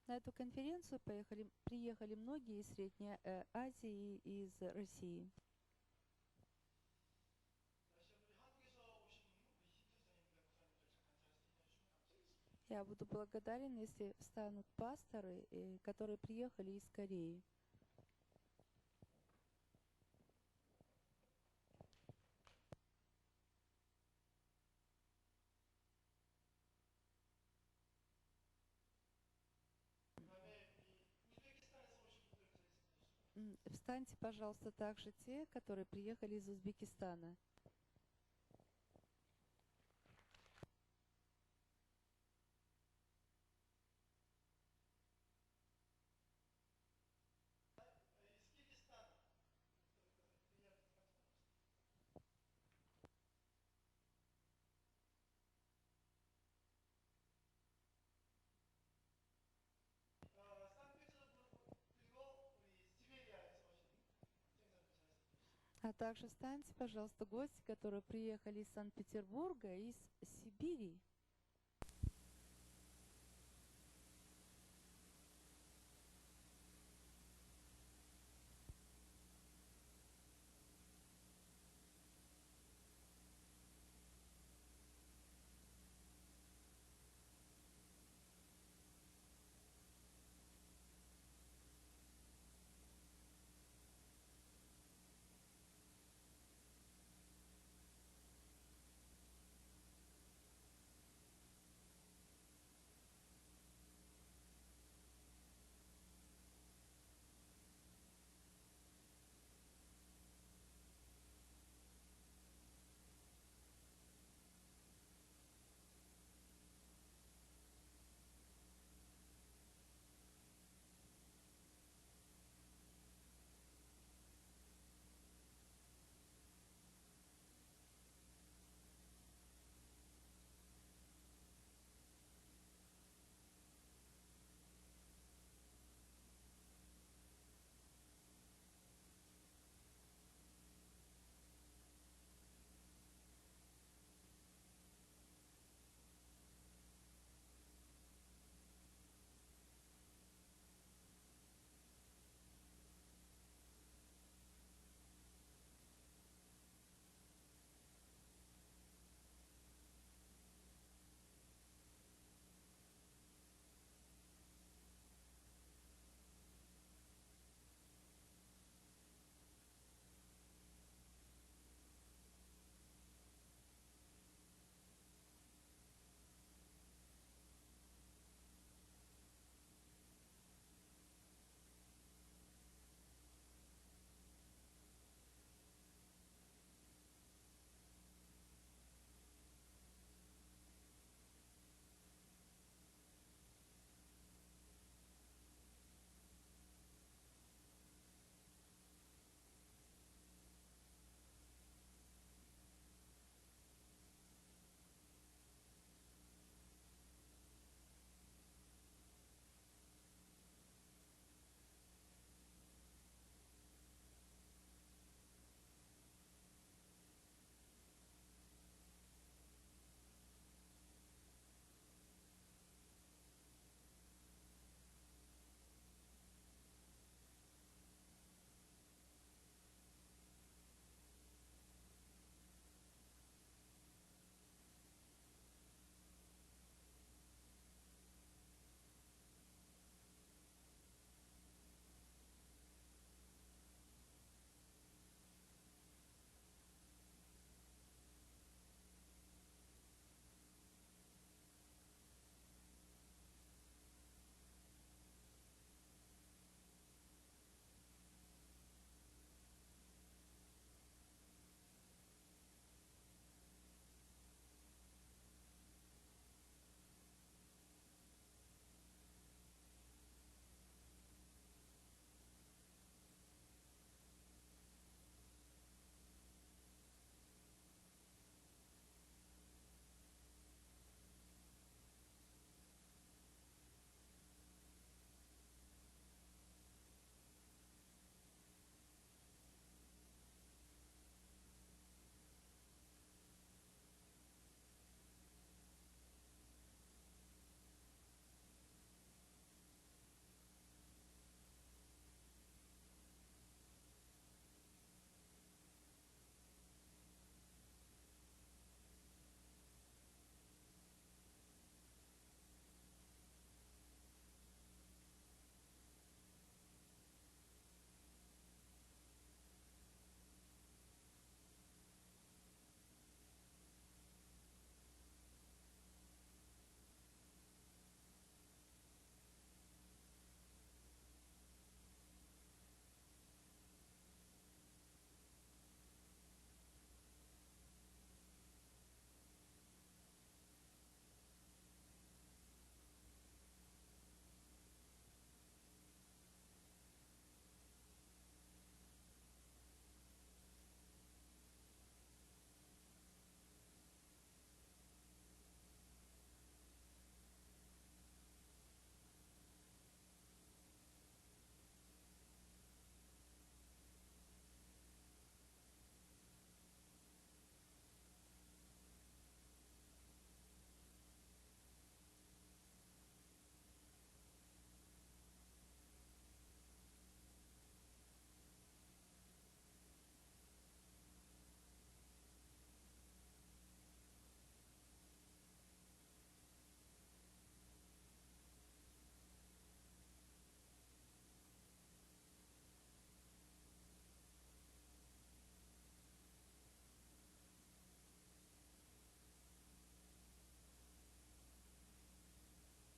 На эту конференцию приехали многие из Средней Азии и из России. Я буду благодарен, если встанут пасторы, которые приехали из Кореи. Встаньте, пожалуйста, также те, которые приехали из Узбекистана. А также встаньте, пожалуйста, гости, которые приехали из Санкт-Петербурга и из Сибири.